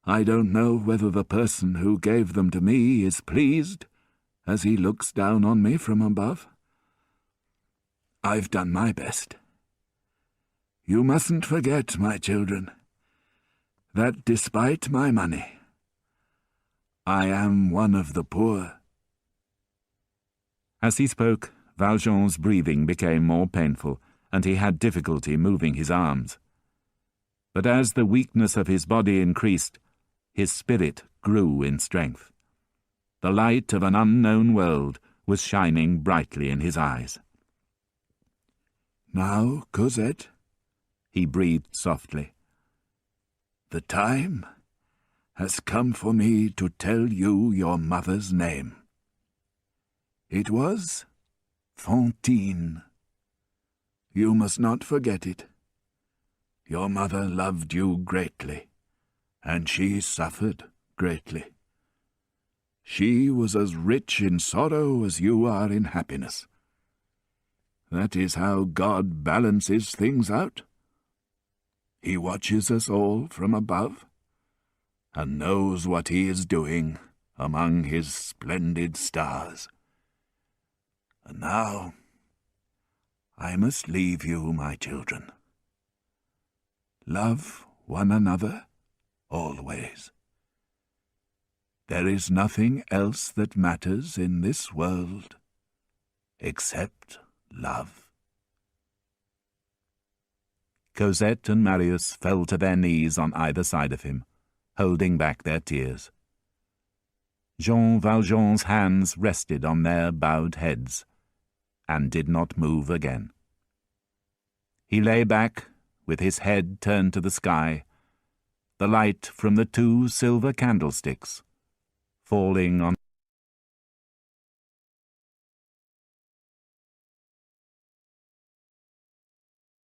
I don't know whether the person who gave them to me is pleased as he looks down on me from above. I've done my best. You mustn't forget, my children, that despite my money, I am one of the poor." As he spoke, Valjean's breathing became more painful, and he had difficulty moving his arms. But as the weakness of his body increased, his spirit grew in strength. The light of an unknown world was shining brightly in his eyes. "Now, Cosette," he breathed softly, "the time has come for me to tell you your mother's name. It was Fantine. You must not forget it. Your mother loved you greatly, and she suffered greatly. She was as rich in sorrow as you are in happiness. That is how God balances things out. He watches us all from above, and knows what he is doing among his splendid stars. And now I must leave you, my children. Love one another always. There is nothing else that matters in this world except love." Cosette and Marius fell to their knees on either side of him, holding back their tears. Jean Valjean's hands rested on their bowed heads, and did not move again. He lay back, with his head turned to the sky, the light from the 2 silver candlesticks falling on